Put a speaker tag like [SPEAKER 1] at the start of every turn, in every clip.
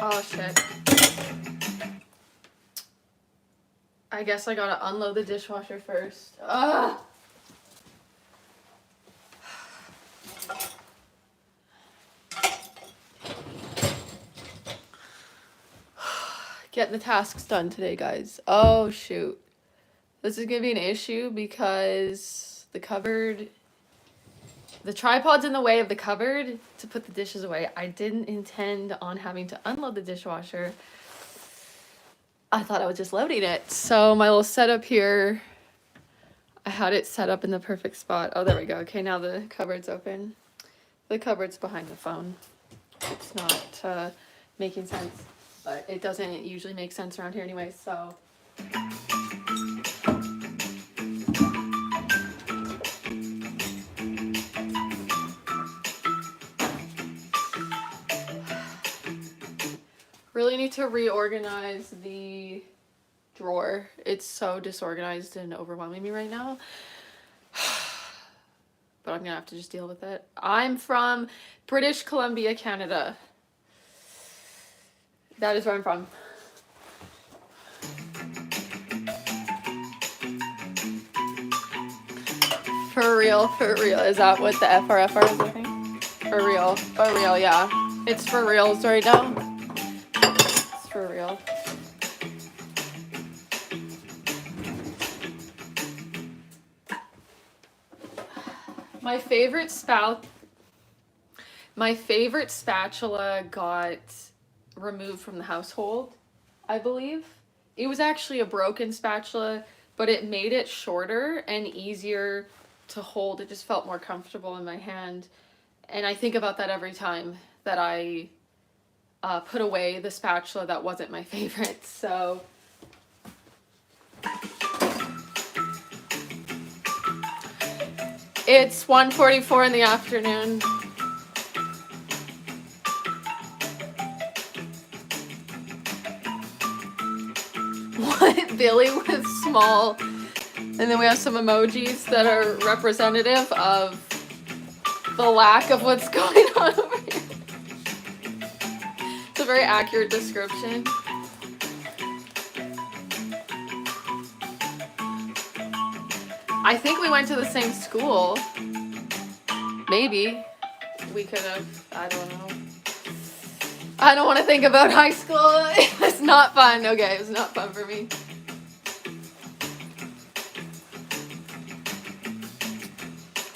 [SPEAKER 1] Oh shit. I guess I gotta unload the dishwasher first. Ugh. Getting the tasks done today, guys. Oh shoot. This is gonna be an issue because the tripod's in the way of the cupboard to put the dishes away. I didn't intend on having to unload the dishwasher. I thought I was just loading it. So my little setup here, I had it set up in the perfect spot. Oh, there we go. Okay, now the cupboard's open. The cupboard's behind the phone. It's not making sense, but it doesn't usually make sense around here anyway, so. Really need to reorganize the drawer. It's so disorganized and overwhelming me right now. But I'm gonna have to just deal with it. I'm from British Columbia, Canada. That is where I'm from. For real, for real. Is that what the FRFR is, I think? For real, yeah. It's for reals right now. It's for real. My favorite spatula got removed from the household, I believe. It was actually a broken spatula, but it made it shorter and easier to hold. It just felt more comfortable in my hand. And I think about that every time that I put away the spatula that wasn't my favorite. So it's 1:44 in the afternoon. What? Billy with small. And then we have some emojis that are representative of the lack of what's going on over here. It's a very accurate description. I think we went to the same school. Maybe. We could have. I don't know. I don't want to think about high school. It was not fun. Okay, it was not fun for me.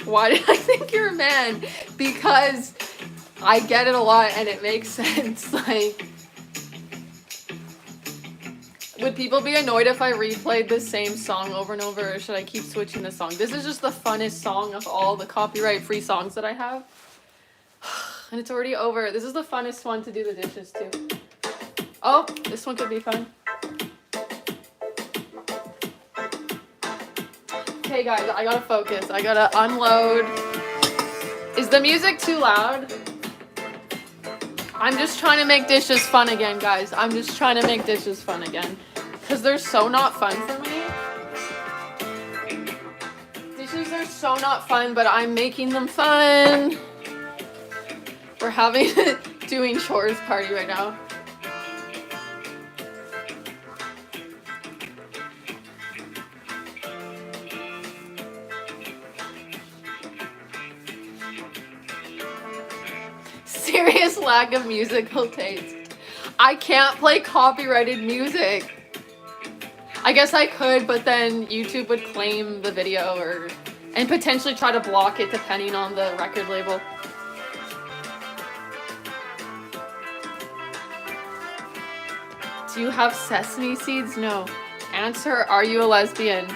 [SPEAKER 1] Why did I think you're a man? Because I get it a lot and it makes sense. Like, would people be annoyed if I replayed the same song over and over, or should I keep switching the song? This is just the funnest song of all the copyright-free songs that I have. And it's already over. This is the funnest one to do the dishes to. Oh, this one could be fun. Okay, guys, I gotta focus. I gotta unload. Is the music too loud? I'm just trying to make dishes fun again, guys. I'm just trying to make dishes fun again. Because they're so not fun for me. Dishes are so not fun, but I'm making them fun. We're having a doing chores party right now. Serious lack of musical taste. I can't play copyrighted music. I guess I could, but then YouTube would claim the video and potentially try to block it depending on the record label. Do you have sesame seeds? No. Answer, are you a lesbian?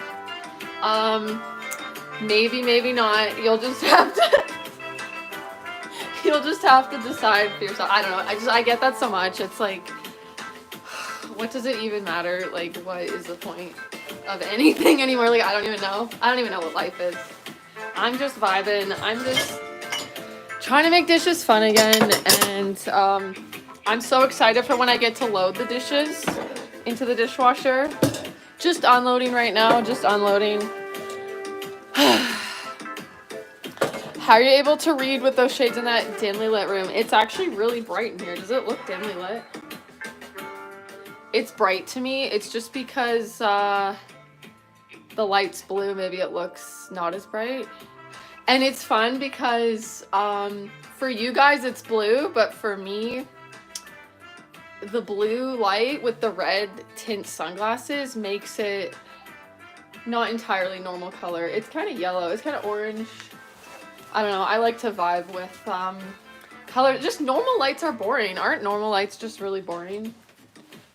[SPEAKER 1] Maybe, maybe not. You'll just have to decide for yourself. I don't know. I get that so much. It's like, what does it even matter? Like, what is the point of anything anymore? Like, I don't even know. I don't even know what life is. I'm just vibing. I'm just trying to make dishes fun again, and I'm so excited for when I get to load the dishes into the dishwasher. Just unloading right now, just unloading. How are you able to read with those shades in that dimly lit room? It's actually really bright in here. Does it look dimly lit? It's bright to me. It's just because the light's blue, maybe it looks not as bright. And it's fun because for you guys it's blue, but for me, the blue light with the red tint sunglasses makes it not entirely normal color. It's kind of yellow. It's kind of orange. I don't know. I like to vibe with color. Just normal lights are boring. Aren't normal lights just really boring?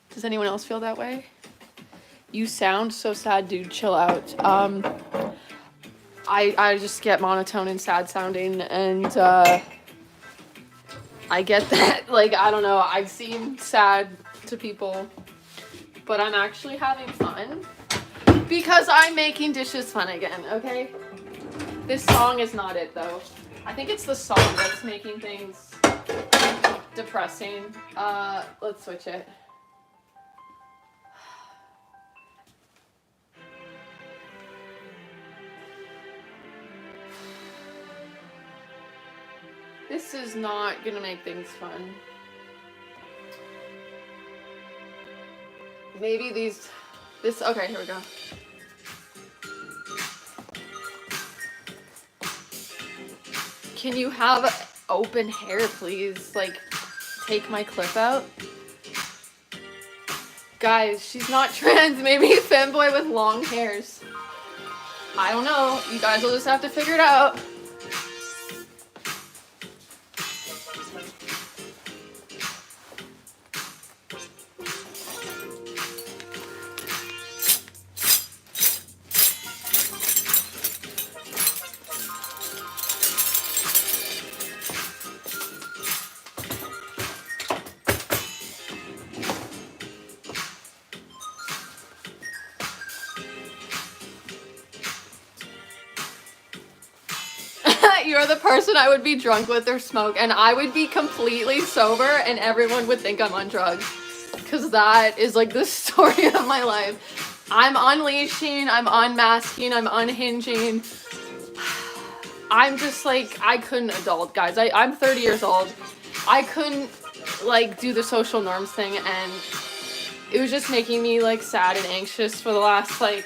[SPEAKER 1] Does anyone else feel that way? You sound so sad, dude. Chill out. I just get monotone and sad sounding, and I get that. Like, I don't know. I seem sad to people, but I'm actually having fun because I'm making dishes fun again, okay? This song is not it, though. I think it's the song that's making things depressing. Let's switch it. This is not gonna make things fun. Maybe okay, here we go. Can you have open hair, please? Like, take my clip out. Guys, she's not trans. Maybe a femboy with long hairs. I don't know. You guys will just have to figure it out. You're the person I would be drunk with or smoke, and I would be completely sober and everyone would think I'm on drugs, because that is like the story of my life. I'm unleashing, I'm unmasking, I'm unhinging. I'm just like, I couldn't adult, guys. I'm 30 years old. I couldn't like do the social norms thing, and it was just making me like sad and anxious for the last like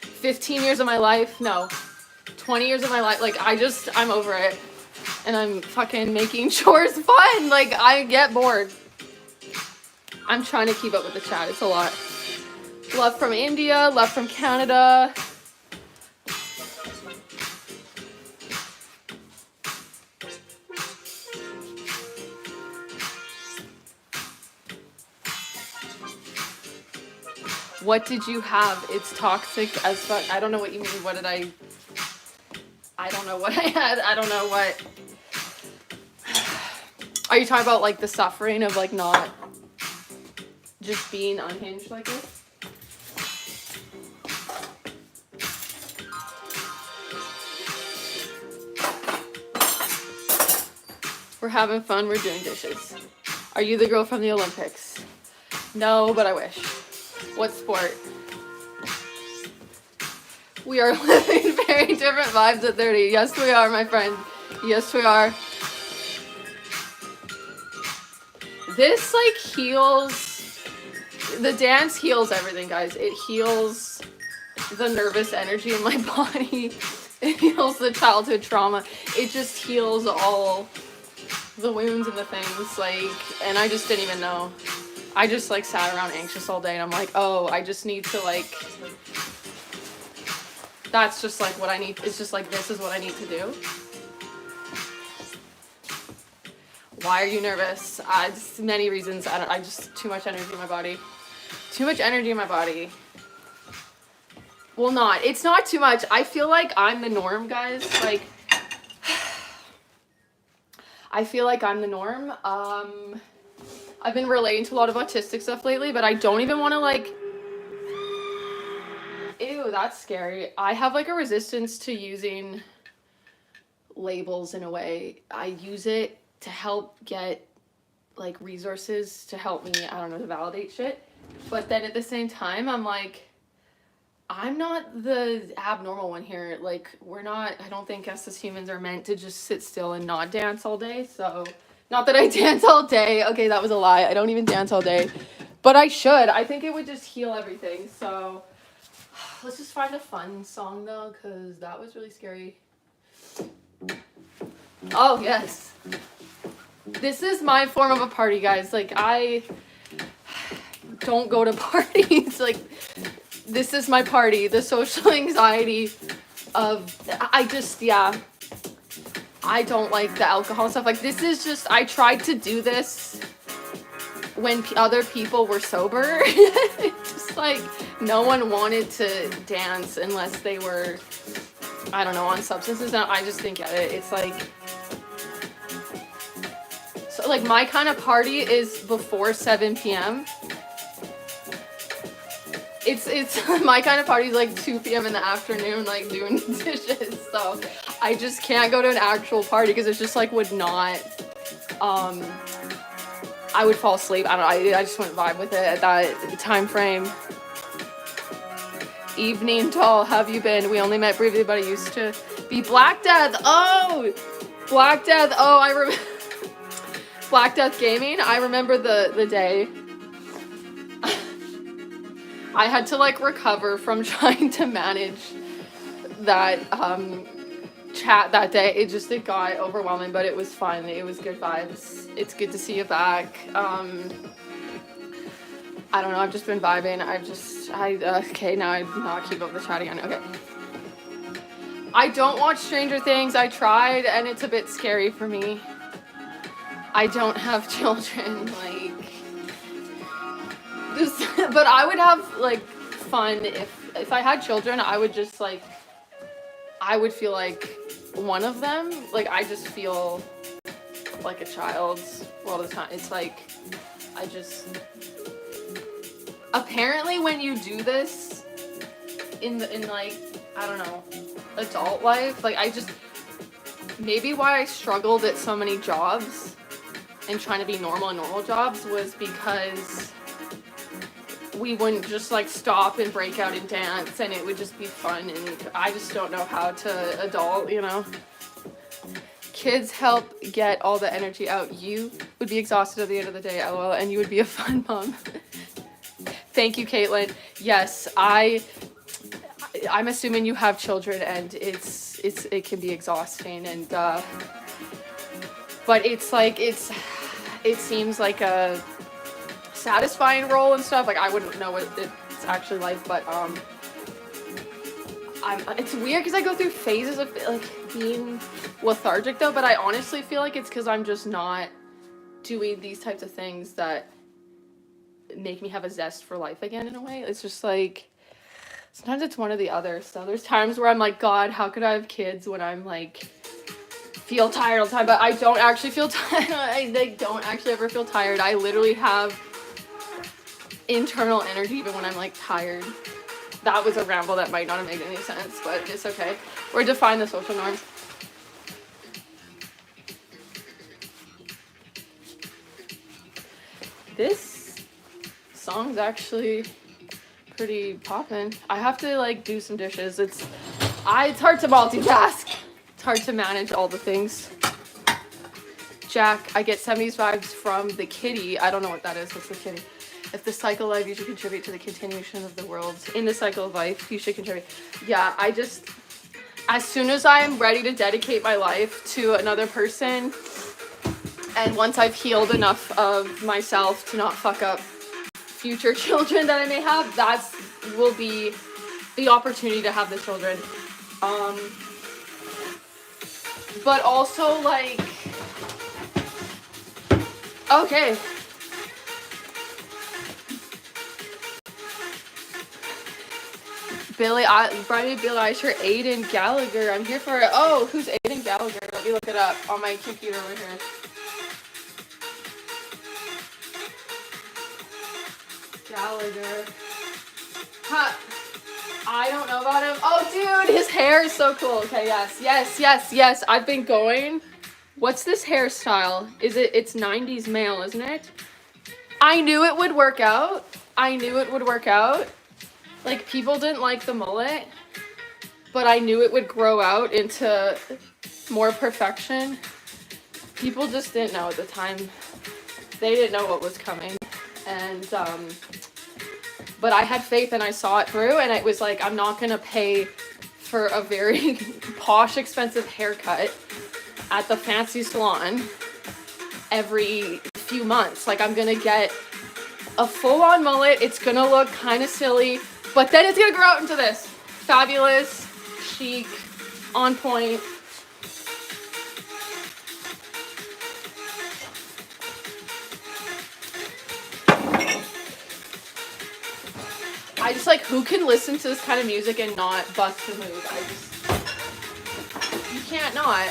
[SPEAKER 1] 15 years of my life. No, 20 years of my life. Like, I'm over it. And I'm fucking making chores fun. Like, I get bored. I'm trying to keep up with the chat. It's a lot. Love from India. Love from Canada. What did you have? It's toxic as fuck. I don't know what you mean. What did I don't know what I had. I don't know what. Are you talking about like the suffering of like not just being unhinged like this? We're having fun. We're doing dishes. Are you the girl from the Olympics? No, but I wish. What sport? We are living very different vibes at 30. Yes, we are, my friend. Yes, we are. This, like, heals... The dance heals everything, guys. It heals the nervous energy in my body. It heals the childhood trauma. It just heals all the wounds and the things, like... And I just didn't even know. I just, like, sat around anxious all day, and I'm like, oh, I just need to, like... That's just like what I need. It's just like, this is what I need to do. Why are you nervous? Just many reasons. I just, too much energy in my body. Too much energy in my body. Well, it's not too much. I feel like I'm the norm, guys. Like, I feel like I'm the norm. I've been relating to a lot of autistic stuff lately, but I don't even want to like, Ew, that's scary. I have like a resistance to using labels in a way. I use it to help get like resources to help me, I don't know, to validate shit. But then at the same time, I'm like, I'm not the abnormal one here. Like, I don't think us as humans are meant to just sit still and not dance all day. So, not that I dance all day. Okay, that was a lie. I don't even dance all day. But I should. I think it would just heal everything. So, let's just find a fun song though, because that was really scary. Oh, yes. This is my form of a party, guys. Like, I don't go to parties. Like, this is my party. The social anxiety of, I don't like the alcohol stuff. Like, this is just, I tried to do this when other people were sober. Just like, no one wanted to dance unless they were, I don't know, on substances. And I just didn't get it. It's like, so like my kind of party is before 7 p.m. It's my kind of party is like 2 p.m. in the afternoon, like doing dishes. So I just can't go to an actual party because it's just like would not, I would fall asleep. I don't know. I just wouldn't vibe with it at that time frame. Evening Tall, have you been? We only met briefly, but it used to be Black Death. Oh, Black Death. Oh, I remember Black Death Gaming. I remember the day. I had to like recover from trying to manage that chat that day. It got overwhelming, but it was fun. It was good vibes. It's good to see you back. I don't know, I've just been vibing. Okay, now I'm not keep up the chat again. Okay. I don't watch Stranger Things. I tried and it's a bit scary for me. I don't have children, like this, but I would have like fun if I had children. I would just like, I would feel like one of them. Like I just feel like a child all the time. It's like, apparently when you do this in like, I don't know, adult life, like maybe why I struggled at so many jobs and trying to be normal in normal jobs was because we wouldn't just like stop and break out and dance and it would just be fun, and I just don't know how to adult, you know. Kids help get all the energy out. You would be exhausted at the end of the day, lol, and you would be a fun mom. Thank you, Caitlin. Yes, I'm assuming you have children and it can be exhausting, and but it's like it seems like a satisfying role and stuff. Like I wouldn't know what it's actually like, but it's weird because I go through phases of like being lethargic though, but I honestly feel like it's because I'm just not doing these types of things that make me have a zest for life again in a way. It's just like sometimes it's one or the other. So there's times where I'm like, God, how could I have kids when I'm like feel tired all the time? But I don't actually feel tired. I don't actually ever feel tired. I literally have internal energy even when I'm like tired. That was a ramble that might not have made any sense, but it's okay. We're defying the social norms. This song's actually pretty poppin'. I have to like do some dishes. It's hard to multitask. It's hard to manage all the things. Jack, I get 70s vibes from the kitty. I don't know what that is. What's the kitty? If the cycle of life, you should contribute to the continuation of the world. In the cycle of life, you should contribute. Yeah, as soon as I am ready to dedicate my life to another person, and once I've healed enough of myself to not fuck up future children that I may have, that will be the opportunity to have the children. But also like, okay. Billy Eilish, Aiden Gallagher. I'm here for it. Oh, who's Aiden Gallagher? Let me look it up on my computer over here. Gallagher. Huh. I don't know about him. Oh, dude, his hair is so cool. Okay, yes. I've been going. What's this hairstyle? It's 90s male, isn't it? I knew it would work out. Like, people didn't like the mullet, but I knew it would grow out into more perfection. People just didn't know at the time. They didn't know what was coming. And, but I had faith and I saw it through, and it was like, I'm not gonna pay for a very posh, expensive haircut at the fancy salon every few months. Like, I'm gonna get a full-on mullet. It's gonna look kind of silly, but then it's gonna grow out into this fabulous, chic, on point. I just, like, who can listen to this kind of music and not bust the move? You can't not.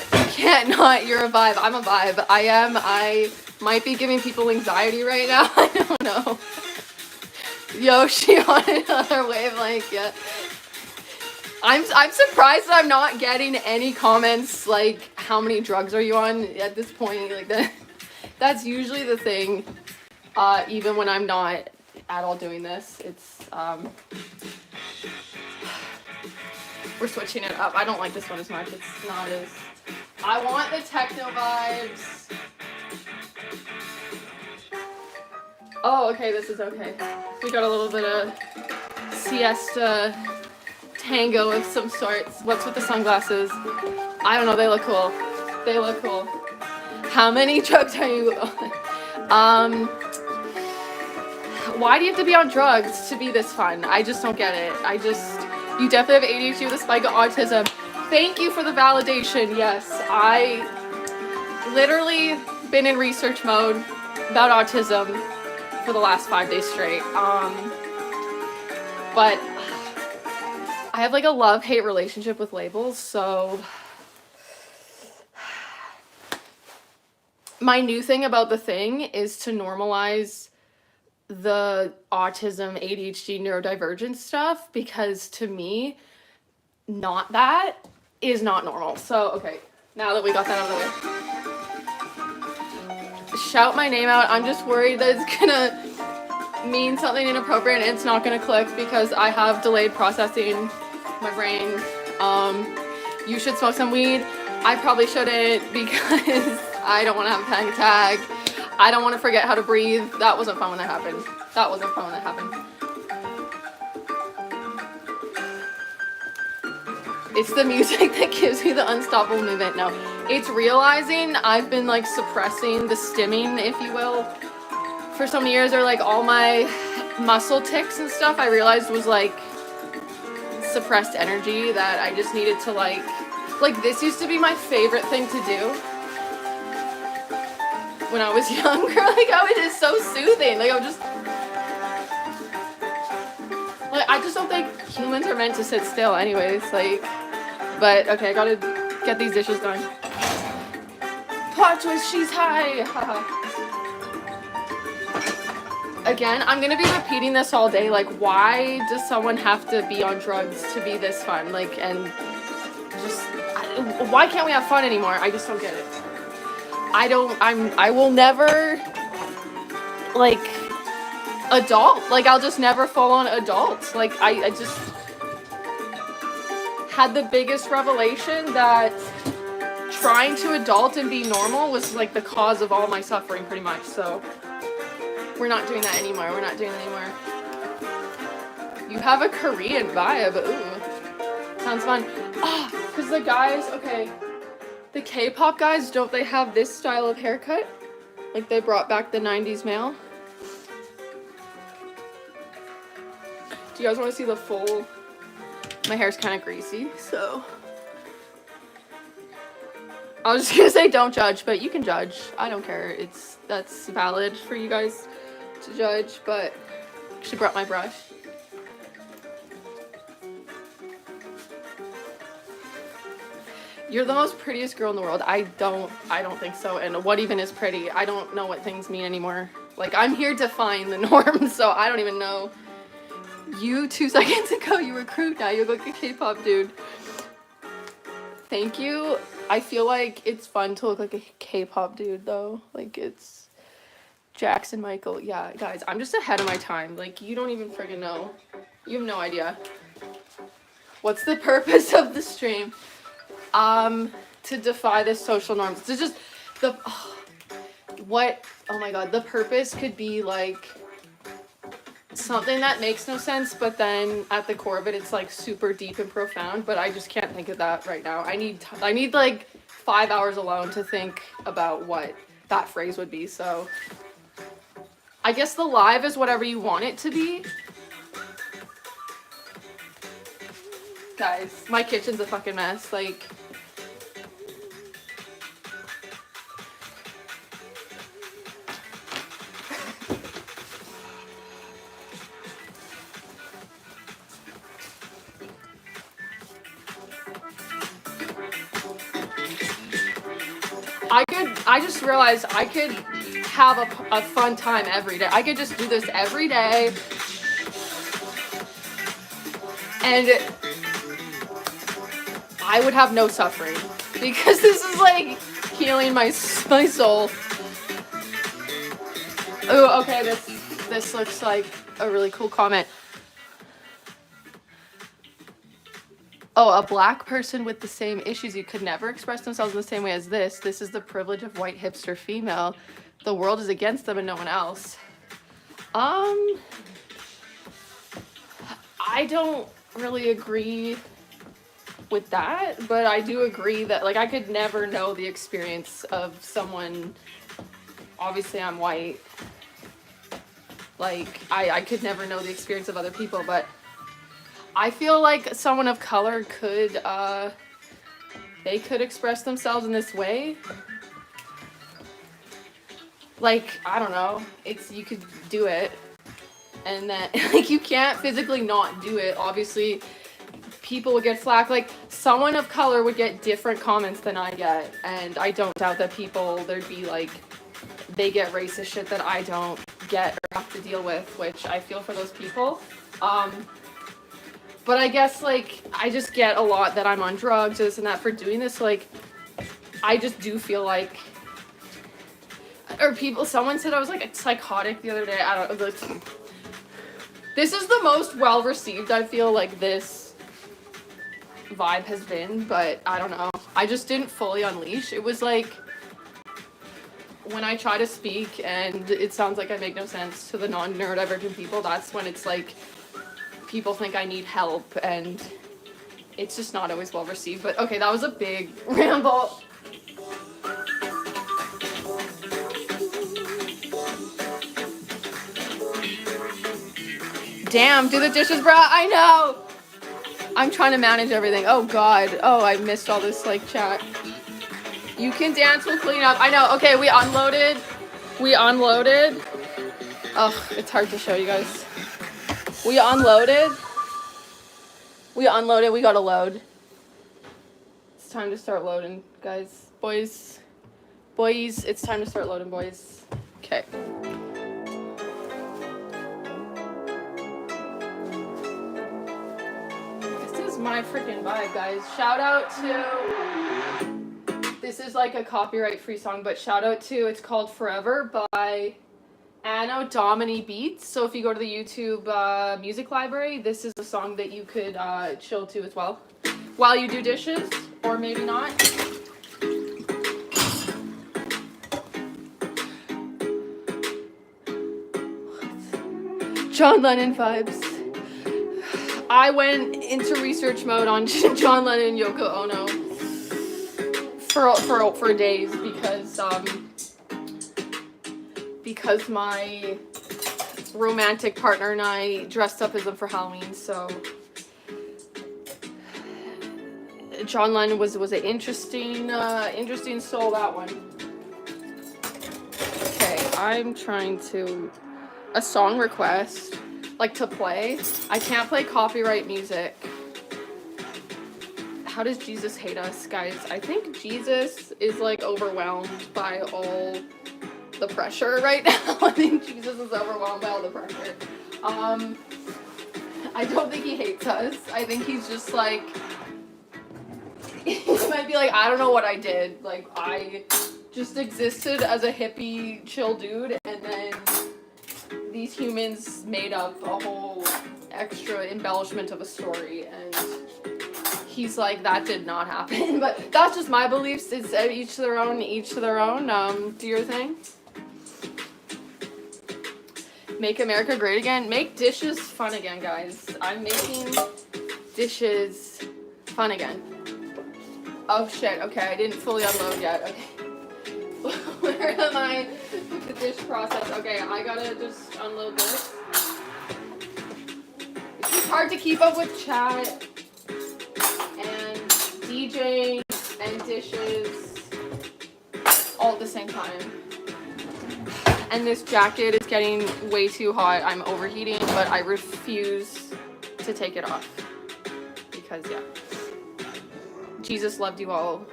[SPEAKER 1] You're a vibe. I'm a vibe. I might be giving people anxiety right now. I don't know. Yoshi on another wavelength, yeah. I'm surprised that I'm not getting any comments like, how many drugs are you on at this point? Like, that's usually the thing, even when I'm not at all doing this. It's, we're switching it up. I don't like this one as much. It's not as, I want the techno vibes. Oh, okay, this is okay. We got a little bit of siesta tango of some sorts. What's with the sunglasses? I don't know, they look cool. How many drugs are you on? Why do you have to be on drugs to be this fun? I just don't get it. You definitely have ADHD with a spike of autism. Thank you for the validation. Yes, I literally been in research mode about autism for the last 5 days straight. But I have like a love-hate relationship with labels, so my new thing about the thing is to normalize the autism, ADHD, neurodivergence stuff, because to me, not that is not normal. So, okay, now that we got that out of the way. Shout my name out. I'm just worried that it's gonna mean something inappropriate and it's not gonna click because I have delayed processing my brain. You should smoke some weed. I probably shouldn't because I don't want to have a panic attack. I don't want to forget how to breathe. That wasn't fun when that happened. It's the music that gives me the unstoppable movement. No, it's realizing I've been like suppressing the stimming, if you will, for so many years, or like all my muscle tics and stuff I realized was like suppressed energy that I just needed to like this used to be my favorite thing to do when I was younger. Like, I was just so soothing. Like, I just don't think humans are meant to sit still anyways. Like, but okay, I gotta get these dishes done. Plot twist, she's high. Again, I'm gonna be repeating this all day. Like, why does someone have to be on drugs to be this fun? Like, and just, why can't we have fun anymore? I just don't get it. I will never, like, adult. Like, I'll just never full on adult. Like, I just had the biggest revelation that trying to adult and be normal was, like, the cause of all my suffering, pretty much. So, we're not doing that anymore. You have a Korean vibe. Ooh. Sounds fun. Because the guys, okay. The K-pop guys, don't they have this style of haircut? Like, they brought back the 90s male. Do you guys want to see the full? My hair's kind of greasy, so. I was just gonna say don't judge, but you can judge. I don't care. That's valid for you guys to judge, but I actually brought my brush. You're the most prettiest girl in the world. I don't think so. And what even is pretty? I don't know what things mean anymore. Like, I'm here defying the norm, so I don't even know. You 2 seconds ago, you were crude, now you look like a K-pop dude. Thank you. I feel like it's fun to look like a K-pop dude though. Like it's Jackson Michael. Yeah, guys, I'm just ahead of my time. Like you don't even friggin' know. You have no idea. What's the purpose of the stream? To defy the social norms. To just oh my god, the purpose could be like something that makes no sense, but then at the core of it, it's like super deep and profound, but I just can't think of that right now. I need like 5 hours alone to think about what that phrase would be, so I guess the live is whatever you want it to be. Guys, my kitchen's a fucking mess, like I just realized I could have a fun time every day. I could just do this every day. And I would have no suffering. Because this is like healing my soul. Oh, okay, this looks like a really cool comment. Oh, a black person with the same issues. You could never express themselves in the same way as this. This is the privilege of white hipster female. The world is against them and no one else. I don't really agree with that, but I do agree that like I could never know the experience of someone. Obviously I'm white. Like I could never know the experience of other people, but I feel like someone of color could, they could express themselves in this way. Like, I don't know, you could do it. And then, like, you can't physically not do it. Obviously, people would get flack. Like, someone of color would get different comments than I get. And I don't doubt that there'd be, like, they get racist shit that I don't get or have to deal with, which I feel for those people. But I guess, like, I just get a lot that I'm on drugs, this and that for doing this. Like, I just do feel like, or someone said I was, like, psychotic the other day. I don't know. This is the most well-received I feel like this vibe has been, but I don't know. I just didn't fully unleash. It was, like, when I try to speak and it sounds like I make no sense to the non-neurodivergent people, that's when it's, like, people think I need help, and it's just not always well received. But okay, that was a big ramble. Damn, do the dishes, bruh. I know. I'm trying to manage everything. Oh god. Oh, I missed all this like chat. You can dance, we'll clean up. I know. Okay, we unloaded. Ugh, it's hard to show you guys. We unloaded, we gotta load. It's time to start loading, guys. Boys, it's time to start loading, boys. Okay. This is my freaking vibe, guys. Shout out to, this is like a copyright free song, but shout out to, it's called Forever by Anno Domini Beats. So if you go to the YouTube music library, this is a song that you could chill to as well while you do dishes, or maybe not. John Lennon vibes. I went into research mode on John Lennon and Yoko Ono for days because my romantic partner and I dressed up as them for Halloween. So John Lennon was an interesting soul, that one. Okay, I'm trying to a song request like to play. I can't play copyright music. How does Jesus hate us, guys? I think Jesus is like overwhelmed by all the pressure right now. I think Jesus is overwhelmed by all the pressure. I don't think he hates us. I think he's just like, he might be like, I don't know what I did. Like, I just existed as a hippie, chill dude, and then these humans made up a whole extra embellishment of a story, and he's like, that did not happen. But that's just my beliefs. It's each to their own, each to their own. Do your thing. Make America great again. Make dishes fun again, guys. I'm making dishes fun again. Oh shit, okay, I didn't fully unload yet. Okay. Where am I with the dish process? Okay, I gotta just unload this. It's just hard to keep up with chat and DJing and dishes all at the same time. And this jacket is getting way too hot. I'm overheating, but I refuse to take it off. Because, yeah. Jesus loved you all.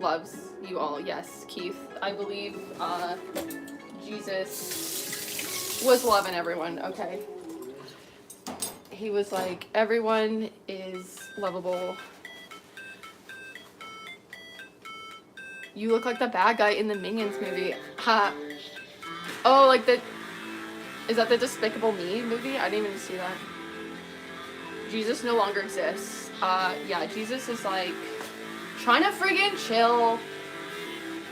[SPEAKER 1] Loves you all. Yes, Keith. I believe Jesus was loving everyone, okay? He was like, everyone is lovable. You look like the bad guy in the Minions movie. Ha. Oh, like is that the Despicable Me movie? I didn't even see that. Jesus no longer exists. Yeah, Jesus is like trying to friggin' chill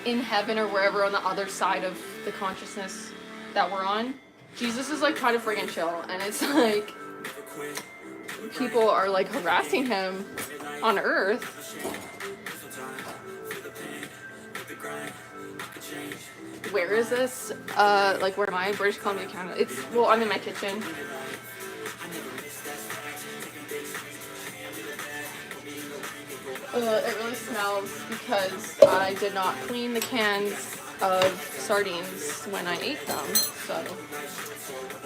[SPEAKER 1] in heaven or wherever on the other side of the consciousness that we're on. Jesus is like trying to friggin' chill, and it's like people are like harassing him on earth. Where is this? Like, where am I? British Columbia, Canada. It's, well, I'm in my kitchen. It really smells because I did not clean the cans of sardines when I ate them. So,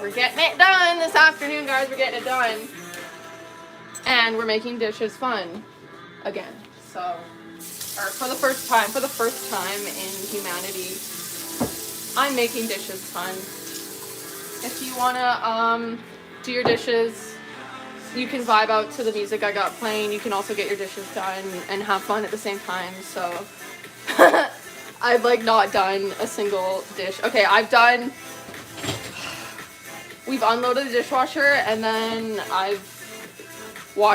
[SPEAKER 1] we're getting it done this afternoon, guys. We're getting it done. And we're making dishes fun again. So, or for the first time in humanity, I'm making dishes fun. If you wanna do your dishes, you can vibe out to the music I got playing. You can also get your dishes done and have fun at the same time. So I've like not done a single dish. Okay, we've unloaded the dishwasher and then I've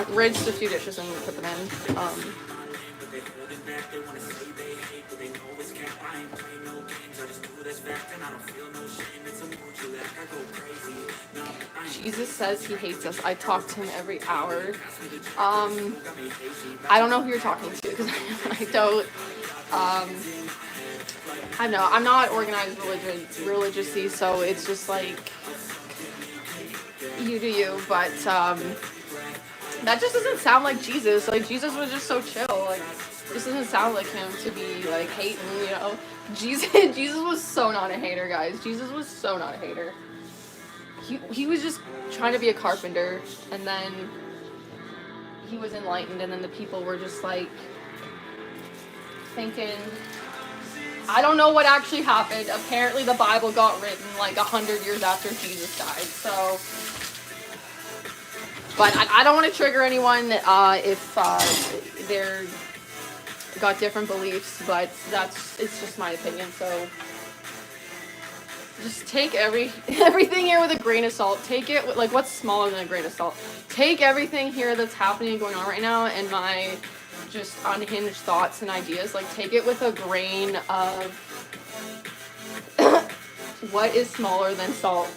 [SPEAKER 1] rinsed a few dishes and put them in. Jesus says he hates us. I talk to him every hour. I don't know who you're talking to because I don't. I know I'm not organized religiously, so it's just like you do you. But that just doesn't sound like Jesus. Like Jesus was just so chill. Like this doesn't sound like him to be like hating. You know, Jesus was so not a hater, guys. Jesus was so not a hater. He was just trying to be a carpenter, and then he was enlightened, and then the people were just like thinking, I don't know what actually happened. Apparently the Bible got written like 100 years after Jesus died, so. But I don't want to trigger anyone if they're got different beliefs, but it's just my opinion, so. Just take everything here with a grain of salt. Take it with, like, what's smaller than a grain of salt? Take everything here that's happening and going on right now and my just unhinged thoughts and ideas. Like, take it with a grain of what is smaller than salt.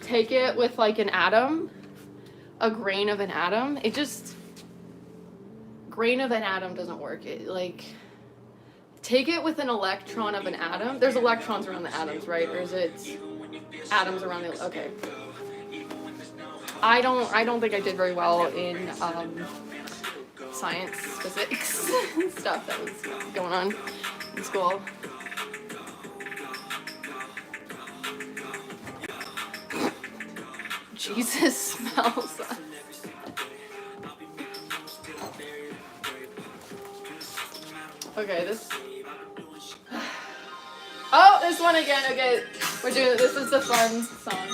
[SPEAKER 1] Take it with, like, an atom. A grain of an atom. Grain of an atom doesn't work. Take it with an electron of an atom. There's electrons around the atoms, right? Or is it atoms around the... Okay. I don't think I did very well in science, physics, stuff that was going on in school. Jesus smells us. Okay, this... Oh, this one again. Okay, we're doing it. This is the fun song.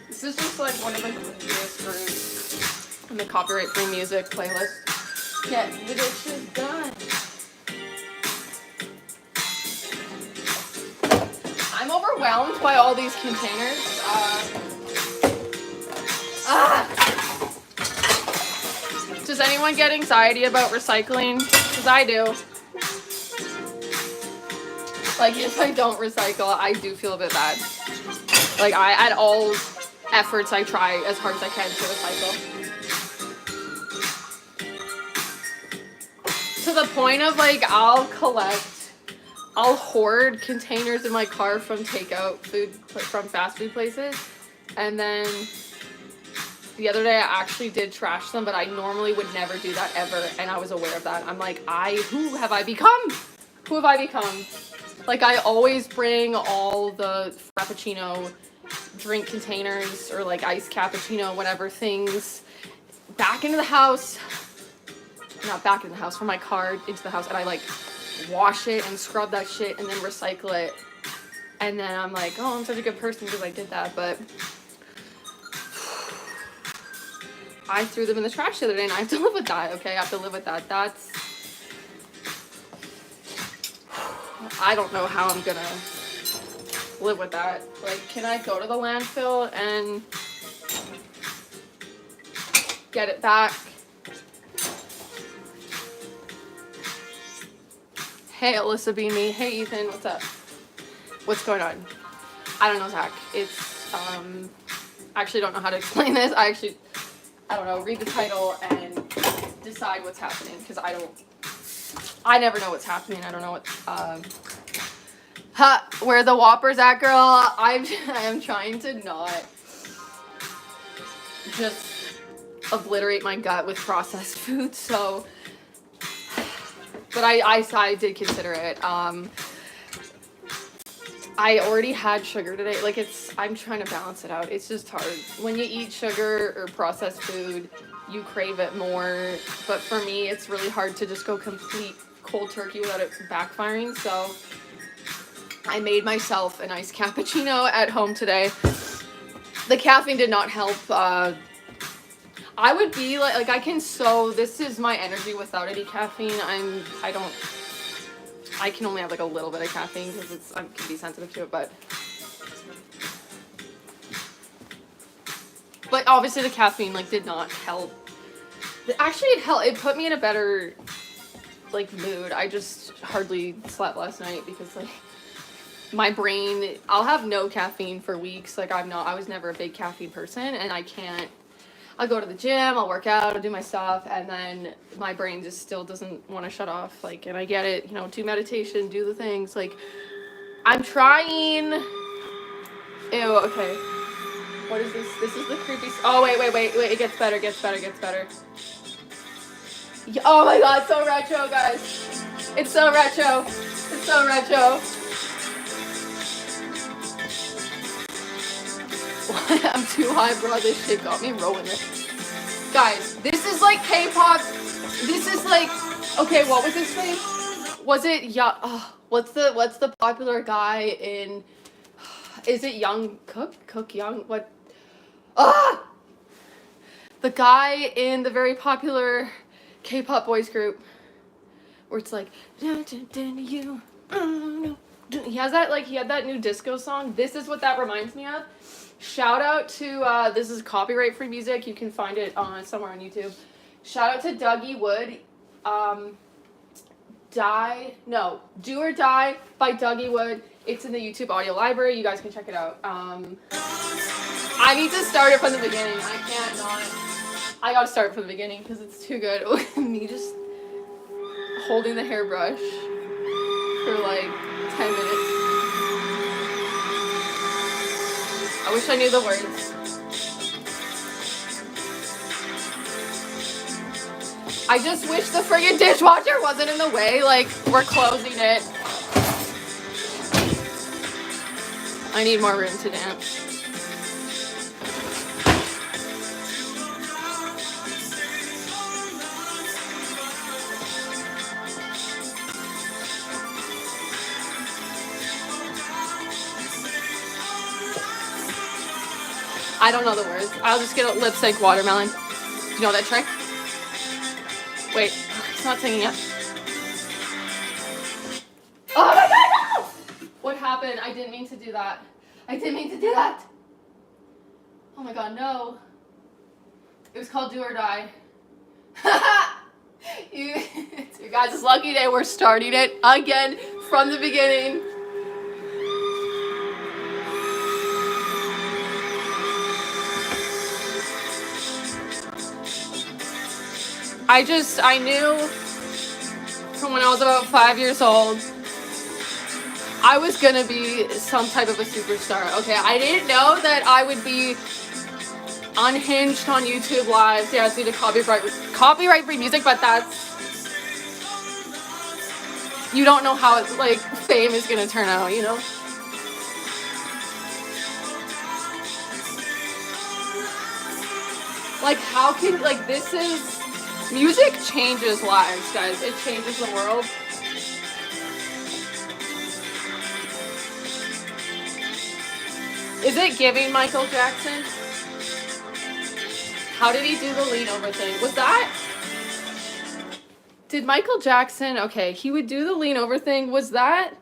[SPEAKER 1] This is just like one of the craziest groups in the copyright-free music playlist. Get the dishes done. I'm overwhelmed by all these containers. Does anyone get anxiety about recycling? Because I do. Like, if I don't recycle, I do feel a bit bad. Like, at all efforts, I try as hard as I can to recycle. To the point of, like, I'll hoard containers in my car from takeout food, from fast food places. And then the other day I actually did trash them, but I normally would never do that ever. And I was aware of that. I'm like, who have I become? Who have I become? Like, I always bring all the Frappuccino drink containers or like iced cappuccino, whatever things, back into the house. Not back in the house, from my car into the house. And I like wash it and scrub that shit and then recycle it. And then I'm like, oh, I'm such a good person because I did that. But I threw them in the trash the other day and I have to live with that, okay? I have to live with that. I don't know how I'm gonna live with that. Like, can I go to the landfill and get it back? Hey, Alyssa Beanie. Hey, Ethan. What's up? What's going on? I don't know, Zach. It's, I actually don't know how to explain this. I don't know, read the title and decide what's happening, because I never know what's happening. I don't know what, where the Whoppers at, girl? I am trying to not just obliterate my gut with processed food, so, but I did consider it. I already had sugar today. Like, I'm trying to balance it out. It's just hard. When you eat sugar or processed food, you crave it more. But for me, it's really hard to just go complete cold turkey without it backfiring. So I made myself an iced cappuccino at home today. The caffeine did not help. I would be like I can this is my energy without any caffeine. I can only have like a little bit of caffeine because I can be sensitive to it, but obviously the caffeine like did not help. Actually, it put me in a better like mood. I just hardly slept last night because like my brain, I'll have no caffeine for weeks. Like I was never a big caffeine person, and I'll go to the gym, I'll work out, I'll do my stuff, and then my brain just still doesn't want to shut off. Like, and I get it, do meditation, do the things. Like, I'm trying. Ew, okay. What is this? This is the creepy. Oh, wait. It gets better. Oh my god, so retro, guys. It's so retro. I'm too high, bro. This shit got me rolling it. Guys, this is like K-pop. This is like, okay, what was his name? Was it what's the popular guy in? Is it Young Cook Young? What? The guy in the very popular K-pop boys group, where it's like, you. He had that new disco song. This is what that reminds me of. Shout out to, this is copyright free music. You can find it somewhere on YouTube. Shout out to Dougie Wood. Do or Die by Dougie Wood. It's in the YouTube audio library. You guys can check it out. I need to start it from the beginning. I can't not. I gotta start from the beginning because it's too good. Me just holding the hairbrush for like 10 minutes. I wish I knew the words. I just wish the friggin' dishwasher wasn't in the way. Like, we're closing it. I need more room to dance. I don't know the words. I'll just get a lip sync watermelon. Do you know that trick? Wait, it's not singing yet. Oh my god, no! What happened? I didn't mean to do that. I didn't mean to do that. Oh my god, no. It was called Do or Die. You guys, it's lucky day. We're starting it again from the beginning. I knew from when I was about 5 years old, I was gonna be some type of a superstar. Okay, I didn't know that I would be unhinged on YouTube Live. Yeah, it's due to copyright-free music, but that's, you don't know how it's like fame is gonna turn out, you know? Like, how can, like, this is, music changes lives, guys. It changes the world. Is it giving Michael Jackson? How did he do the lean over thing? Was that? Did Michael Jackson, okay, he would do the lean over thing. Was that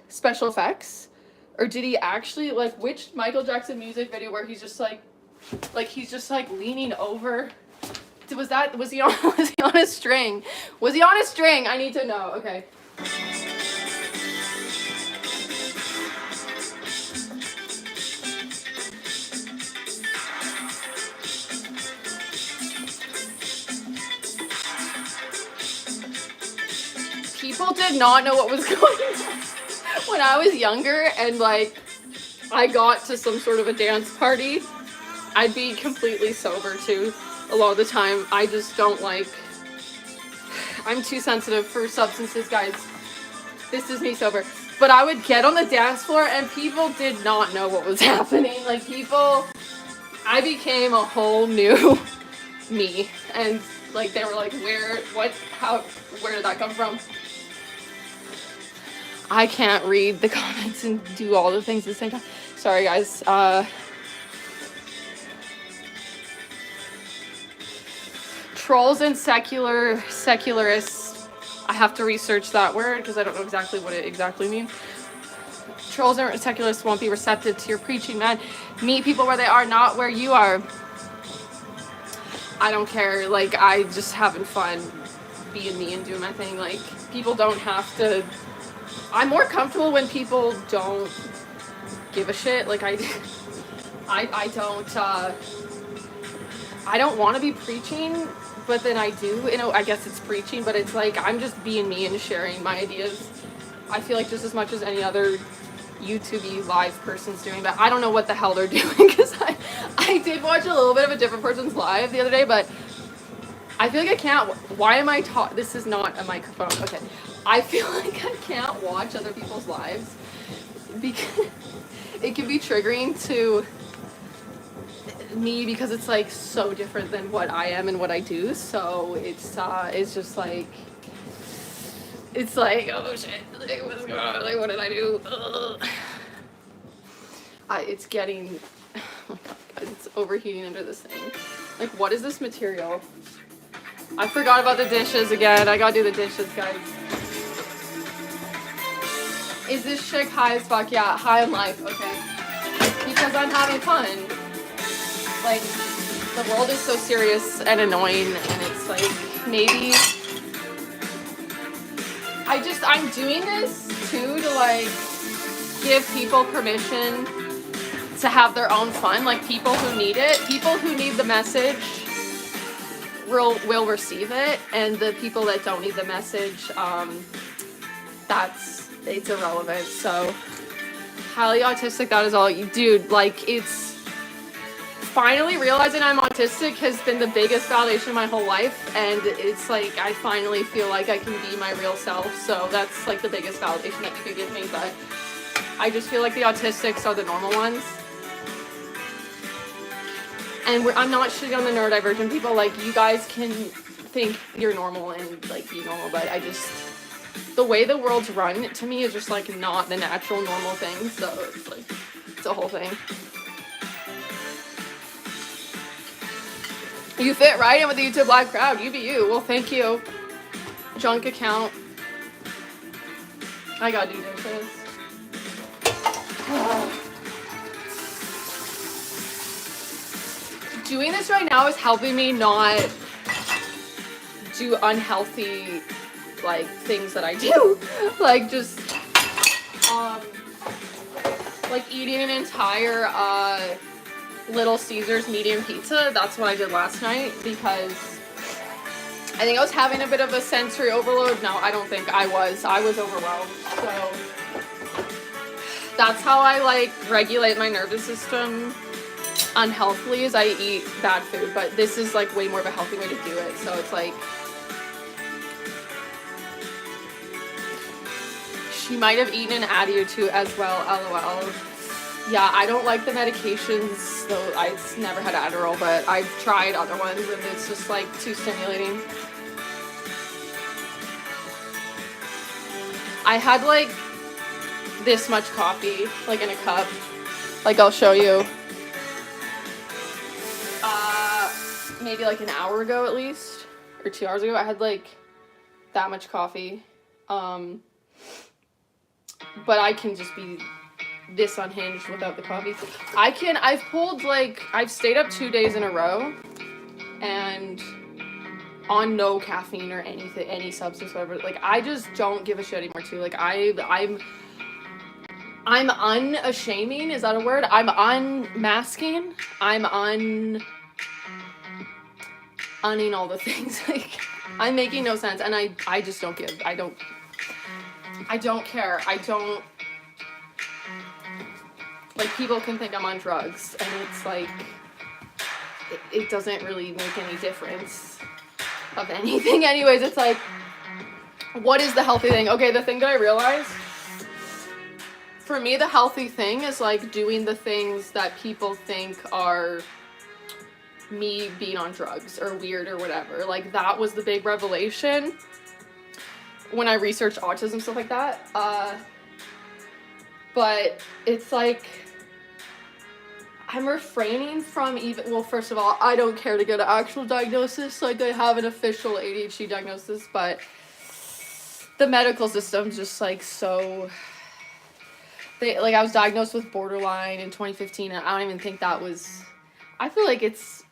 [SPEAKER 1] special effects? Or did he actually, like, which Michael Jackson music video where he's just like he's just like leaning over? Was he on a string? Was he on a string? I need to know. Okay. People did not know what was going on when I was younger, and like I got to some sort of a dance party. I'd be completely sober too a lot of the time. I just don't like, I'm too sensitive for substances, guys. This is me sober. But I would get on the dance floor and people did not know what was happening. Like, people, I became a whole new me. And like they were like, where did that come from? I can't read the comments and do all the things at the same time. Sorry, guys. Trolls and secularists. I have to research that word because I don't know exactly what it exactly means. Trolls and secularists won't be receptive to your preaching, man. Meet people where they are, not where you are. I don't care. Like, I just having fun being me and doing my thing. Like, people don't have to. I'm more comfortable when people don't give a shit. Like, I don't want to be preaching, but then I do. You know, I guess it's preaching, but it's like I'm just being me and sharing my ideas. I feel like just as much as any other YouTube-y live person's doing, but I don't know what the hell they're doing because I did watch a little bit of a different person's live the other day, but I feel like I can't. Why am I talking? This is not a microphone. Okay. I feel like I can't watch other people's lives because it can be triggering to me because it's like so different than what I am and what I do. So it's just like, it's like, oh shit, like, what's going on? Like, what did I do? It's getting, oh my god, guys, it's overheating under this thing. Like, what is this material? I forgot about the dishes again. I gotta do the dishes, guys. Is this chick high as fuck? Yeah, high in life, okay. Because I'm having fun. Like, the world is so serious and annoying, and it's like, maybe I'm doing this too to like give people permission to have their own fun. Like, people who need it, people who need the message will receive it, and the people that don't need the message, it's irrelevant. So, highly autistic, that is all you, dude, like, it's finally realizing I'm autistic has been the biggest validation of my whole life, and it's like I finally feel like I can be my real self, so that's like the biggest validation that you could give me. But I just feel like the autistics are the normal ones, and I'm not shitting on the neurodivergent people. Like, you guys can think you're normal and like be normal, but the way the world's run to me is just like not the natural normal thing. So it's like, it's a whole thing. You fit right in with the YouTube live crowd. You be you. Well, thank you. Junk account. I gotta do dishes. Doing this right now is helping me not do unhealthy like things that I do. Like just like eating an entire Little Caesars medium pizza. That's what I did last night because I think I was having a bit of a sensory overload. No, I don't think I was. I was overwhelmed. So that's how I like regulate my nervous system unhealthily, is I eat bad food. But this is like way more of a healthy way to do it. So it's like, she might have eaten an Addy or two as well, LOL. Yeah, I don't like the medications, though I've never had Adderall, but I've tried other ones and it's just like too stimulating. I had like this much coffee, like in a cup. Like I'll show you. Maybe like an hour ago at least, or 2 hours ago, I had like that much coffee. But I can just be this unhinged without the coffee. I've pulled like, I've stayed up 2 days in a row and on no caffeine or anything, any substance, whatever. Like, I just don't give a shit anymore too. Like, I'm unashaming, is that a word? I'm unmasking. I'm unning all the things. Like, I'm making no sense, and I just don't give. I don't care. Like, people can think I'm on drugs, and it's like, it doesn't really make any difference of anything. Anyways, it's like, what is the healthy thing? Okay, the thing that I realized, for me, the healthy thing is like doing the things that people think are me being on drugs or weird or whatever. Like, that was the big revelation when I researched autism, stuff like that. But it's like, I'm refraining from even, well, first of all, I don't care to get an actual diagnosis. Like, I have an official ADHD diagnosis, but the medical system's just like so, like, I was diagnosed with borderline in 2015, and I don't even think that was, I feel like it's,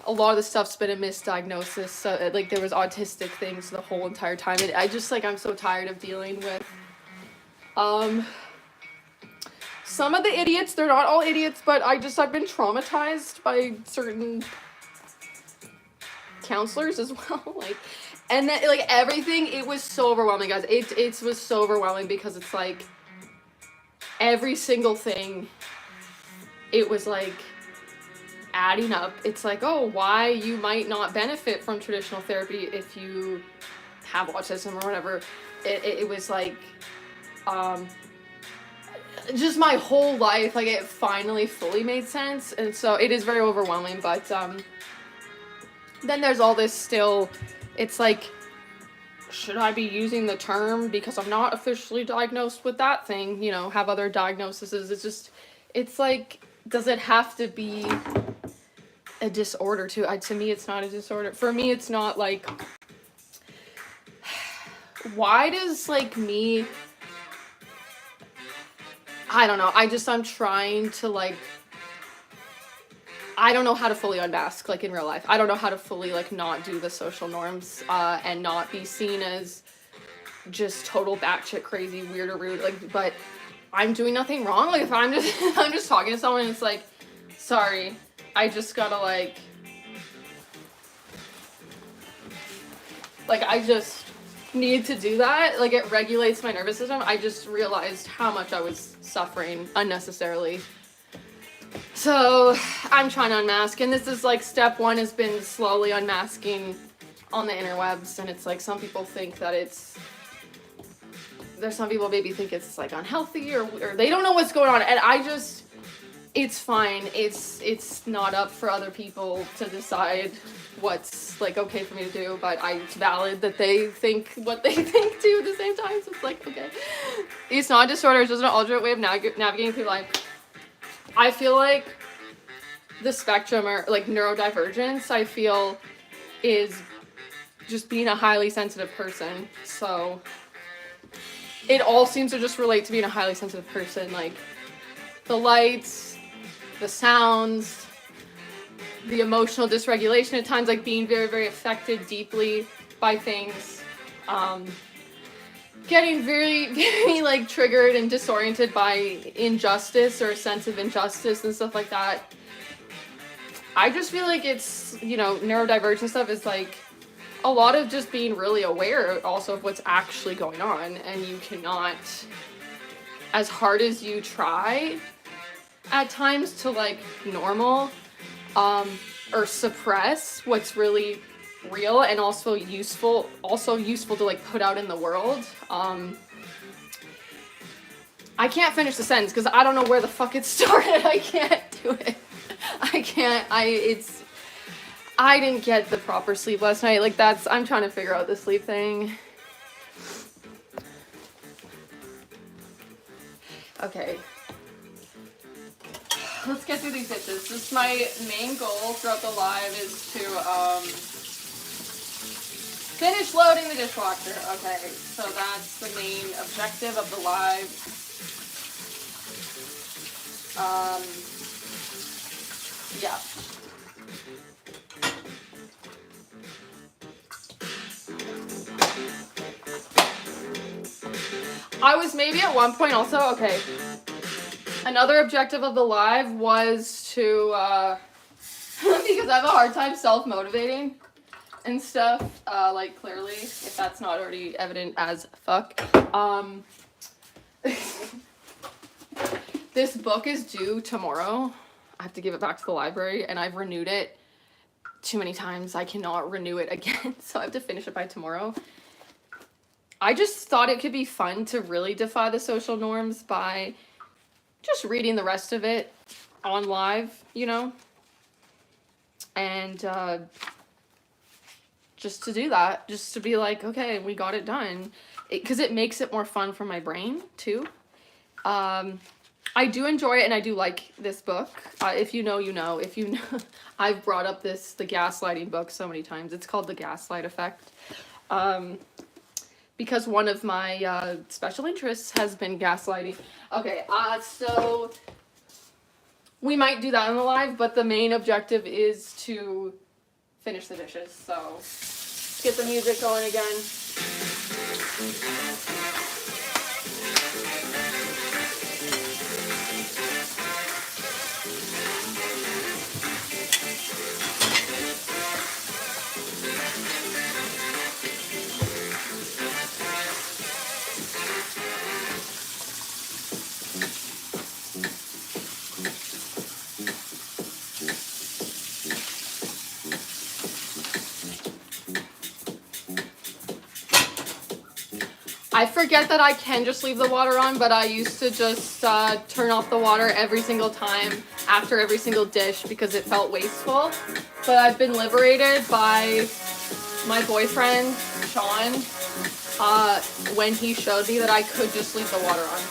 [SPEAKER 1] a lot of the stuff's been a misdiagnosis. So, like, there was autistic things the whole entire time. And I just, like, I'm so tired of dealing with, some of the idiots. They're not all idiots, but I've been traumatized by certain counselors as well. Like, and then, like, everything, it was so overwhelming, guys. It was so overwhelming because it's like, every single thing, it was like adding up. It's like, oh, why you might not benefit from traditional therapy if you have autism or whatever. It was like, just my whole life, like, it finally fully made sense. And so it is very overwhelming, but then there's all this still, it's like, should I be using the term because I'm not officially diagnosed with that thing, you know, have other diagnoses. It's just, it's like, does it have to be a disorder too? To me, it's not a disorder. For me, it's not like, why does, like, me, I don't know, I'm trying to, like, I don't know how to fully unmask, like, in real life. I don't know how to fully, like, not do the social norms, and not be seen as just total batshit crazy, weird or rude, like, but I'm doing nothing wrong. Like, if I'm just talking to someone and it's like, sorry, I just gotta, like, I just need to do that. Like, it regulates my nervous system. I just realized how much I was suffering unnecessarily. So I'm trying to unmask, and this is like step one has been slowly unmasking on the interwebs, and it's like some people think that there's some people maybe think it's like unhealthy or they don't know what's going on, and I just it's fine. It's not up for other people to decide what's like okay for me to do, but it's valid that they think what they think too at the same time. So it's like, okay, it's not a disorder. It's just an alternate way of navigating through life. I feel like the spectrum, or like neurodivergence, I feel is just being a highly sensitive person. So it all seems to just relate to being a highly sensitive person, like the lights, the sounds, the emotional dysregulation at times, like being very, very affected deeply by things, getting very, very like triggered and disoriented by injustice or a sense of injustice and stuff like that. I just feel like it's, you know, neurodivergent stuff is like a lot of just being really aware also of what's actually going on, and you cannot, as hard as you try at times to like normal or suppress what's really real and also useful to like put out in the world. I can't finish the sentence because I don't know where the fuck it started. I can't do it. I didn't get the proper sleep last night. Like I'm trying to figure out the sleep thing. Okay. Let's get through these dishes. This is my main goal throughout the live, is to finish loading the dishwasher. Okay, so that's the main objective of the live. Yeah. I was maybe at one point also, okay, another objective of the live was to, because I have a hard time self-motivating and stuff, like clearly, if that's not already evident as fuck. This book is due tomorrow. I have to give it back to the library, and I've renewed it too many times. I cannot renew it again, so I have to finish it by tomorrow. I just thought it could be fun to really defy the social norms by just reading the rest of it on live, you know? And just to do that, just to be like, okay, we got it done. Because it makes it more fun for my brain, too. I do enjoy it, and I do like this book. If you know, you know. If you know, I've brought up the Gaslighting book so many times. It's called The Gaslight Effect. Because one of my special interests has been gaslighting. Okay, so we might do that on the live, but the main objective is to finish the dishes. So let's get the music going again. I forget that I can just leave the water on, but I used to just turn off the water every single time after every single dish because it felt wasteful. But I've been liberated by my boyfriend, Sean, when he showed me that I could just leave the water on.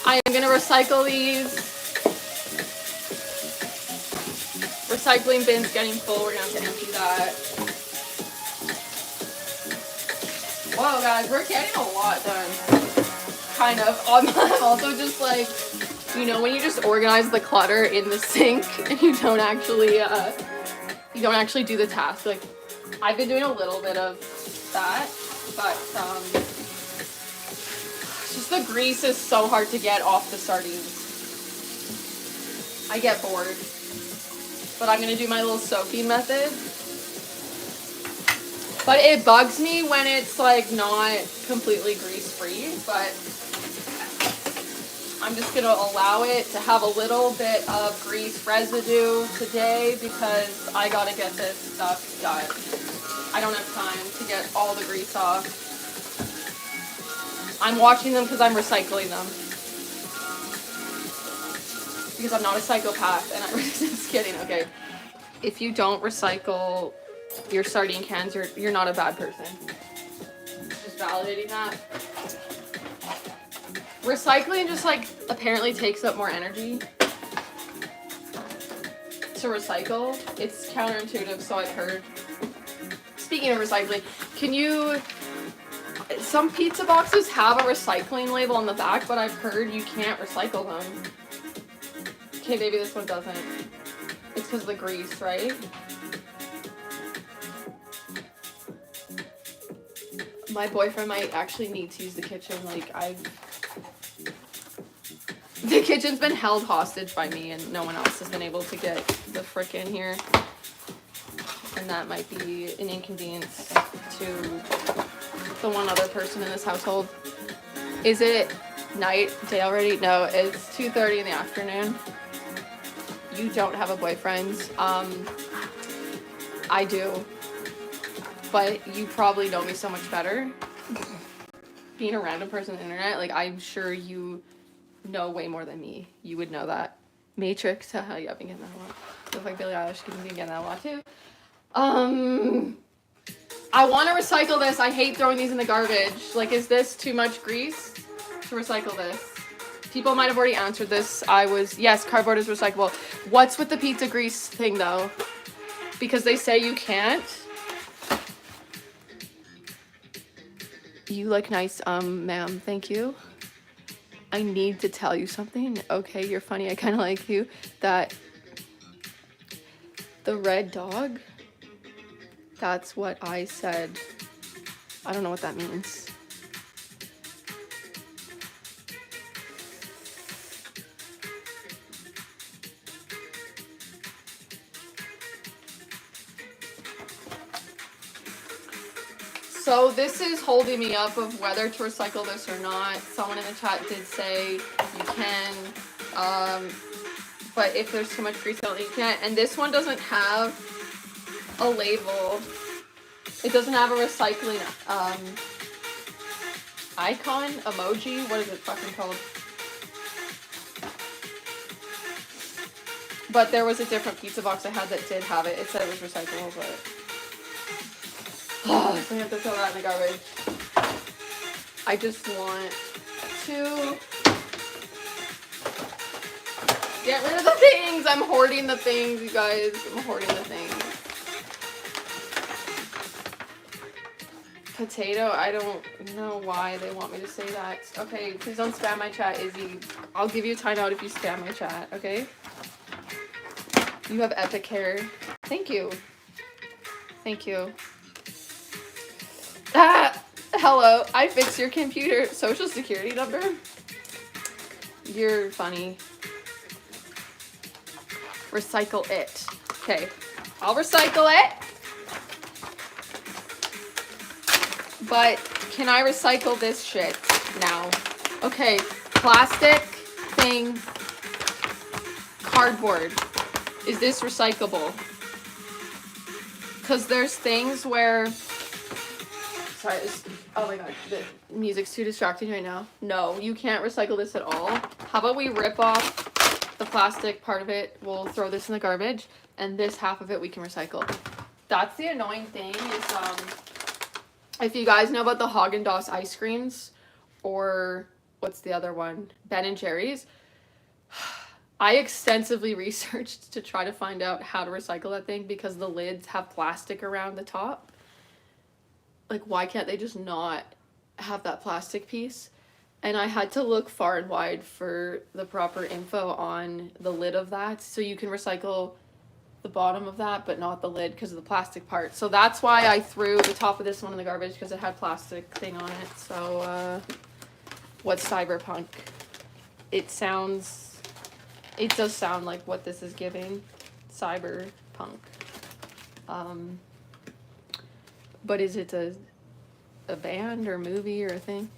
[SPEAKER 1] I am going to recycle these. Recycling bin's getting full. We're going to have to empty that. Whoa, guys, we're getting a lot done. Kind of. I'm also just like, you know, when you just organize the clutter in the sink and you don't actually do the task. Like, I've been doing a little bit of that, but just the grease is so hard to get off the sardines. I get bored. But I'm going to do my little soaking method. But it bugs me when it's like not completely grease-free, but I'm just going to allow it to have a little bit of grease residue today because I got to get this stuff done. I don't have time to get all the grease off. I'm watching them because I'm recycling them. Because I'm not a psychopath and I'm just kidding, okay. If you don't recycle your sardine cans, you're not a bad person. Just validating that. Recycling just like apparently takes up more energy to recycle. It's counterintuitive, so I've heard. Speaking of recycling, some pizza boxes have a recycling label on the back, but I've heard you can't recycle them. Okay, maybe this one doesn't. It's because of the grease, right? My boyfriend might actually need to use the kitchen. Like, the kitchen's been held hostage by me and no one else has been able to get the frick in here. And that might be an inconvenience to the one other person in this household. Is it day already? No, it's 2:30 in the afternoon. You don't have a boyfriend. I do. But you probably know me so much better. Being a random person on the internet, like, I'm sure you know way more than me. You would know that. Matrix, haha, yeah, I've been getting that a lot. Look like Billie Eilish, you've been getting that a lot too. I want to recycle this. I hate throwing these in the garbage. Like, is this too much grease to recycle this? People might have already answered this. Yes, cardboard is recyclable. What's with the pizza grease thing, though? Because they say you can't. You look nice, ma'am. Thank you. I need to tell you something. Okay, you're funny. I kind of like you. That the red dog, that's what I said. I don't know what that means. So this is holding me up of whether to recycle this or not. Someone in the chat did say you can, but if there's too much grease, you can't. And this one doesn't have a label. It doesn't have a recycling icon, emoji. What is it fucking called? But there was a different pizza box I had that did have it. It said it was recyclable, but so I have to throw that in the garbage. I just want to get rid of the things. I'm hoarding the things, you guys. I'm hoarding the things. Potato, I don't know why they want me to say that. Okay, please don't spam my chat, Izzy. I'll give you a timeout if you spam my chat, okay? You have epic hair. Thank you. Thank you. Hello, I fixed your computer social security number. You're funny. Recycle it. Okay, I'll recycle it. But can I recycle this shit now? Okay, plastic thing, cardboard. Is this recyclable? Because there's things where... Sorry, oh my god, the music's too distracting right now. No, you can't recycle this at all. How about we rip off the plastic part of it, we'll throw this in the garbage, and this half of it we can recycle. That's the annoying thing is, if you guys know about the Haagen-Dazs ice creams, or what's the other one? Ben and Jerry's. I extensively researched to try to find out how to recycle that thing because the lids have plastic around the top. Like, why can't they just not have that plastic piece? And I had to look far and wide for the proper info on the lid of that. So you can recycle the bottom of that, but not the lid because of the plastic part. So that's why I threw the top of this one in the garbage because it had plastic thing on it. So, what's cyberpunk? It does sound like what this is giving. Cyberpunk. But is it a band or a movie or a thing?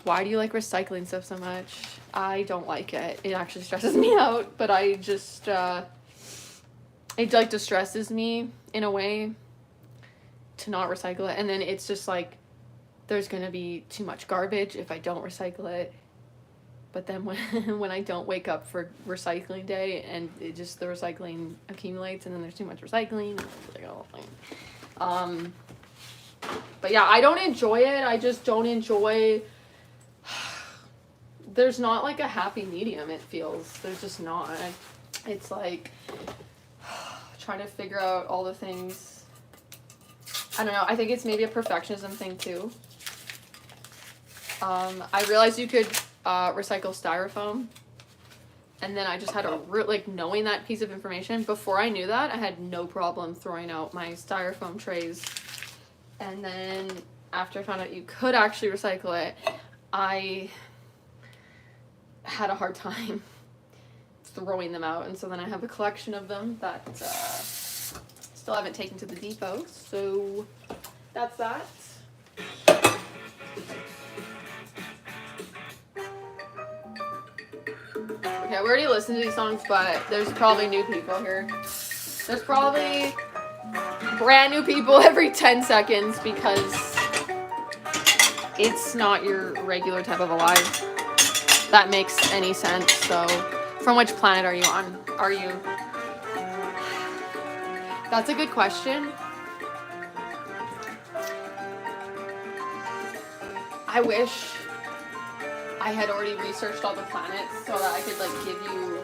[SPEAKER 1] Why do you like recycling stuff so much? I don't like it. It actually stresses me out, but I just, it like distresses me in a way to not recycle it. And then it's just like there's going to be too much garbage if I don't recycle it. But then when I don't wake up for recycling day and it just the recycling accumulates and then there's too much recycling, it's like, oh, but yeah, I don't enjoy it. I just don't enjoy. There's not like a happy medium. It feels there's just not. It's like trying to figure out all the things. I don't know. I think it's maybe a perfectionism thing too. I realized you could recycle styrofoam, and then I just had like knowing that piece of information. Before I knew that, I had no problem throwing out my styrofoam trays, and then after I found out you could actually recycle it, I had a hard time throwing them out, and so then I have a collection of them that still haven't taken to the depot, so that's that. Okay, we already listened to these songs, but there's probably new people here. There's probably brand new people every 10 seconds because it's not your regular type of alive. That makes any sense. So, from which planet are you on? Are you? That's a good question. I wish I had already researched all the planets so that I could like give you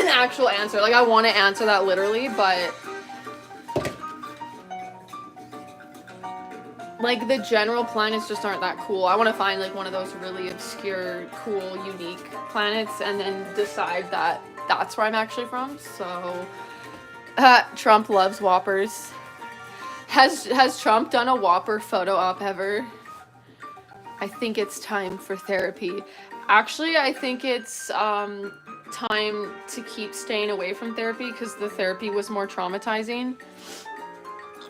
[SPEAKER 1] an actual answer. Like I want to answer that literally, but like the general planets just aren't that cool. I want to find like one of those really obscure, cool, unique planets and then decide that that's where I'm actually from. So Trump loves Whoppers. Has Trump done a Whopper photo op ever? I think it's time for therapy. Actually, I think it's time to keep staying away from therapy because the therapy was more traumatizing.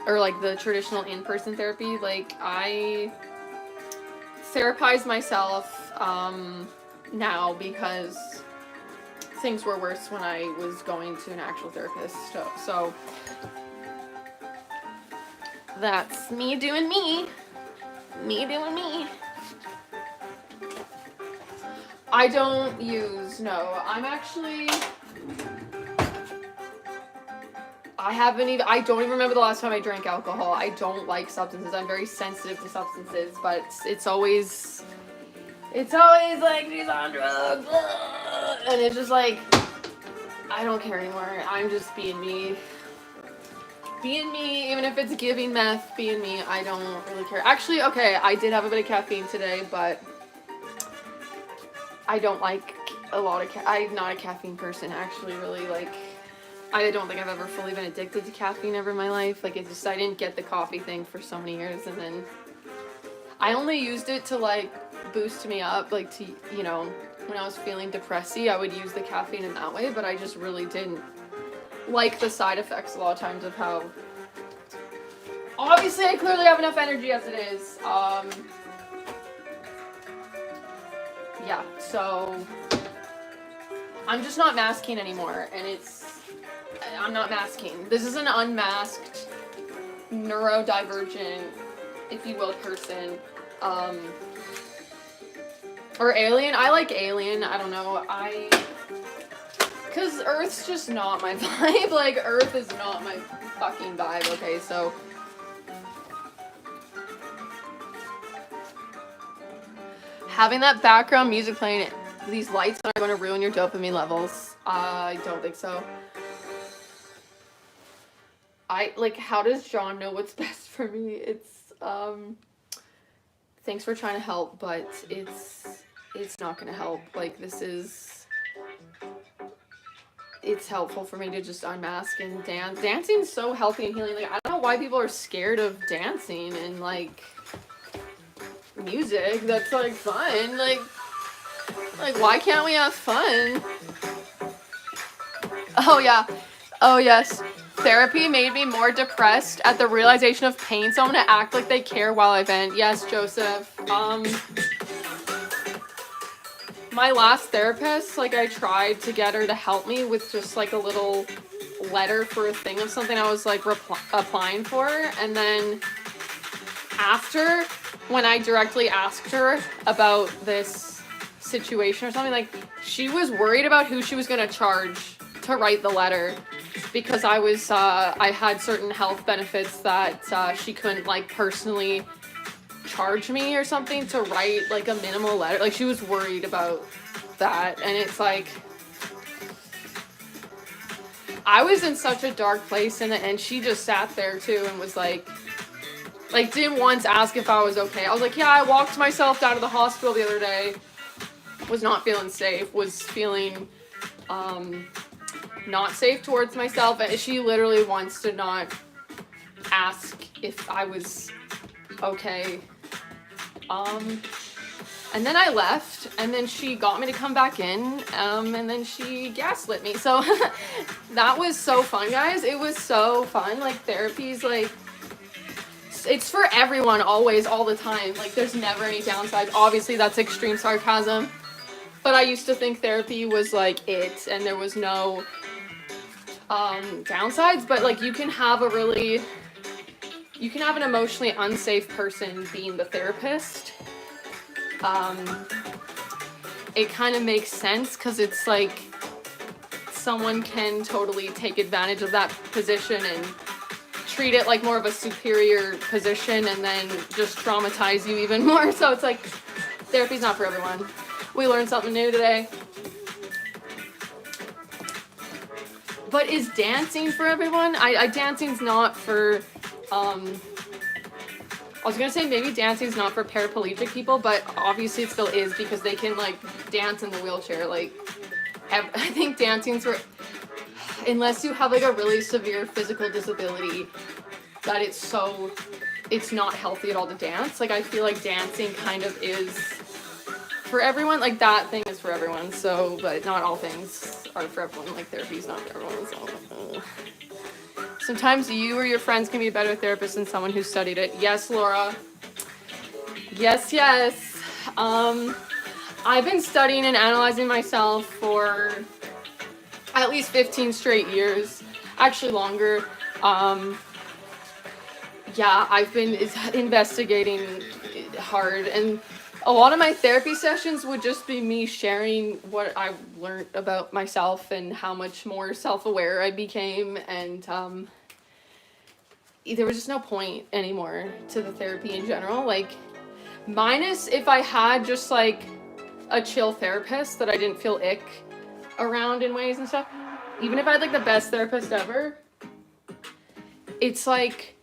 [SPEAKER 1] Or like the traditional in-person therapy. Like I therapize myself now because things were worse when I was going to an actual therapist. So that's me doing me. Me doing me. I don't use, no. I'm actually, I don't even remember the last time I drank alcohol. I don't like substances. I'm very sensitive to substances, but it's always like she's on drugs. And it's just like, I don't care anymore. I'm just being me. Being me, even if it's giving meth, being me, I don't really care. Actually, okay, I did have a bit of caffeine today, but I don't like a lot of I'm not a caffeine person, actually, really. Like, I don't think I've ever fully been addicted to caffeine ever in my life. Like, it's just, I didn't get the coffee thing for so many years, and then I only used it to, like, boost me up, like, to, you know, when I was feeling depressy, I would use the caffeine in that way, but I just really didn't like the side effects a lot of times of how, obviously, I clearly have enough energy as it is. Yeah, so I'm just not masking anymore, and I'm not masking. This is an unmasked, neurodivergent, if you will, person, or alien. I like alien, I don't know, because Earth's just not my vibe. Like, Earth is not my fucking vibe, okay, so having that background music playing, these lights are going to ruin your dopamine levels. I don't think so. How does John know what's best for me? It's, thanks for trying to help, but it's not going to help. Like, it's helpful for me to just unmask and dance. Dancing's so healthy and healing. Like, I don't know why people are scared of dancing and, like, music that's like fun. Like why can't we have fun? Oh yeah, oh yes, therapy made me more depressed at the realization of pain, so I'm gonna act like they care while I vent. Yes, Joseph. My last therapist, like, I tried to get her to help me with just like a little letter for a thing of something I was like applying for, and then after, when I directly asked her about this situation or something, like, she was worried about who she was going to charge to write the letter, because I had certain health benefits that she couldn't, like, personally charge me or something to write, like, a minimal letter. Like, she was worried about that, and it's like, I was in such a dark place, and she just sat there too and was like didn't once ask if I was okay. I was like, yeah, I walked myself down to the hospital the other day, was not feeling safe, was feeling not safe towards myself, and she literally once did not ask if I was okay. And then I left, and then she got me to come back in, and then she gaslit me. So that was so fun, guys. It was so fun. Like, therapy's, like, it's for everyone, always, all the time. Like, there's never any downsides. Obviously, that's extreme sarcasm. But I used to think therapy was, like, it, and there was no downsides. But, like, you can have an emotionally unsafe person being the therapist. It kind of makes sense, because it's like someone can totally take advantage of that position and treat it like more of a superior position, and then just traumatize you even more. So it's like, therapy's not for everyone. We learned something new today. But is dancing for everyone? Dancing's not for, I was gonna say maybe dancing's not for paraplegic people, but obviously it still is, because they can, like, dance in the wheelchair. Like, I think dancing's for, unless you have, like, a really severe physical disability, that it's not healthy at all to dance. Like, I feel like dancing kind of is for everyone. Like, that thing is for everyone, so, but not all things are for everyone. Like, therapy's not for everyone, so. Sometimes you or your friends can be a better therapist than someone who studied it. Yes, Laura. Yes, yes. I've been studying and analyzing myself for at least 15 straight years. Actually longer. Yeah, I've been investigating hard, and a lot of my therapy sessions would just be me sharing what I've learned about myself and how much more self-aware I became, and there was just no point anymore to the therapy in general. Like, minus if I had just, like, a chill therapist that I didn't feel ick around in ways and stuff. Even if I had, like, the best therapist ever, it's like,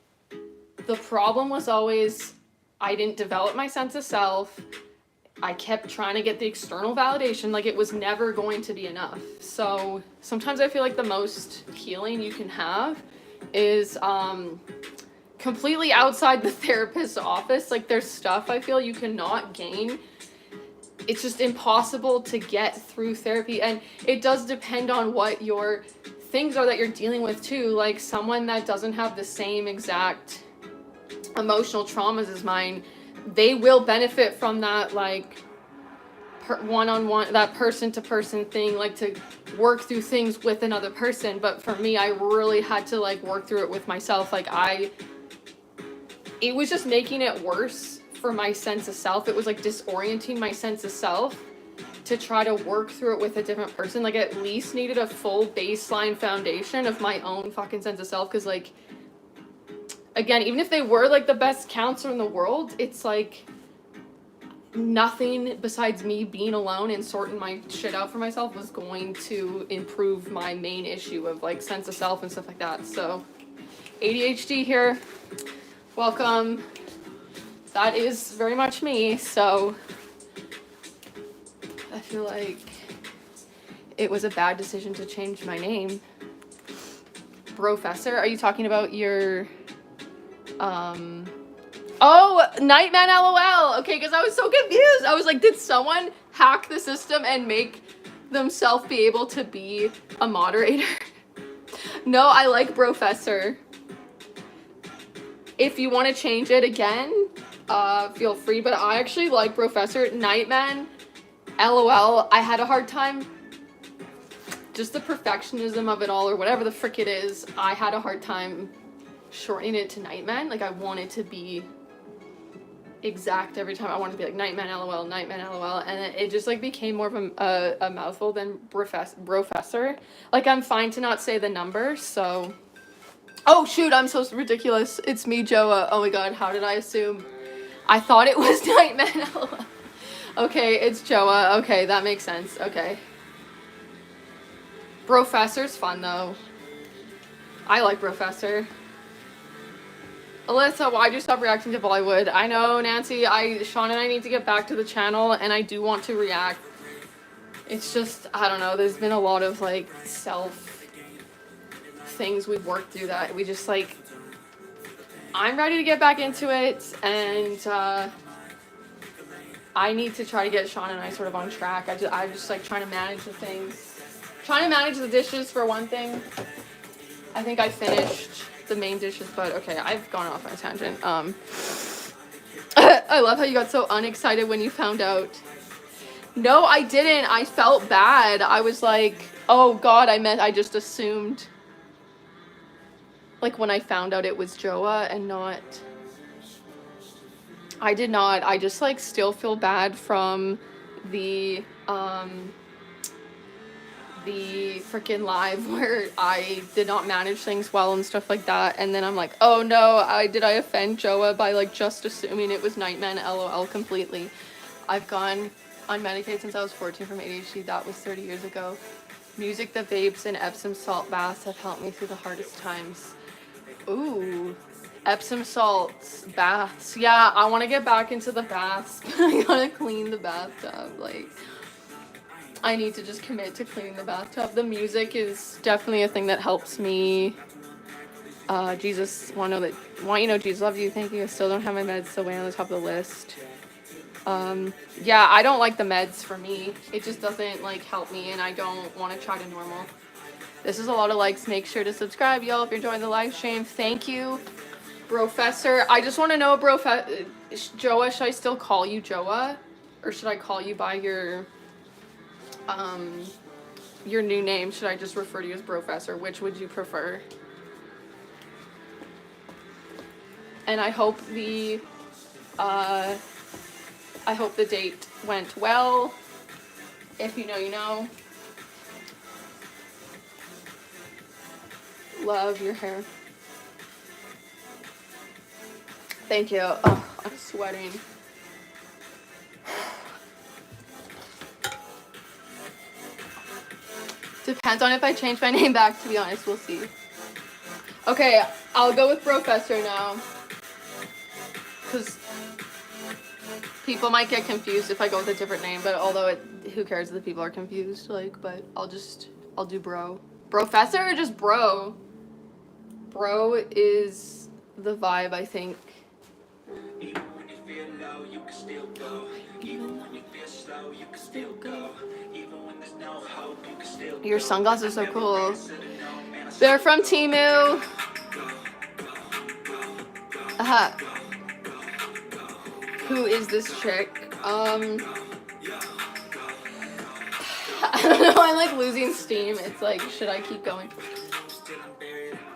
[SPEAKER 1] the problem was always I didn't develop my sense of self. I kept trying to get the external validation. Like, it was never going to be enough. So sometimes I feel like the most healing you can have is completely outside the therapist's office. Like, there's stuff I feel you cannot gain. It's just impossible to get through therapy, and it does depend on what your things are that you're dealing with too. Like, someone that doesn't have the same exact emotional traumas as mine, they will benefit from that, like, one-on-one, that person-to-person thing, like, to work through things with another person. But for me, I really had to, like, work through it with myself. Like, it was just making it worse for my sense of self. It was, like, disorienting my sense of self to try to work through it with a different person. Like, at least needed a full baseline foundation of my own fucking sense of self, because, like, again, even if they were, like, the best counselor in the world, it's like nothing besides me being alone and sorting my shit out for myself was going to improve my main issue of, like, sense of self and stuff like that. So ADHD here, welcome. That is very much me. So I feel like it was a bad decision to change my name. Professor, are you talking about your oh, Nightman LOL. Okay, because I was so confused. I was like, did someone hack the system and make themselves be able to be a moderator? No, I like Professor. If you want to change it again, feel free, but I actually like Professor. Nightman LOL. I had a hard time, just the perfectionism of it all, or whatever the frick it is. I had a hard time shortening it to Nightman. Like, I wanted to be exact every time. I wanted to be like Nightman LOL, Nightman LOL, and it just like became more of a mouthful than professor. Like I'm fine to not say the number, so. Oh shoot, I'm so ridiculous. It's me, Joa. Oh my god, how did I assume? I thought it was Nightman LOL. Okay, it's Joa. Okay, that makes sense. Okay. Professor's fun though. I like Professor. Alyssa, why'd you stop reacting to Bollywood? I know, Nancy, Sean and I need to get back to the channel, and I do want to react. It's just, I don't know, there's been a lot of, like, self things we've worked through that we just, like, I'm ready to get back into it, and, I need to try to get Sean and I sort of on track. I just like, trying to manage the things. Trying to manage the dishes, for one thing. I think I finished the main dishes, but okay, I've gone off on a tangent. I love how you got so unexcited when you found out. No, I didn't. I felt bad. I was like, oh god, I just assumed. Like when I found out it was Joa and not. I did not. I just like still feel bad from the freaking live where I did not manage things well and stuff like that, and then I'm like, oh no, did I offend Joa by like just assuming it was Nightman LOL completely. I've gone unmedicated since I was 14 from ADHD. That was 30 years ago. Music, the vapes, and Epsom salt baths have helped me through the hardest times. Ooh, Epsom salts, baths. Yeah, I want to get back into the baths. I gotta clean the bathtub. Like, I need to just commit to cleaning the bathtub. The music is definitely a thing that helps me. Jesus, want you know Jesus loves you. Thank you. I still don't have my meds, so way on the top of the list. Yeah, I don't like the meds for me. It just doesn't like help me, and I don't want to try to normal. This is a lot of likes. Make sure to subscribe, y'all, if you're enjoying the live stream. Thank you, Professor. I just want to know, Joa, should I still call you Joa, or should I call you by your new name? Should I just refer to you as Professor? Which would you prefer? And I hope the date went well. If you know, you know. Love your hair. Thank you. Oh, I'm sweating. Depends on if I change my name back, to be honest. We'll see. Okay, I'll go with Professor now. Because people might get confused if I go with a different name, but although who cares if the people are confused, like, but I'll do bro. Professor or just bro? Bro is the vibe, I think. Even when you feel low, you can still go. Even when you feel slow, you can still go. Even when there's no hope, you can still go. Your sunglasses are so cool. They're from Temu. Who is this chick? I don't know, I'm like losing steam. It's like, should I keep going?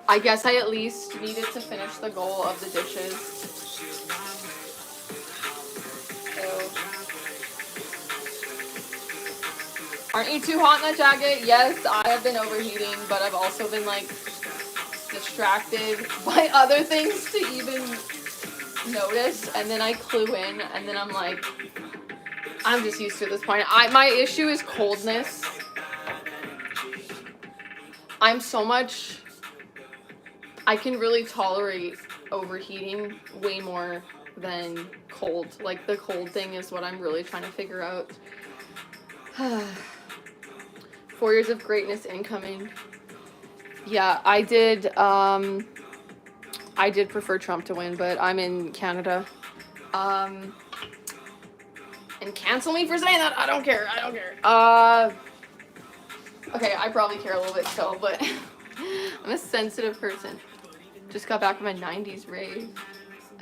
[SPEAKER 1] I guess I at least needed to finish the goal of the dishes. So. Aren't you too hot in that jacket? Yes, I have been overheating, but I've also been like distracted by other things to even notice, and then I clue in, and then I'm like, I'm just used to it at this point. My issue is coldness. I can really tolerate overheating way more than cold. Like, the cold thing is what I'm really trying to figure out. 4 years of greatness incoming. Yeah, I did prefer Trump to win, but I'm in Canada. And cancel me for saying that. I don't care. Okay, I probably care a little bit still, but I'm a sensitive person. Just got back from a 90s rave.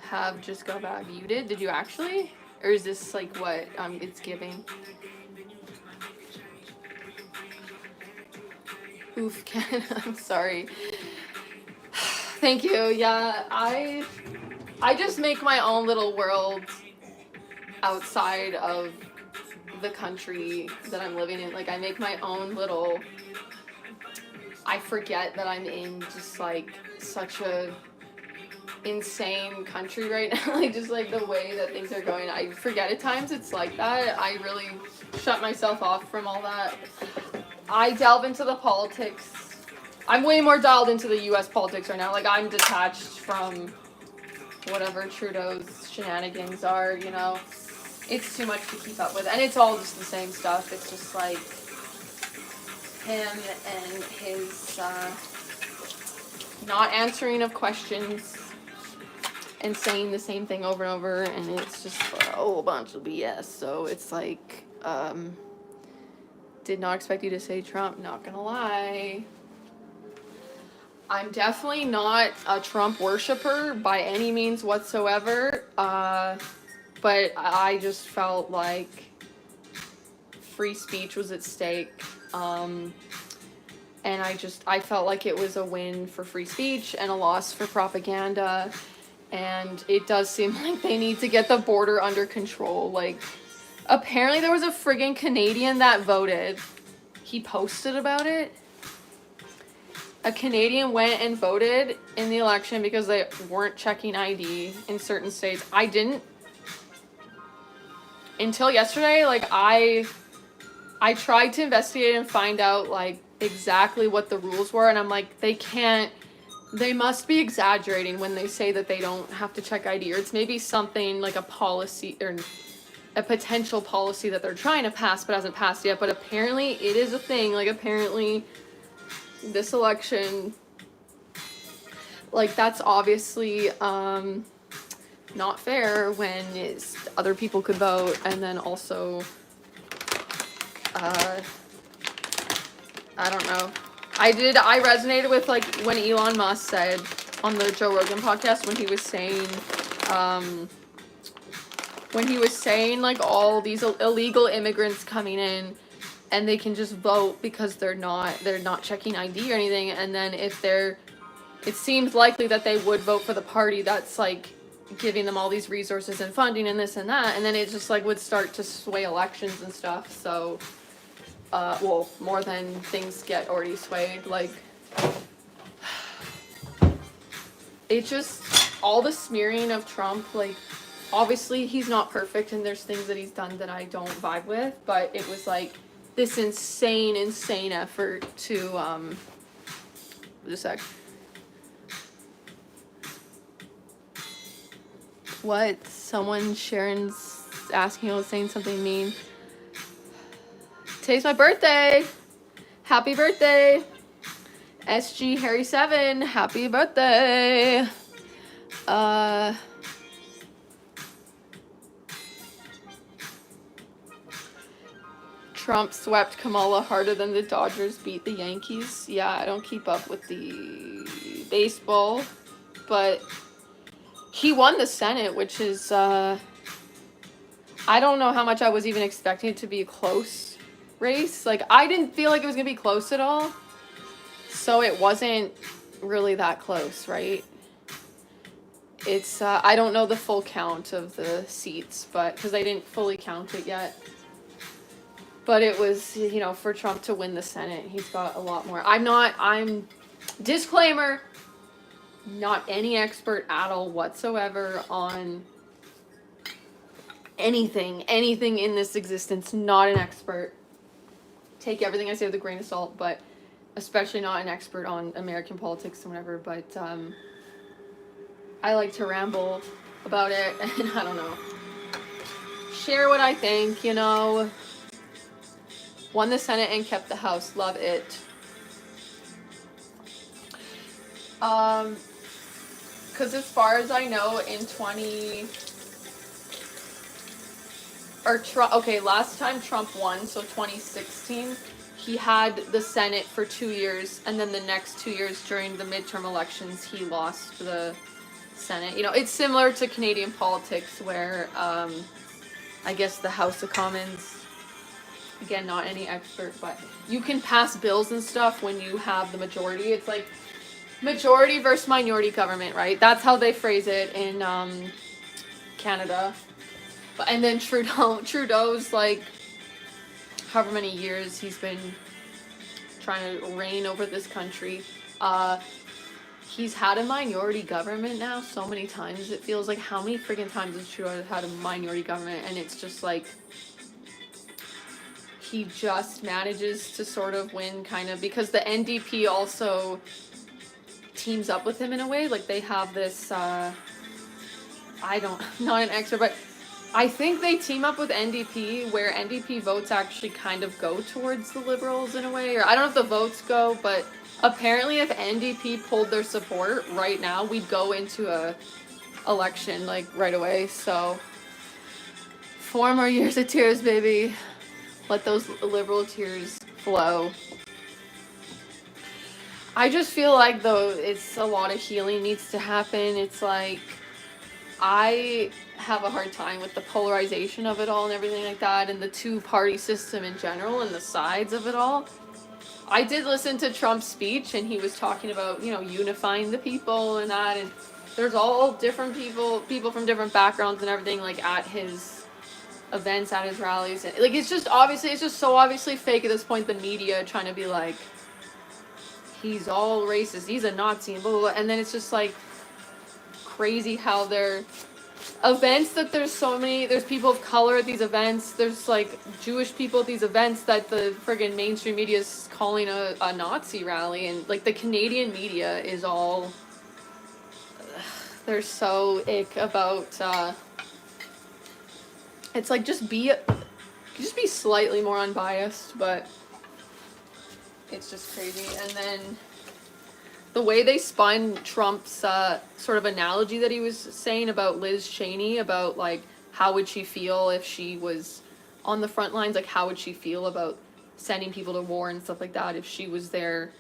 [SPEAKER 1] Have just got back. You did? Did you actually? Or is this like what it's giving? Oof, Ken. I'm sorry. Thank you. Yeah, I just make my own little world outside of the country that I'm living in. Like, I make my own little, I forget that I'm in just like such a insane country right now. Like, just like the way that things are going, I forget at times it's like that. I really shut myself off from all that. I delve into the politics. I'm way more dialed into the US politics right now. Like, I'm detached from whatever Trudeau's shenanigans are, you know. It's too much to keep up with. And it's all just the same stuff. It's just like him and his not answering of questions and saying the same thing over and over. And it's just a whole bunch of BS. So it's like, did not expect you to say Trump, not gonna lie. I'm definitely not a Trump worshiper by any means whatsoever, but I just felt like free speech was at stake, and I felt like it was a win for free speech and a loss for propaganda, and it does seem like they need to get the border under control. Like, apparently there was a friggin' Canadian that voted. He posted about it. A Canadian went and voted in the election because they weren't checking ID in certain states. I didn't. Until yesterday, like, I tried to investigate and find out, like, exactly what the rules were, and I'm like, they must be exaggerating when they say that they don't have to check ID, or it's maybe something like a policy, or a potential policy that they're trying to pass but hasn't passed yet, but apparently it is a thing. Like, apparently this election, like, that's obviously not fair when other people could vote, and then also I don't know. I resonated with, like, when Elon Musk said on the Joe Rogan podcast, when he was saying like all these illegal immigrants coming in and they can just vote because they're not checking ID or anything, and then it seems likely that they would vote for the party that's like giving them all these resources and funding and this and that, and then it just like would start to sway elections and stuff. So well, more than things get already swayed. Like, it just, all the smearing of Trump, like, obviously he's not perfect and there's things that he's done that I don't vibe with, but it was like this insane effort to just a sec. What? Someone, Sharon's asking, I was saying something mean. Today's my birthday. Happy birthday. SG Harry 7, happy birthday. Trump swept Kamala harder than the Dodgers beat the Yankees. Yeah, I don't keep up with the baseball, but he won the Senate, which is, I don't know how much I was even expecting it to be a close race. Like, I didn't feel like it was going to be close at all. So it wasn't really that close, right? It's, I don't know the full count of the seats, but, because they didn't fully count it yet. But it was, you know, for Trump to win the Senate, he's got a lot more. I'm, disclaimer, not any expert at all whatsoever on anything in this existence. Not an expert. Take everything I say with a grain of salt, but especially not an expert on American politics and whatever. But I like to ramble about it, and I don't know. Share what I think, you know. Won the Senate and kept the House. Love it. Because as far as I know, in last time Trump won, so 2016, he had the Senate for 2 years, and then the next 2 years during the midterm elections, he lost the Senate. You know, it's similar to Canadian politics where, I guess the House of Commons, again, not any expert, but you can pass bills and stuff when you have the majority. It's like majority versus minority government, right? That's how they phrase it in Canada. And then Trudeau's like, however many years he's been trying to reign over this country. He's had a minority government now so many times. It feels like, how many freaking times has Trudeau had a minority government? And it's just like, he just manages to sort of win, kind of, because the NDP also teams up with him in a way. Like, they have this, not an expert, but I think they team up with NDP, where NDP votes actually kind of go towards the Liberals in a way, or I don't know if the votes go, but apparently if NDP pulled their support right now, we'd go into a election, like, right away. So 4 more years of tears, baby. Let those Liberal tears flow. I just feel like, though, it's a lot of healing needs to happen. It's like, I have a hard time with the polarization of it all and everything like that, and the two-party system in general and the sides of it all. I did listen to Trump's speech, and he was talking about, you know, unifying the people and that, and there's all different people from different backgrounds and everything, like, at his events, at his rallies. And, like, it's just so obviously fake at this point, the media trying to be like, he's all racist, he's a Nazi, and blah, blah, blah. And then it's just, like, crazy how they're events that there's people of color at these events, there's like Jewish people at these events that the friggin' mainstream media is calling a Nazi rally, and like the Canadian media is all, they're so ick about, it's like, just be slightly more unbiased, but it's just crazy. And then the way they spun Trump's sort of analogy that he was saying about Liz Cheney, about like, how would she feel if she was on the front lines, like how would she feel about sending people to war and stuff like that if she was there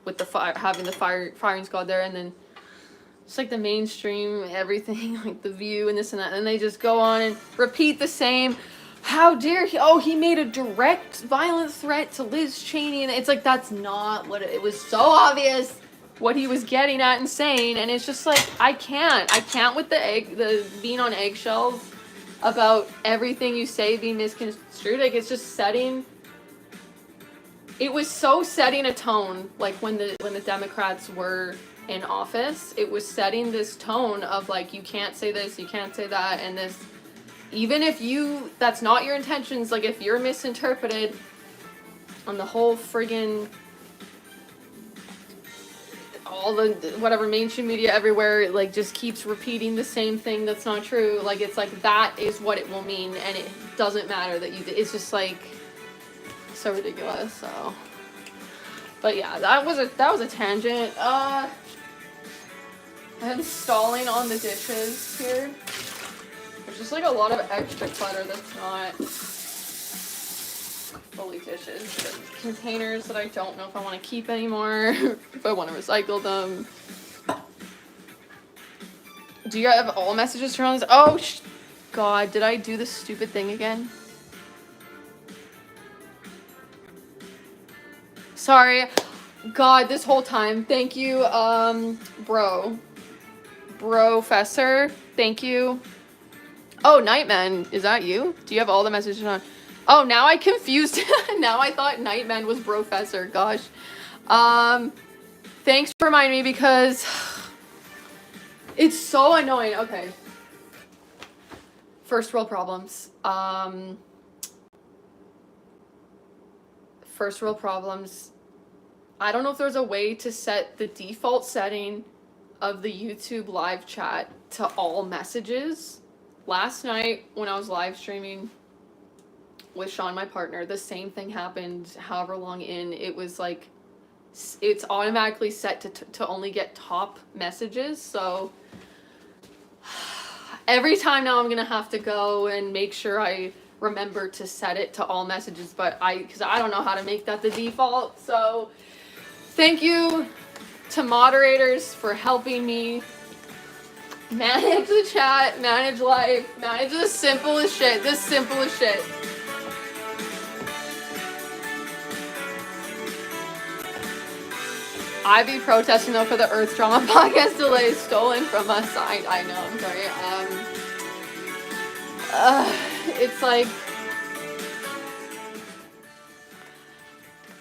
[SPEAKER 1] with the having the firing squad there. And then it's like the mainstream, everything, like The View and this and that, and they just go on and repeat the same, how dare he, oh, he made a direct violent threat to Liz Cheney, and it's like, that's not what it was. So obvious what he was getting at and saying, and it's just like, I can't with the being on eggshells about everything you say being misconstrued. Like, it's just it was so setting a tone, like when the Democrats were in office, it was setting this tone of like, you can't say this, you can't say that, and this, even if that's not your intentions, like if you're misinterpreted on the whole friggin' all the whatever mainstream media everywhere, like, just keeps repeating the same thing that's not true. Like, it's like, that is what it will mean, and it doesn't matter that it's just like so ridiculous. So, but yeah, that was a tangent. I'm stalling on the dishes here. There's just like a lot of extra clutter that's not fully dishes, but containers that I don't know if I want to keep anymore, if I want to recycle them. Do you have all messages turned on this? Oh, God, did I do this stupid thing again? Sorry. God, this whole time. Thank you, Professor. Thank you. Oh, Nightman, is that you? Do you have all the messages on? Oh, now I confused. Now I thought Nightman was Professor. Gosh. Thanks for reminding me, because it's so annoying. Okay. First world problems. First world problems. I don't know if there's a way to set the default setting of the YouTube live chat to all messages. Last night when I was live streaming with Sean, my partner, the same thing happened. However long in, it was like, it's automatically set to only get top messages. So every time now I'm gonna have to go and make sure I remember to set it to all messages, but because I don't know how to make that the default. So thank you to moderators for helping me manage the chat, manage life, manage the simplest shit. I be protesting though for the Earth Drama podcast delays stolen from us. I know, I'm sorry. It's like,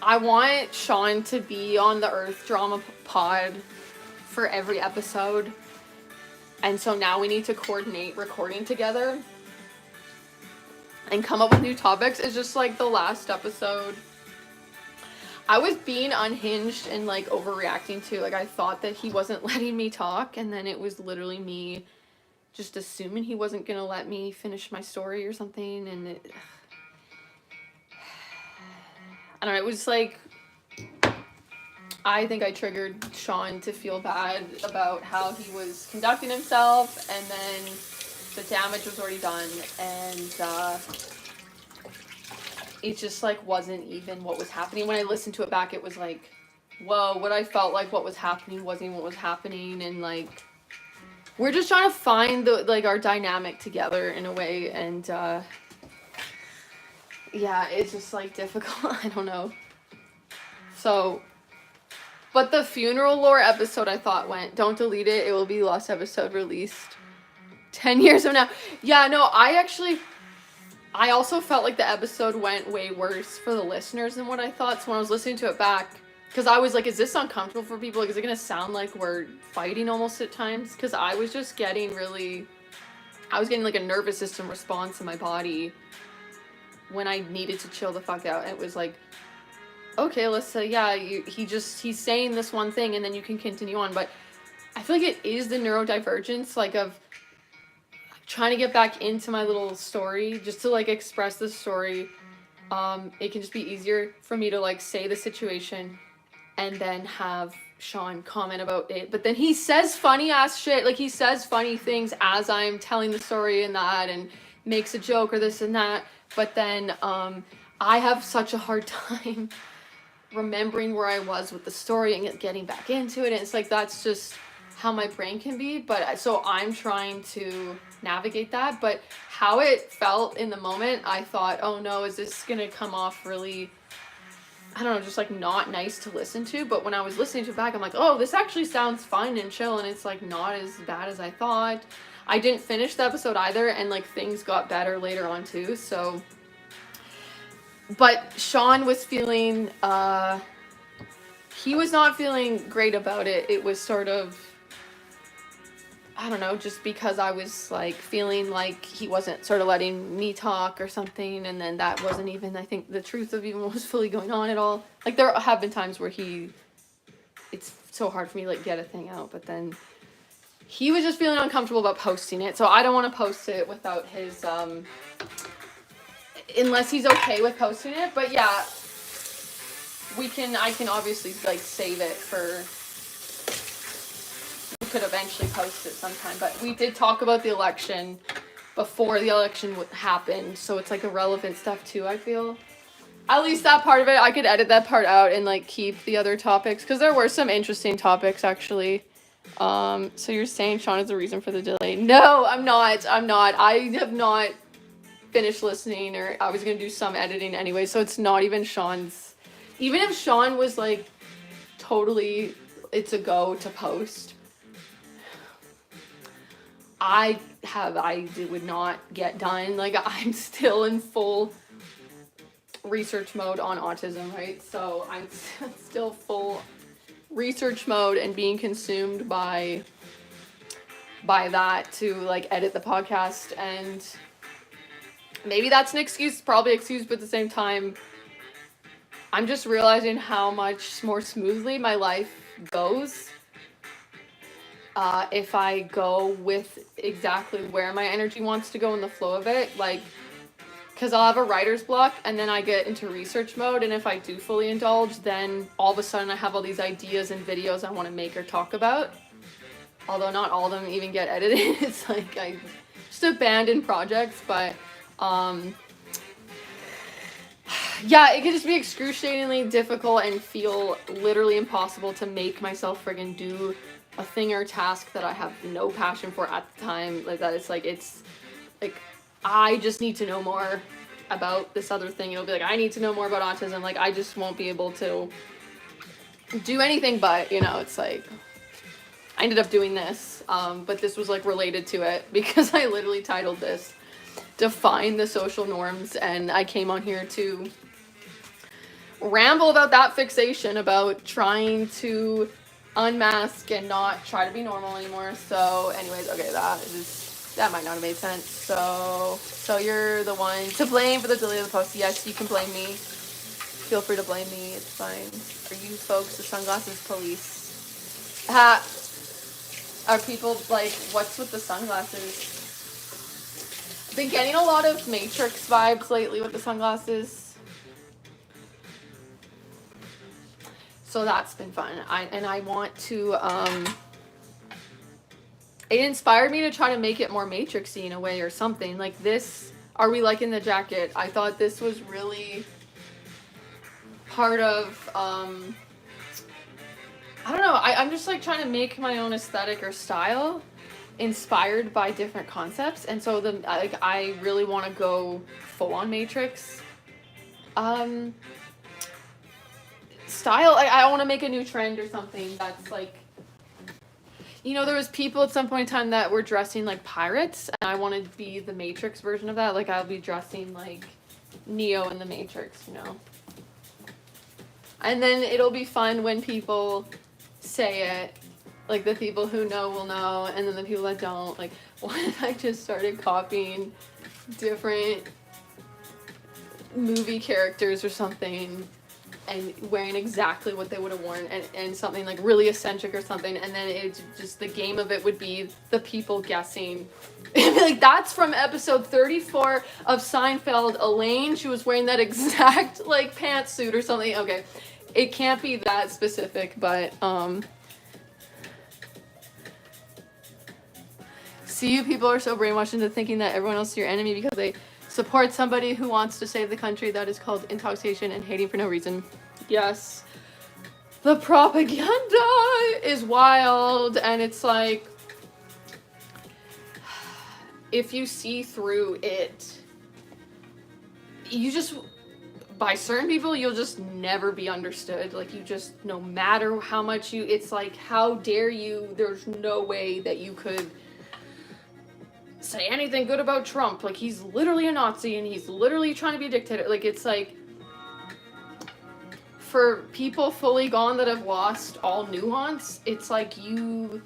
[SPEAKER 1] I want Sean to be on the Earth Drama pod for every episode. And so now we need to coordinate recording together and come up with new topics. It's just like the last episode, I was being unhinged and like overreacting to, like, I thought that he wasn't letting me talk, and then it was literally me just assuming he wasn't gonna let me finish my story or something, and I don't know, it was like, I think I triggered Sean to feel bad about how he was conducting himself, and then the damage was already done, and it just like wasn't even what was happening. When I listened to it back, it was like, whoa, what I felt like what was happening wasn't even what was happening, and like, we're just trying to find the, like, our dynamic together in a way, and yeah, it's just like difficult. I don't know. So, but the funeral lore episode, I thought went, don't delete it, it will be the last episode released 10 years from now. Yeah, no, I also felt like the episode went way worse for the listeners than what I thought. So when I was listening to it back, because I was like, is this uncomfortable for people? Like, is it going to sound like we're fighting almost at times? Because I was just getting getting like a nervous system response in my body when I needed to chill the fuck out. And it was like, okay, Alyssa, yeah, he's saying this one thing and then you can continue on. But I feel like it is the neurodivergence, like, of trying to get back into my little story, just to like express the story. It can just be easier for me to like say the situation and then have Sean comment about it. But then he says funny ass shit, like he says funny things as I'm telling the story and that, and makes a joke or this and that. But then I have such a hard time remembering where I was with the story and getting back into it. And it's like, that's just how my brain can be. But so I'm trying to navigate that. But how it felt in the moment, I thought, oh no, is this gonna come off really, I don't know, just like not nice to listen to? But when I was listening to it back, I'm like, oh, this actually sounds fun and chill, and it's like not as bad as I thought. I didn't finish the episode either, and like things got better later on too. So, but Sean was feeling, he was not feeling great about it. It was sort of, I don't know, just because I was like feeling like he wasn't sort of letting me talk or something, and then that wasn't even, I think, the truth of even what was fully going on at all. Like, there have been times where it's so hard for me to like get a thing out, but then he was just feeling uncomfortable about posting it, so I don't want to post it without his, unless he's okay with posting it. But yeah, I can obviously like save it for, could eventually post it sometime. But we did talk about the election before the election happened, so it's like irrelevant stuff too, I feel. At least that part of it, I could edit that part out and like keep the other topics, because there were some interesting topics actually. So you're saying Sean is the reason for the delay? No, I'm not. I have not finished listening, or I was gonna do some editing anyway, so it's not even Sean's. Even if Sean was like totally, it's a go to post, it would not get done. Like, I'm still in full research mode on autism, right? So I'm still full research mode and being consumed by that to like edit the podcast. And maybe that's an excuse, probably excuse, but at the same time, I'm just realizing how much more smoothly my life goes if I go with exactly where my energy wants to go in the flow of it. Like, because I'll have a writer's block and then I get into research mode, and if I do fully indulge, then all of a sudden I have all these ideas and videos I want to make or talk about, although not all of them even get edited. It's like I just abandon projects. But yeah, it can just be excruciatingly difficult and feel literally impossible to make myself friggin' do a thing or task that I have no passion for at the time. Like that, it's like I just need to know more about this other thing. It'll be like, I need to know more about autism. Like, I just won't be able to do anything but, it's like, I ended up doing this, but this was like related to it because I literally titled this define the social norms, and I came on here to ramble about that fixation, about trying to unmask and not try to be normal anymore. So anyways, okay, that might not have made sense. So you're the one to blame for the delete of the post. Yes, you can blame me. Feel free to blame me. It's fine. Are you folks the sunglasses police? Are people like, what's with the sunglasses? Been getting a lot of Matrix vibes lately with the sunglasses. So that's been fun. I want to, it inspired me to try to make it more Matrixy in a way or something. Like this, are we liking the jacket? I thought this was really part of, I don't know, I'm just like trying to make my own aesthetic or style inspired by different concepts. And so I really want to go full on Matrix. Style, I want to make a new trend or something that's like, you know, there was people at some point in time that were dressing like pirates, and I want to be the Matrix version of that. Like I'll be dressing like Neo in the Matrix, you know. And then it'll be fun when people say it, like the people who know will know, and then the people that don't, like, what if I just started copying different movie characters or something and wearing exactly what they would have worn, and something like really eccentric or something, and then it's just, the game of it would be the people guessing. Like, that's from episode 34 of Seinfeld. Elaine, she was wearing that exact like pantsuit or something. Okay, it can't be that specific, but see, you people are so brainwashed into thinking that everyone else is your enemy because they support somebody who wants to save the country. That is called intoxication and hating for no reason. Yes. The propaganda is wild, and it's like, if you see through it, you just, by certain people, you'll just never be understood. Like, you just, no matter how much you, it's like, how dare you, there's no way that you could say anything good about Trump. Like, he's literally a Nazi and he's literally trying to be a dictator. Like, it's like, for people fully gone that have lost all nuance, it's like you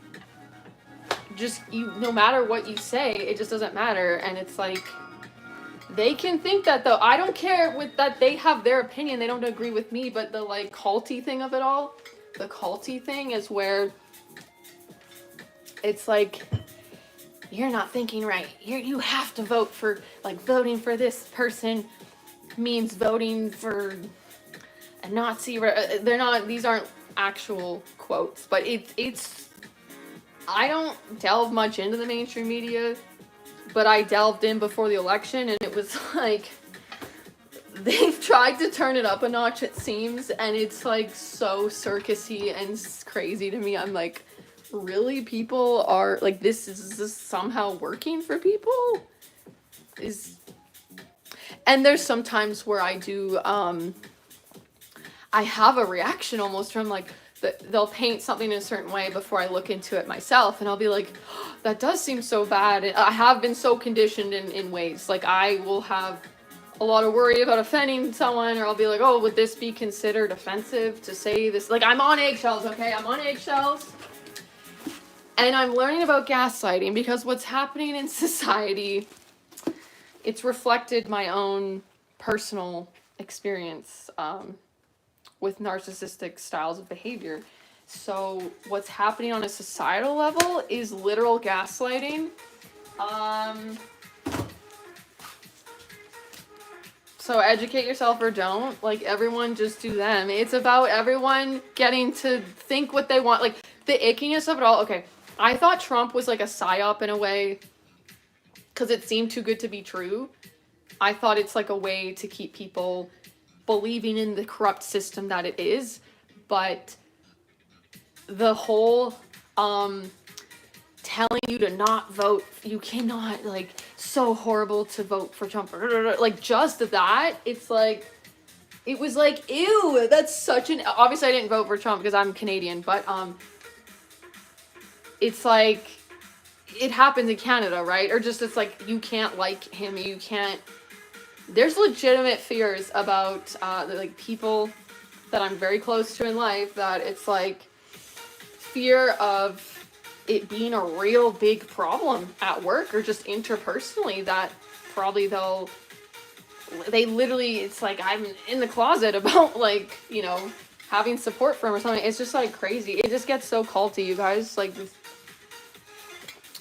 [SPEAKER 1] no matter what you say, it just doesn't matter. And it's like, they can think that though. I don't care with that, they have their opinion, they don't agree with me, but the like culty thing of it all, the culty thing is where it's like, you're not thinking right. You have to vote for, like, voting for this person means voting for a Nazi. They're not, these aren't actual quotes, but it's, I don't delve much into the mainstream media, but I delved in before the election, and it was like, they've tried to turn it up a notch, it seems, and it's like so circusy and crazy to me. I'm like, really, people are like, this somehow working for people? And there's some times where I do, I have a reaction almost from like, they'll paint something in a certain way before I look into it myself, and I'll be like, oh, that does seem so bad. And I have been so conditioned in ways, like I will have a lot of worry about offending someone, or I'll be like, oh, would this be considered offensive to say this? Like, I'm on eggshells, okay? I'm on eggshells. And I'm learning about gaslighting because what's happening in society, it's reflected my own personal experience with narcissistic styles of behavior. So what's happening on a societal level is literal gaslighting. So educate yourself or don't. Like, everyone just do them. It's about everyone getting to think what they want. Like, the ickiness of it all. Okay, I thought Trump was like a psyop in a way because it seemed too good to be true. I thought it's like a way to keep people believing in the corrupt system that it is. But the whole telling you to not vote, you cannot, like, so horrible to vote for Trump, like, just that, it's like, it was like, ew, that's such an, obviously I didn't vote for Trump because I'm Canadian, but it's like, it happens in Canada, right? Or just it's like you can't like him, you can't. There's legitimate fears about like people that I'm very close to in life, that it's like fear of it being a real big problem at work or just interpersonally, that probably they literally, it's like I'm in the closet about like, you know, having support for him or something. It's just like crazy. It just gets so culty, you guys. Like,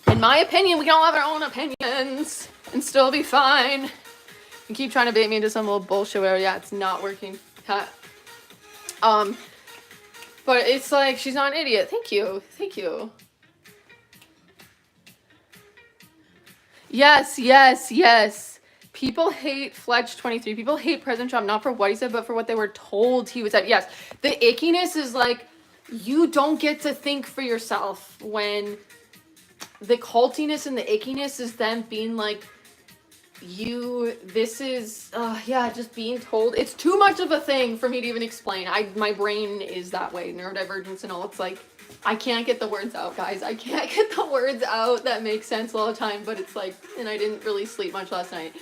[SPEAKER 1] in my opinion, we can all have our own opinions and still be fine. You keep trying to bait me into some little bullshit where, yeah, it's not working. But it's like, she's not an idiot. Thank you. Thank you. Yes, yes, yes. People hate Fletch23. People hate President Trump, not for what he said, but for what they were told he was at. Yes, the ickiness is like, you don't get to think for yourself, when the cultiness and the ickiness is them being like, this is, yeah, just being told. It's too much of a thing for me to even explain. My brain is that way, neurodivergence and all. It's like, I can't get the words out, guys. I can't get the words out that make sense all the time, but it's like, and I didn't really sleep much last night.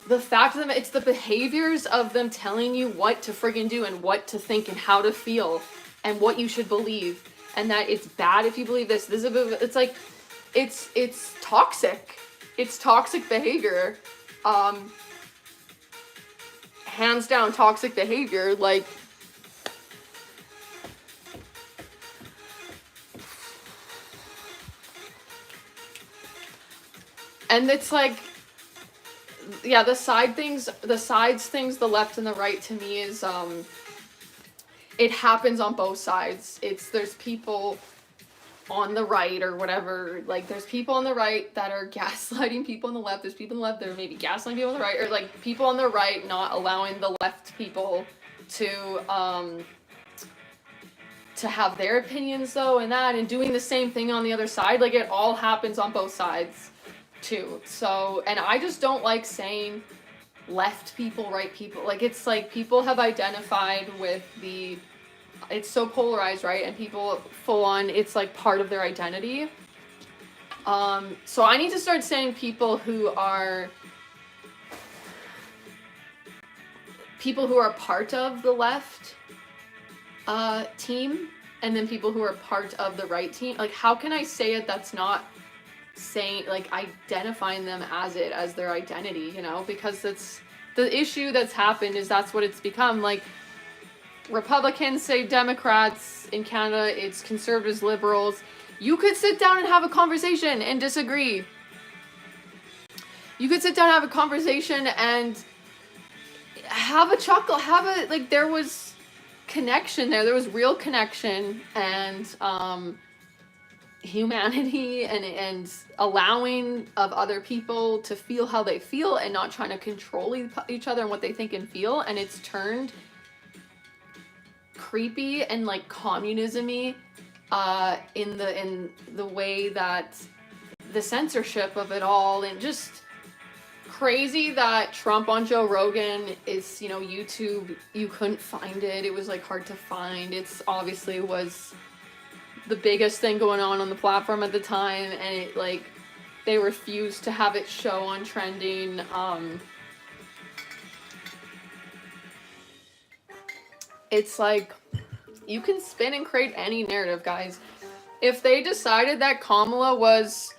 [SPEAKER 1] The fact of them, it's the behaviors of them telling you what to friggin' do and what to think and how to feel and what you should believe, and that it's bad if you believe this. It's like, it's toxic. It's toxic behavior. Hands down toxic behavior. Like, and it's like, yeah, the sides things, the left and the right, to me is, it happens on both sides. There's people on the right or whatever, like there's people on the right that are gaslighting people on the left, there's people on the left that are maybe gaslighting people on the right, or like people on the right not allowing the left people to have their opinions though, and that, and doing the same thing on the other side. Like, it all happens on both sides too. So, and I just don't like saying left people, right people. Like, it's like people have identified with it's so polarized, right? And people full on, it's like part of their identity. So I need to start saying people who are part of the left team, and then people who are part of the right team. Like, how can I say it that's not saying, like, identifying them as their identity, you know? Because it's the issue that's happened, is that's what it's become. Like, Republicans say Democrats in Canada, it's conservatives, liberals. You could sit down and have a conversation and disagree. You could sit down and have a conversation and have a chuckle, like, there was connection there was real connection, and humanity, and allowing of other people to feel how they feel, and not trying to control each other and what they think and feel. And it's turned creepy and like communism-y in the way that the censorship of it all, and just crazy that Trump on Joe Rogan is, you know, YouTube, you couldn't find it. It was like hard to find. It's obviously was the biggest thing going on the platform at the time, and it, like, they refused to have it show on trending. It's like, you can spin and create any narrative, guys. If they decided that Kamala was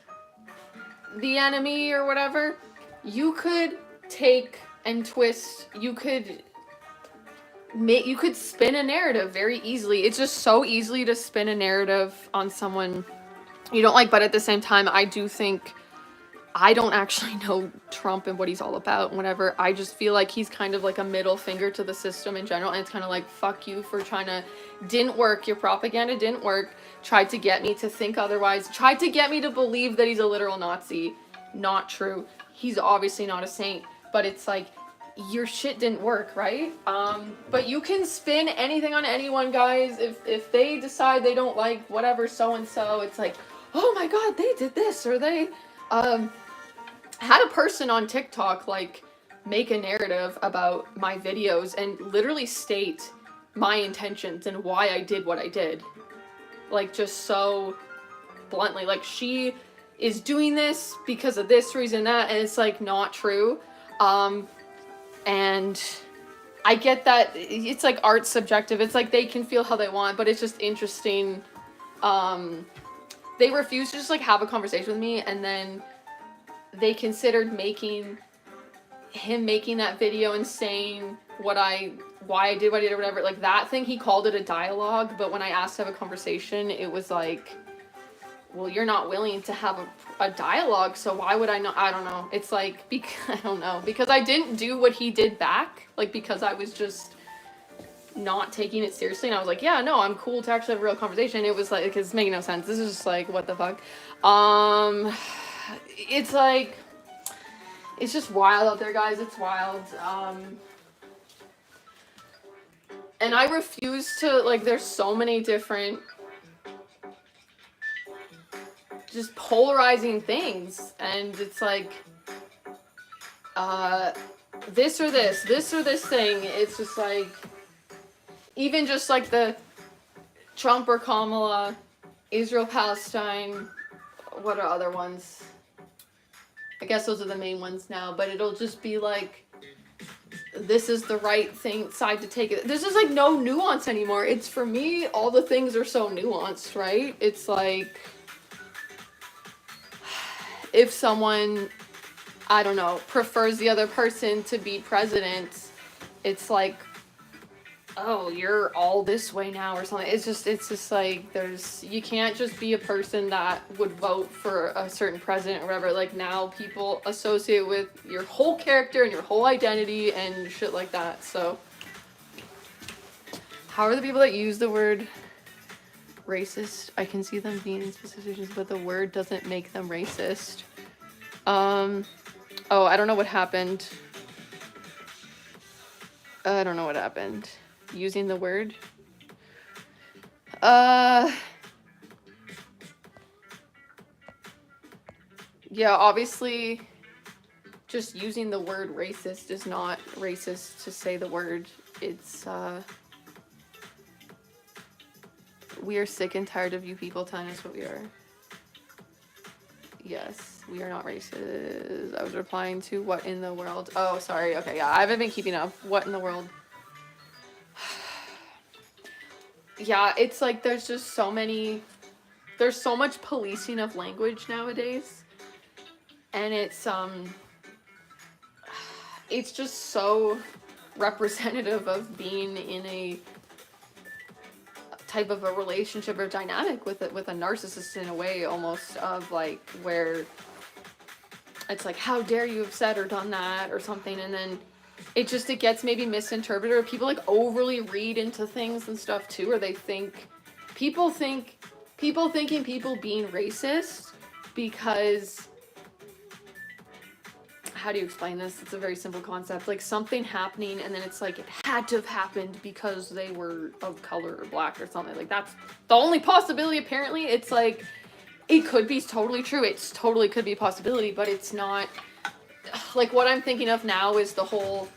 [SPEAKER 1] the enemy or whatever, you could take and twist, you could spin a narrative very easily. It's just so easy to spin a narrative on someone you don't like, but at the same time, I do think, I don't actually know Trump and what he's all about and whatever. I just feel like he's kind of like a middle finger to the system in general, and it's kind of like, fuck you for didn't work, your propaganda didn't work, tried to get me to think otherwise, tried to get me to believe that he's a literal Nazi. Not true. He's obviously not a saint, but it's like, your shit didn't work, right? But you can spin anything on anyone, guys. If they decide they don't like whatever so-and-so, it's like, oh my god, they did this, or they had a person on TikTok like make a narrative about my videos and literally state my intentions and why I did what I did. like just so bluntly, like she is doing this because of this reason, that, and it's like not true. And I get that it's like art's subjective. It's like they can feel how they want, but it's just interesting. They refused to just like have a conversation with me, and then they considered making that video and saying why I did what I did or whatever. Like that thing, he called it a dialogue, but when I asked to have a conversation, it was like, well, you're not willing to have a dialogue, so why would I not? I don't know. It's like, I don't know. Because I didn't do what he did back, like because I was just not taking it seriously, and I was like, yeah, no, I'm cool to actually have a real conversation. It was like, it's making no sense. This is just like, what the fuck? It's like, it's just wild out there, guys. It's wild. And I refuse to, like, there's so many different just polarizing things, and it's like, this or this thing. It's just like, even just like the Trump or Kamala, Israel, Palestine, what are other ones? I guess those are the main ones now, but it'll just be like, this is the right side to take it. There's just like no nuance anymore. It's, for me, all the things are so nuanced, right? It's like, if someone, I don't know, prefers the other person to be president, it's like, oh, you're all this way now or something. It's just like, you can't just be a person that would vote for a certain president or whatever. Like, now people associate with your whole character and your whole identity and shit like that. So how are the people that use the word racist? I can see them being in specific situations, but the word doesn't make them racist. Oh, I don't know what happened. I don't know what happened. Using the word. Yeah, obviously, just using the word racist is not racist to say the word. It's, we are sick and tired of you people telling us what we are. Yes, we are not racist. I was replying to what in the world. Oh, sorry. Okay, yeah, I haven't been keeping up. What in the world? Yeah, it's like there's just so much policing of language nowadays. And it's just so representative of being in a type of a relationship or dynamic with a narcissist, in a way, almost, of like, where it's like, how dare you have said or done that or something, and then it gets maybe misinterpreted, or people like overly read into things and stuff too, or they think people thinking people being racist because, how do you explain this? It's a very simple concept. Like, something happening, and then it's like, it had to have happened because they were of color or black or something. Like, that's the only possibility, apparently. It's like, it could be totally true. It's totally could be a possibility, but it's not. Like, what I'm thinking of now is the whole,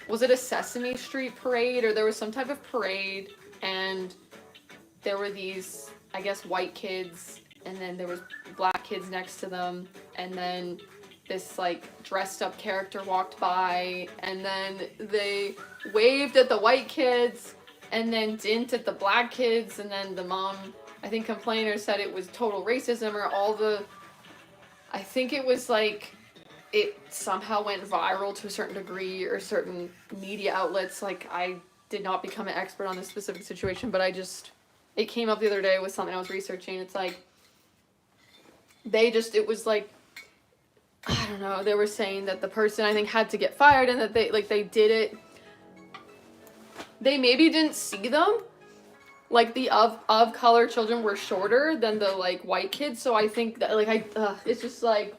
[SPEAKER 1] was it a Sesame Street parade, or there was some type of parade, and there were these, I guess, white kids, and then there was black kids next to them, and then this like dressed up character walked by, and then they waved at the white kids and then didn't at the black kids, and then the mom, I think, complainer said it was total racism, or I think it was like, it somehow went viral to a certain degree, or certain media outlets. Like, I did not become an expert on this specific situation, but it came up the other day with something I was researching. It's like, it was like, I don't know, they were saying that the person, I think, had to get fired, and that they did it, they maybe didn't see them, like, the of color children were shorter than the like white kids, so I think that it's just like,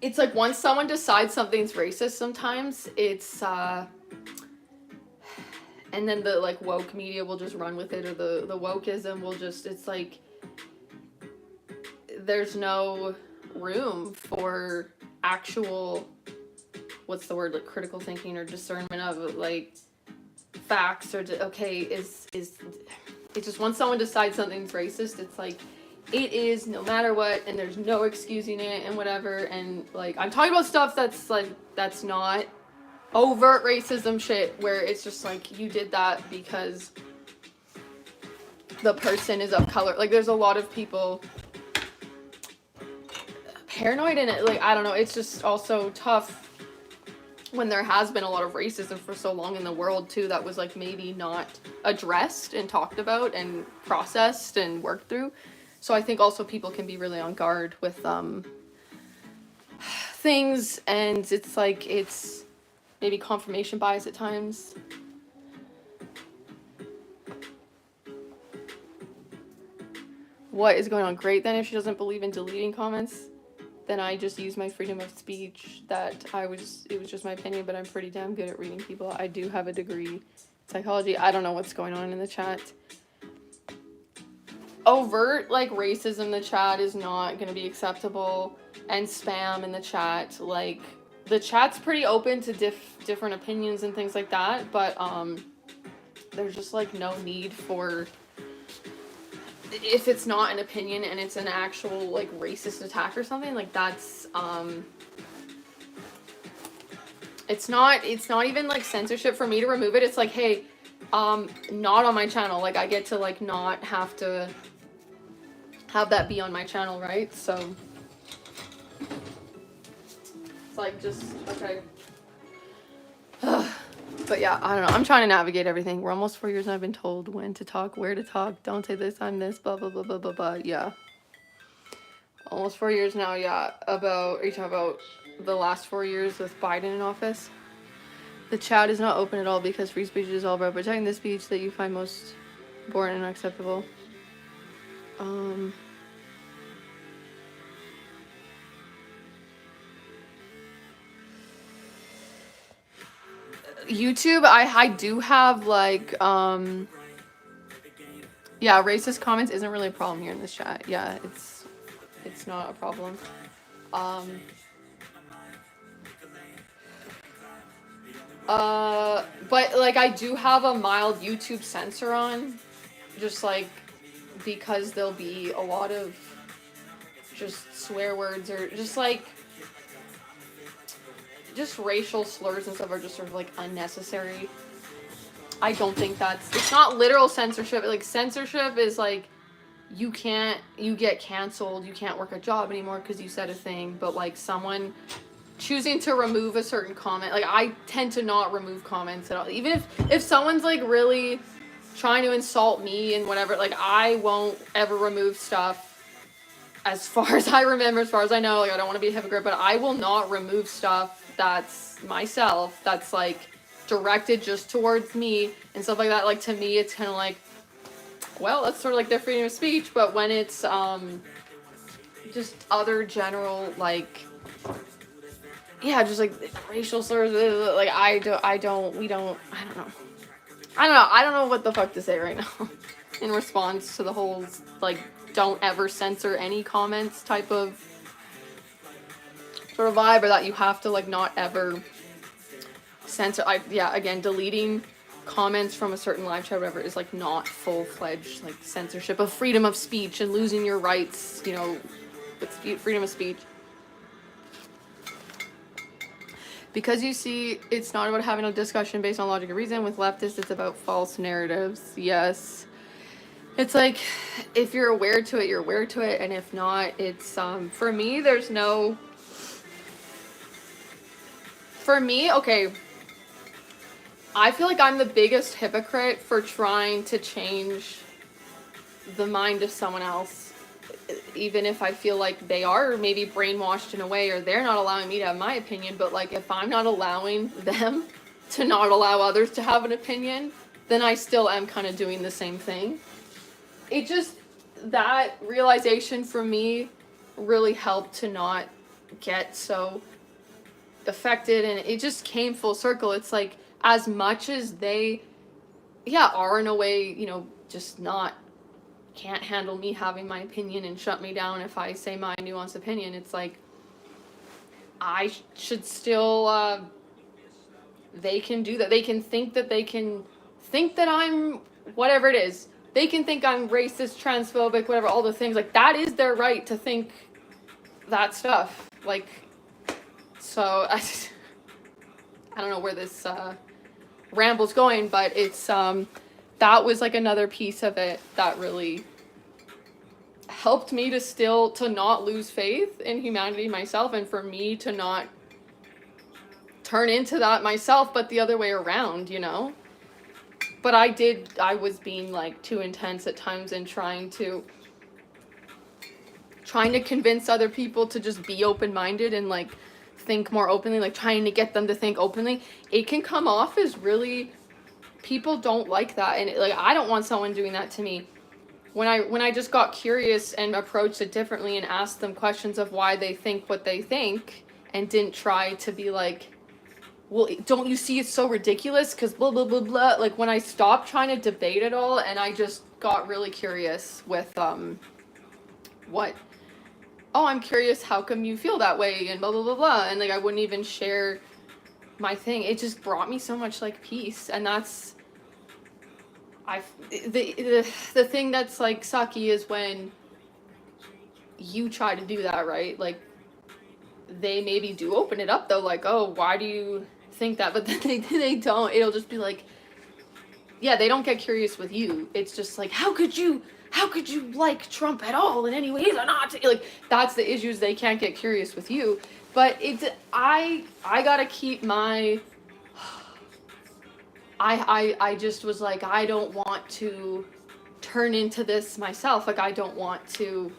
[SPEAKER 1] it's like, once someone decides something's racist, sometimes it's and then the like woke media will just run with it, or the wokeism will just, it's like, there's no room for actual, what's the word, like, critical thinking or discernment of like facts, or okay, is It's just once someone decides something's racist, it's like, it is no matter what, and there's no excusing it and whatever. And like, I'm talking about stuff that's like, that's not overt racism shit, where it's just like, you did that because the person is of color. Like, there's a lot of people paranoid in it. Like, I don't know, it's just also tough when there has been a lot of racism for so long in the world too, that was like maybe not addressed and talked about and processed and worked through. So I think also people can be really on guard with things, and it's like, it's maybe confirmation bias at times. What is going on? Great, then if she doesn't believe in deleting comments, then I just use my freedom of speech that it was just my opinion, but I'm pretty damn good at reading people. I do have a degree in psychology. I don't know what's going on in the chat. Overt, like, racism in the chat is not going to be acceptable, and spam in the chat. Like, the chat's pretty open to different opinions and things like that, but there's just, like, no need for, if it's not an opinion and it's an actual, like, racist attack or something, like, that's, it's not even, like, censorship for me to remove it. It's like, hey, not on my channel. Like, I get to, like, not have to have that be on my channel, right? So, it's like, just, okay. But yeah, I don't know. I'm trying to navigate everything. We're almost 4 years and I've been told when to talk, where to talk, don't say this, I'm this, blah, blah, blah, blah, blah, blah. Yeah. Almost 4 years now, yeah. Are you talking about the last 4 years with Biden in office? The chat is not open at all because free speech is all about protecting the speech that you find most boring and unacceptable. YouTube, I do have, like, yeah, racist comments isn't really a problem here in this chat. Yeah, it's not a problem. But, like, I do have a mild YouTube censor on, just, like, because there'll be a lot of just swear words, or just, like, just racial slurs and stuff are just sort of, like, unnecessary. I don't think it's not literal censorship. Like, censorship is, like, you get canceled, you can't work a job anymore because you said a thing, but, like, someone choosing to remove a certain comment, like, I tend to not remove comments at all. Even if someone's, like, really trying to insult me and whatever, like, I won't ever remove stuff. As far as I remember, as far as I know, like, I don't want to be a hypocrite, but I will not remove stuff that's myself, that's, like, directed just towards me and stuff like that. Like, to me, it's kind of like, well, that's sort of like their freedom of speech, but when it's, just other general, like, yeah, just, like, racial slurs, like, I don't know what the fuck to say right now in response to the whole, like, don't ever censor any comments type of sort of vibe, or that you have to, like, not ever censor. Yeah, again, deleting comments from a certain live chat or whatever is, like, not full-fledged, like, censorship of freedom of speech and losing your rights, you know, with freedom of speech. Because you see, it's not about having a discussion based on logic and reason. With leftists, it's about false narratives. Yes. It's like, if you're aware to it, you're aware to it, and if not, it's, for me, okay, I feel like I'm the biggest hypocrite for trying to change the mind of someone else, even if I feel like they are maybe brainwashed in a way, or they're not allowing me to have my opinion, but, like, if I'm not allowing them to not allow others to have an opinion, then I still am kind of doing the same thing. It just, that realization for me really helped to not get so affected, and it just came full circle. It's like, as much as they, yeah, are in a way, you know, just can't handle me having my opinion and shut me down if I say my nuanced opinion, it's like, I should still, they can do that. They can think that I'm whatever it is. they can think I'm racist, transphobic, whatever, all the things. Like, that is their right to think that stuff. Like, so I don't know where this ramble's going, but it's that was like another piece of it that really helped me to not lose faith in humanity myself, and for me to not turn into that myself, but the other way around, you know? But I was being like too intense at times and trying to convince other people to just be open-minded and like think more openly, like trying to get them to think openly. It can come off as really, people don't like that, and like I don't want someone doing that to me. When I just got curious and approached it differently and asked them questions of why they think what they think, and didn't try to be like, well, don't you see it's so ridiculous because blah blah blah blah. Like, when I stopped trying to debate it all and I just got really curious with what, oh, I'm curious, how come you feel that way, and blah blah blah blah, and like I wouldn't even share my thing. It just brought me so much like peace, and that's the thing that's like sucky is when you try to do that, right? Like, they maybe do open it up though, like, oh, why do you think that? But then they don't. It'll just be like, yeah, they don't get curious with you. It's just like, how could you like Trump at all in any ways or not? Like, that's the issues. They can't get curious with you. But it's, I gotta keep my, I just was like, I don't want to turn into this myself. Like, I don't want to,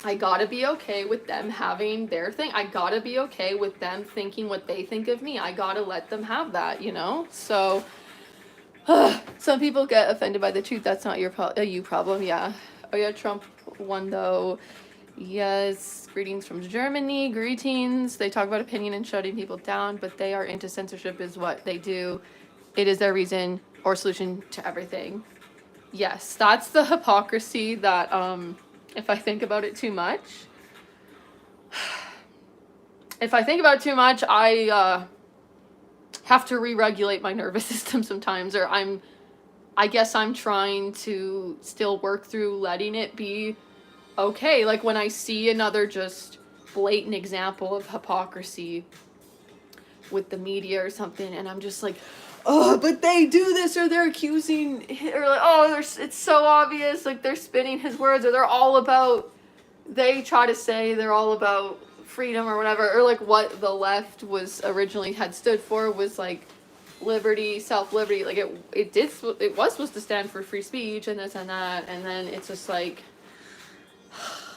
[SPEAKER 1] I gotta be okay with them having their thing. I gotta be okay with them thinking what they think of me. I gotta let them have that, you know? So, some people get offended by the truth. That's not your you problem, yeah. Oh yeah, Trump won though. Yes, greetings from Germany, greetings. They talk about opinion and shutting people down, but they are into censorship is what they do. It is their reason or solution to everything. Yes, that's the hypocrisy that, if I think about it too much, I have to re-regulate my nervous system sometimes, or I guess I'm trying to still work through letting it be okay. Like, when I see another just blatant example of hypocrisy with the media or something, and I'm just like, oh, but they do this, or they're accusing, or like, oh, it's so obvious, like they're spinning his words, or they try to say they're all about freedom or whatever, or like what the left had stood for was like liberty, self-liberty, like it was supposed to stand for free speech and this and that, and then it's just like,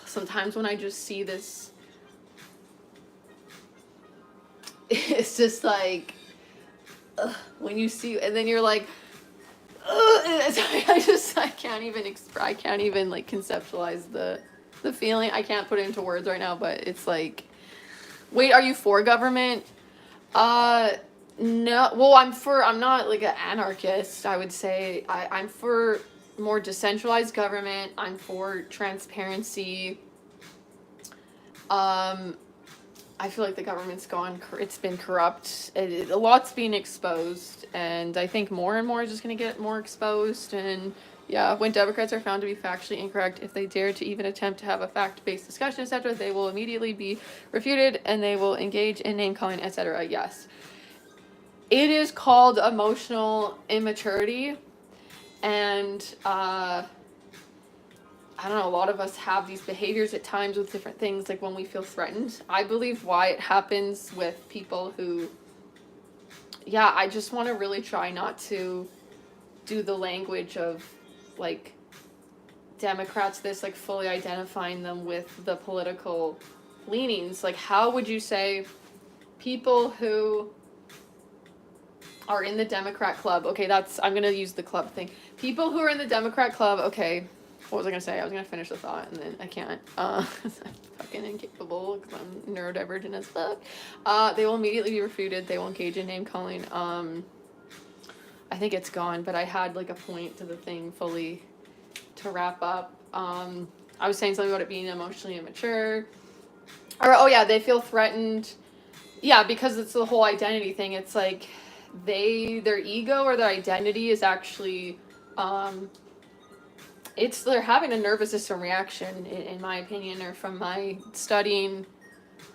[SPEAKER 1] sometimes when I just see this, it's just like, when you see, and then you're like, I can't even like conceptualize the feeling. I can't put it into words right now, but it's like, wait, are you for government? No, well, I'm not like an anarchist, I would say. I'm for more decentralized government. I'm for transparency. I feel like the government's it's been corrupt. A lot's being exposed, and I think more and more is just going to get more exposed. And yeah, when Democrats are found to be factually incorrect, if they dare to even attempt to have a fact-based discussion, etc., they will immediately be refuted, and they will engage in name-calling, etc. Yes. It is called emotional immaturity, and I don't know, a lot of us have these behaviors at times with different things, like when we feel threatened. I believe why it happens with people who, yeah, I just want to really try not to do the language of, like, Democrats, this, like, fully identifying them with the political leanings. Like, how would you say people who are in the Democrat club, okay, I'm going to use the club thing. People who are in the Democrat club, okay, what was I going to say? I was going to finish the thought, and then I can't. I'm fucking incapable because I'm neurodivergent as fuck. They will immediately be refuted. They will engage in name-calling. I think it's gone, but I had, like, a point to the thing fully to wrap up. I was saying something about it being emotionally immature. Or, oh, yeah, they feel threatened. Yeah, because it's the whole identity thing. It's like their ego or their identity is actually they're having a nervous system reaction, in my opinion, or from my studying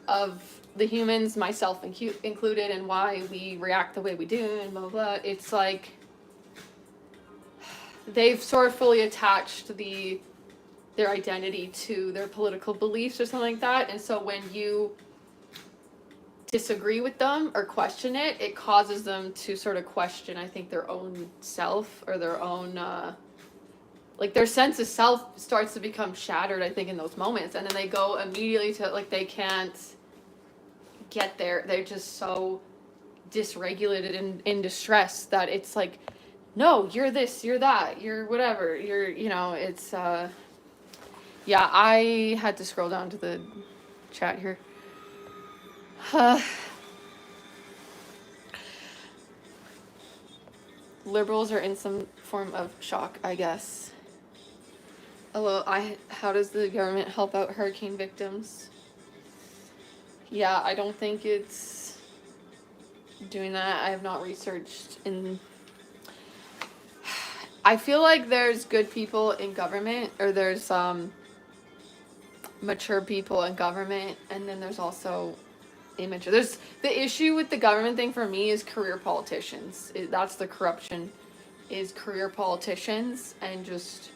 [SPEAKER 1] of the humans, myself included, and why we react the way we do, and blah, blah, blah. It's like they've sort of fully attached their identity to their political beliefs or something like that. And so when you disagree with them or question it, it causes them to sort of question, I think, their own self, or their own, like, their sense of self starts to become shattered, I think, in those moments. And then they go immediately to, like, they can't get there. They're just so dysregulated and in distress that it's like, no, you're this, you're that, you're whatever, you're, it's, yeah, I had to scroll down to the chat here. Liberals are in some form of shock, I guess. Hello, how does the government help out hurricane victims? Yeah, I don't think it's doing that. I have not researched I feel like there's good people in government, or there's mature people in government, and then there's also immature. There's the issue with the government thing for me is career politicians. That's the corruption, is career politicians, and just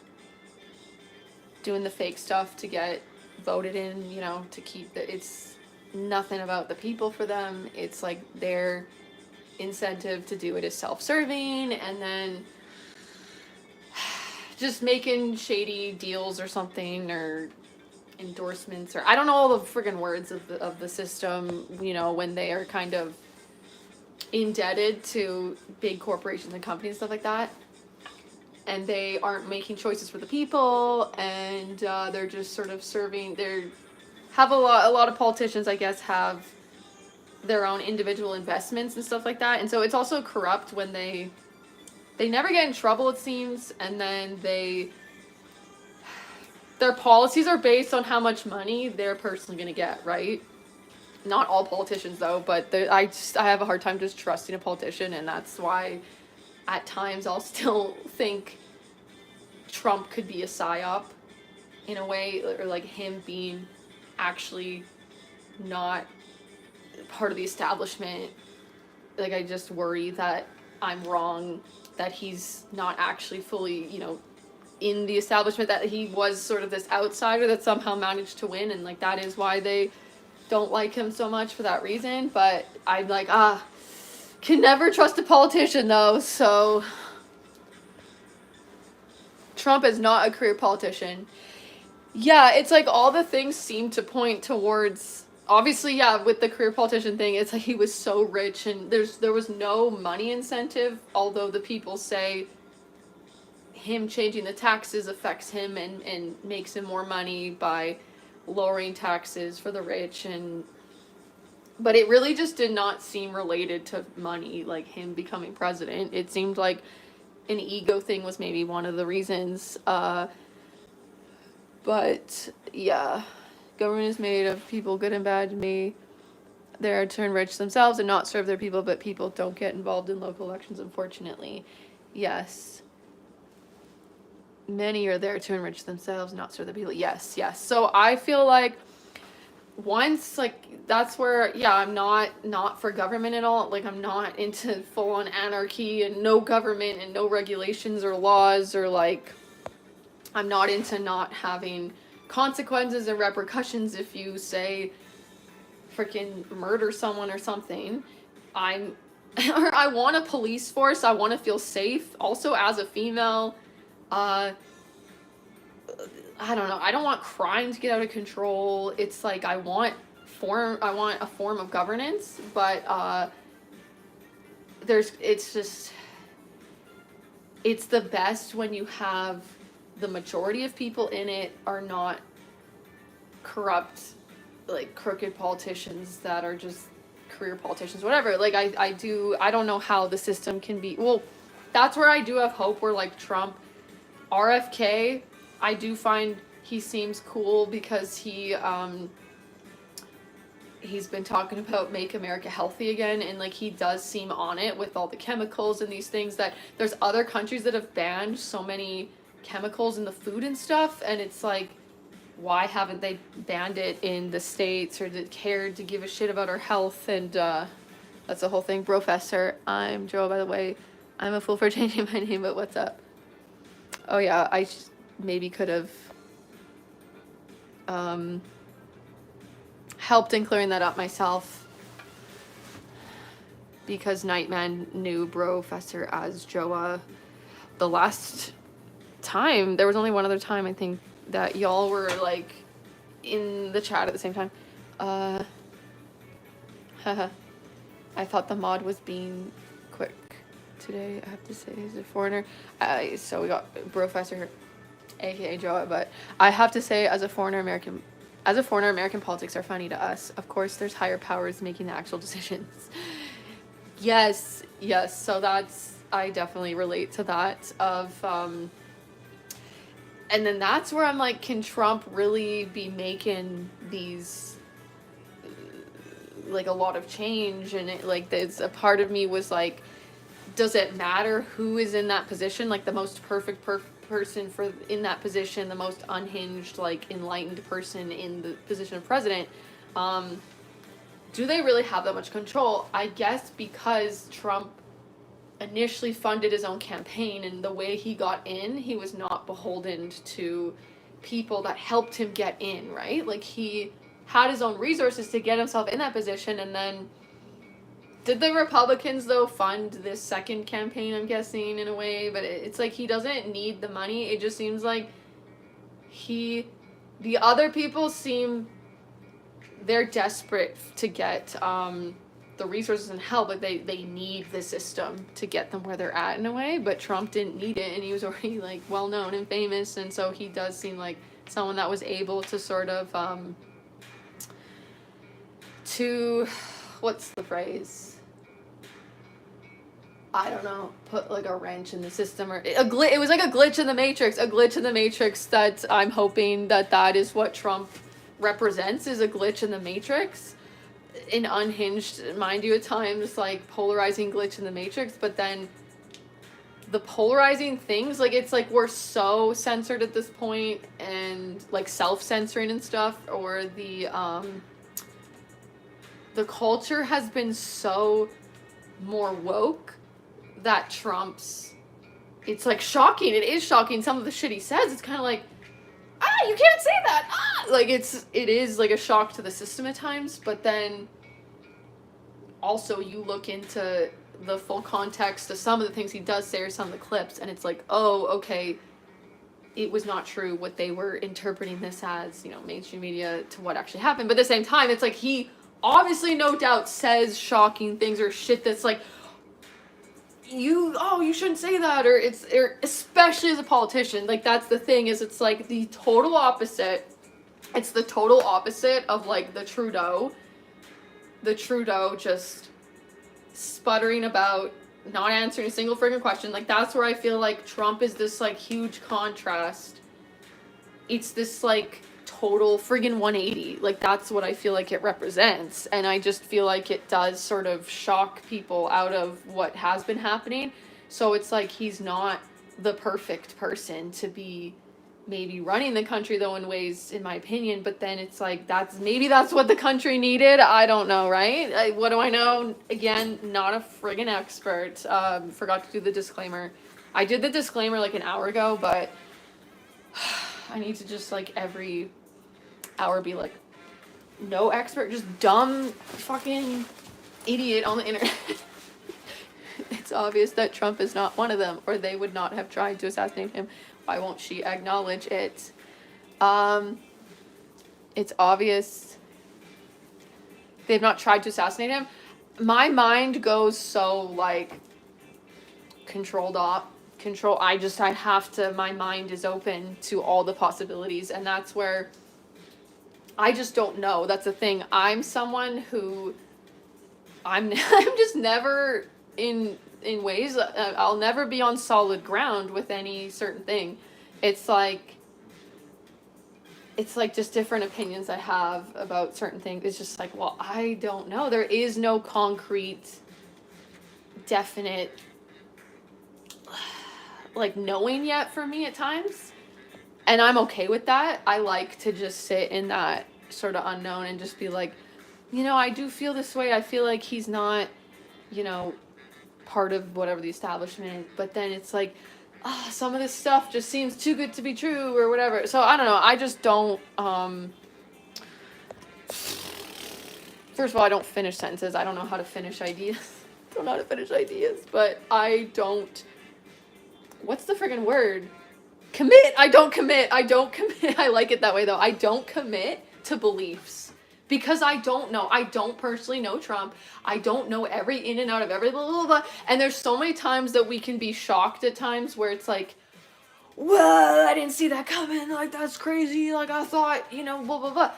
[SPEAKER 1] doing the fake stuff to get voted in, to keep it's nothing about the people for them. It's like their incentive to do it is self-serving, and then just making shady deals or something, or endorsements, or I don't know all the friggin' words of the system, when they are kind of indebted to big corporations and companies and stuff like that, and they aren't making choices for the people, and they're just sort of serving. A lot of politicians, I guess, have their own individual investments and stuff like that, and so it's also corrupt when they never get in trouble, it seems, and then their policies are based on how much money they're personally going to get, right? Not all politicians, though, but I have a hard time just trusting a politician, and that's why at times I'll still think Trump could be a psyop in a way, or like him being actually not part of the establishment. Like, I just worry that I'm wrong, that he's not actually fully, in the establishment, that he was sort of this outsider that somehow managed to win, and like that is why they don't like him so much for that reason. But I'm like, can never trust a politician though, so Trump is not a career politician. Yeah, it's like all the things seem to point towards, obviously, yeah, with the career politician thing, it's like he was so rich and there was no money incentive, although the people say him changing the taxes affects him and makes him more money by lowering taxes for the rich, but it really just did not seem related to money, like him becoming president. It seemed like an ego thing was maybe one of the reasons, but yeah, government is made of people, good and bad. They're to enrich themselves and not serve their people, but people don't get involved in local elections, unfortunately. Yes. Many are there to enrich themselves, not serve the people. Yes. So I feel like once, like, that's where, yeah, I'm not for government at all. Like, I'm not into full-on anarchy and no government and no regulations or laws, or like, I'm not into not having consequences and repercussions if you say freaking murder someone or something. I want a police force. I want to feel safe. Also, as a female, I don't know. I don't want crime to get out of control. It's like I want a form of governance, but it's the best when you have the majority of people in it are not corrupt, like crooked politicians that are just career politicians, whatever. Like I don't know how the system can be. Well, that's where I do have hope, where like Trump, RFK, I do find he seems cool because he's been talking about make America healthy again, and like he does seem on it with all the chemicals and these things that there's other countries that have banned so many chemicals in the food and stuff, and it's like, why haven't they banned it in the States or cared to give a shit about our health? And that's the whole thing. Brofessor, I'm Joe, by the way. I'm a fool for changing my name, but what's up? Oh yeah, I maybe could have helped in clearing that up myself, because Nightman knew Brofessor as Joa. The last time, there was only one other time, I think, that y'all were like in the chat at the same time. Haha. I thought the mod was being quick today, I have to say, as a foreigner. So we got Professor, aka Joa, but I have to say, as a foreigner, American politics are funny to us. Of course, there's higher powers making the actual decisions. Yes, so that's, I definitely relate to that of, and then that's where I'm like, can Trump really be making these, like, a lot of change? And it, like, there's a part of me was like, does it matter who is in that position? Like, the most perfect person for in that position, the most unhinged, like, enlightened person in the position of president, do they really have that much control? I guess because Trump initially funded his own campaign, and the way he got in, he was not beholden to people that helped him get in, right? Like, he had his own resources to get himself in that position. And then did the Republicans, though, fund this second campaign, I'm guessing, in a way? But it's like, he doesn't need the money. It just seems like the other people seem, they're desperate to get the resources and help, but they need the system to get them where they're at, in a way. But Trump didn't need it, and he was already, like, well known and famous, and so he does seem like someone that was able to sort of to, what's the phrase, I don't know, put like a wrench in the system, or it was like a glitch in the matrix, that I'm hoping that is what Trump represents, is a glitch in the matrix. In Unhinged, mind you, at times, like, polarizing glitch in the matrix, but then the polarizing things, like, it's like we're so censored at this point, and like self-censoring and stuff, or the culture has been so more woke that Trump's, it's like shocking. It is shocking, some of the shit he says. It's kind of like, you can't say that, like, it is like a shock to the system at times. But then also you look into the full context of some of the things he does say, or some of the clips, and it's like, oh, okay, it was not true what they were interpreting this as, you know, mainstream media, to what actually happened. But at the same time, it's like, he obviously, no doubt, says shocking things, or shit that's like, you shouldn't say that, or especially as a politician, like, that's the thing, is it's like the total opposite. It's the total opposite of, like, the Trudeau just sputtering about not answering a single friggin' question. Like, that's where I feel like Trump is this, like, huge contrast. It's this, like, total friggin' 180. Like, that's what I feel like it represents. And I just feel like it does sort of shock people out of what has been happening. So it's like, he's not the perfect person to be maybe running the country, though, in ways, in my opinion. But then it's like, that's what the country needed. I don't know, right? What do I know? Again, not a friggin' expert. Forgot to do the disclaimer. I did the disclaimer like an hour ago, but I need to just, like, every hour be like, no expert, just dumb fucking idiot on the internet. It's obvious that Trump is not one of them, or they would not have tried to assassinate him. Why won't she acknowledge it? It's obvious they've not tried to assassinate him. My mind goes so, like, I have to, my mind is open to all the possibilities, and that's where I just don't know. That's the thing. I'm someone who, I'm just never in ways, I'll never be on solid ground with any certain thing. It's like just different opinions I have about certain things. It's just like, well, I don't know. There is no concrete, definite, like knowing yet for me at times. And I'm okay with that. I like to just sit in that sort of unknown and just be like, you know, I do feel this way. I feel like he's not, you know, part of whatever the establishment. But then it's like, oh, some of this stuff just seems too good to be true or whatever. So I don't know. I just don't, first of all, I don't finish sentences. I don't know how to finish ideas. I don't know how to finish ideas, but I don't, what's the friggin' word? Commit. I don't commit. I like it that way though. I don't commit to beliefs because I don't know. I don't personally know Trump. I don't know every in and out of every blah, blah, blah. And there's so many times that we can be shocked at times where it's like, whoa, I didn't see that coming. Like, that's crazy. Like, I thought, you know, blah, blah, blah.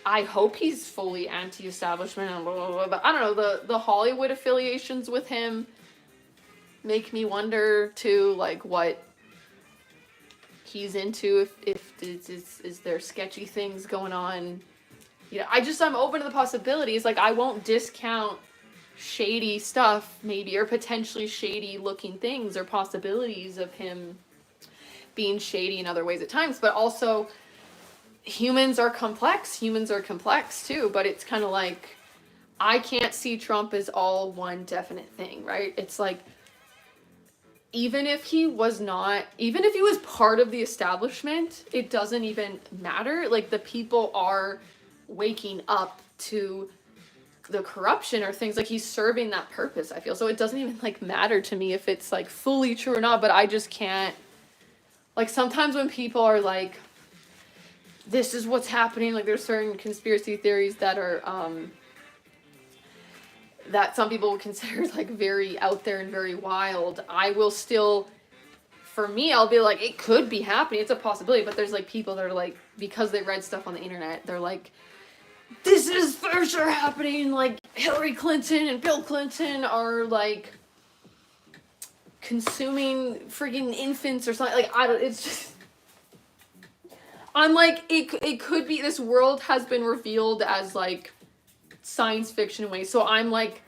[SPEAKER 1] I hope he's fully anti-establishment and blah, blah, blah. But I don't know, the Hollywood affiliations with him make me wonder too, like, what he's into, if is there sketchy things going on. You know, I'm open to the possibilities. Like, I won't discount shady stuff maybe, or potentially shady looking things or possibilities of him being shady in other ways at times, but also humans are complex too. But it's kind of like, I can't see Trump as all one definite thing, right? It's like, even if he was part of the establishment, it doesn't even matter. Like, the people are waking up to the corruption or things, like he's serving that purpose, I feel. So it doesn't even like matter to me if it's like fully true or not, but I just can't, like, sometimes when people are like, this is what's happening, like there's certain conspiracy theories that are, that some people would consider like very out there and very wild. I will still, for me, I'll be like, it could be happening. It's a possibility. But there's like people that are like, because they read stuff on the internet, they're like, this is for sure happening. Like Hillary Clinton and Bill Clinton are like consuming friggin' infants or something. Like, it's just, I'm like, it could be, this world has been revealed as like science fiction way. So I'm like,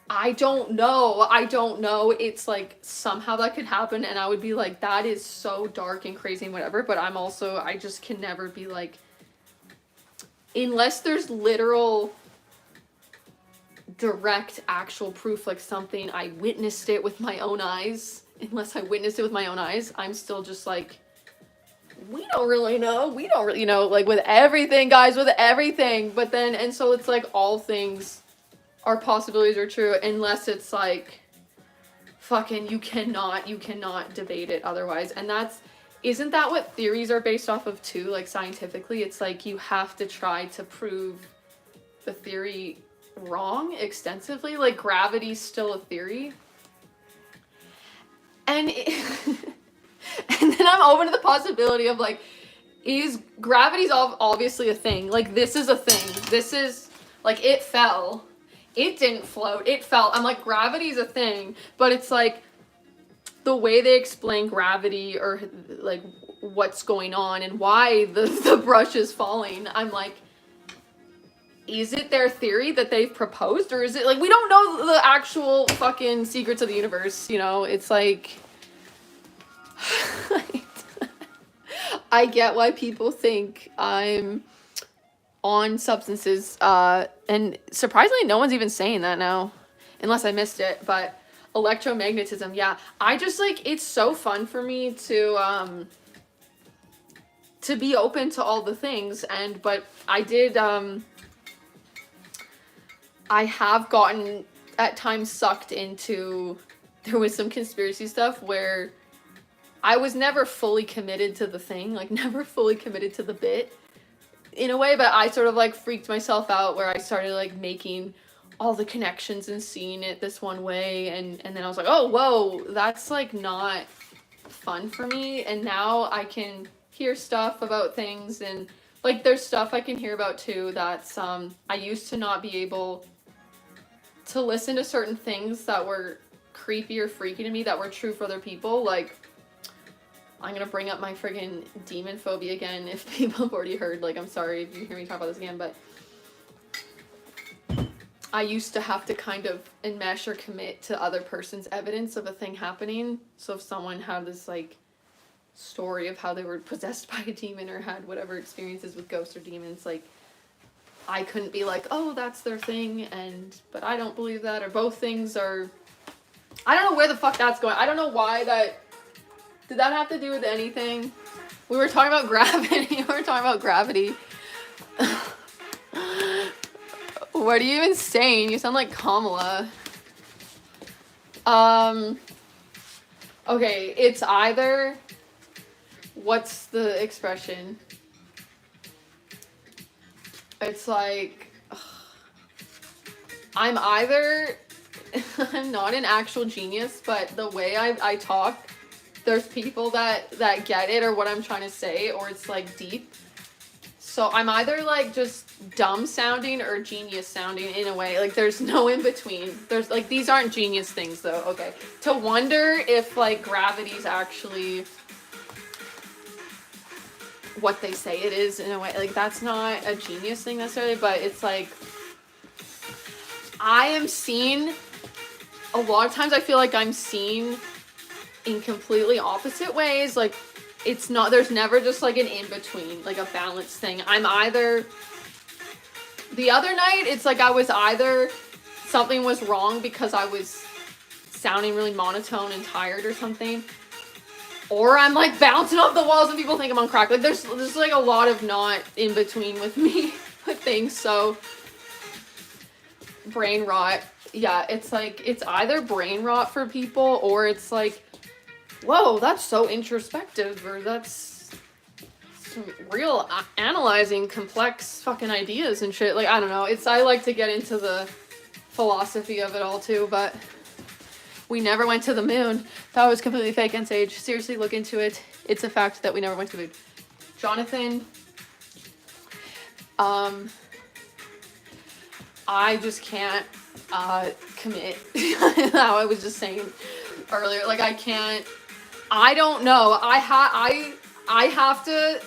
[SPEAKER 1] I don't know. It's like somehow that could happen, and I would be like, that is so dark and crazy and whatever. But I just can never be like, unless there's literal direct actual proof, like something I witnessed it with my own eyes. Unless I witnessed it with my own eyes, I'm still just like, we don't really know, like with everything, guys, with everything. But then, and so it's like all things are possibilities are true, unless it's like, fucking, you cannot debate it otherwise. And isn't that what theories are based off of too? Like scientifically, it's like you have to try to prove the theory wrong extensively. Like gravity's still a theory. And and then I'm open to the possibility of like, is gravity's obviously a thing. Like this is a thing. This is like, it fell. It didn't float. It fell. I'm like, gravity's a thing. But it's like the way they explain gravity or like what's going on and why the brush is falling. I'm like, is it their theory that they've proposed, or is it like, we don't know the actual fucking secrets of the universe, you know? It's like, I get why people think I'm on substances, and surprisingly no one's even saying that now, unless I missed it. But electromagnetism, yeah, I just like, it's so fun for me to be open to all the things. And but I have gotten at times sucked into, there was some conspiracy stuff where I was never fully committed to the thing, like never fully committed to the bit in a way, but I sort of like freaked myself out where I started like making all the connections and seeing it this one way, and then I was like, oh, whoa, that's like not fun for me. And now I can hear stuff about things, and like there's stuff I can hear about too that's I used to not be able to listen to certain things that were creepy or freaky to me that were true for other people. Like, I'm gonna bring up my friggin' demon phobia again if people have already heard. Like, I'm sorry if you hear me talk about this again, but I used to have to kind of enmesh or commit to other person's evidence of a thing happening. So if someone had this like story of how they were possessed by a demon or had whatever experiences with ghosts or demons, like I couldn't be like, oh, that's their thing, but I don't believe that, or both things are, I don't know where the fuck that's going. I don't know why that, did that have to do with anything? We were talking about gravity. What are you even saying? You sound like Kamala. Okay, it's either, what's the expression? It's like, I'm either, I'm not an actual genius, but the way I talk, there's people that get it or what I'm trying to say, or it's like deep. So I'm either like just dumb sounding or genius sounding in a way. Like there's no in between. There's like, these aren't genius things though. Okay. To wonder if like gravity's actually what they say it is in a way. Like that's not a genius thing necessarily, but it's like, I am seen, a lot of times I feel like I'm seen in completely opposite ways. Like it's not, there's never just like an in-between, like a balanced thing. I'm either, the other night, it's like I was either, something was wrong because I was sounding really monotone and tired or something, or I'm like bouncing off the walls and people think I'm on crack. Like there's like a lot of not in between with me with things. So brain rot. Yeah, it's like, it's either brain rot for people or it's like, whoa, that's so introspective, or that's some real analyzing complex fucking ideas and shit. Like, I don't know. I like to get into the philosophy of it all too, but we never went to the moon. That was completely fake and Sage. Seriously, look into it. It's a fact that we never went to the moon. Jonathan, I just can't commit. How I was just saying earlier. Like, I can't, I don't know. I have to,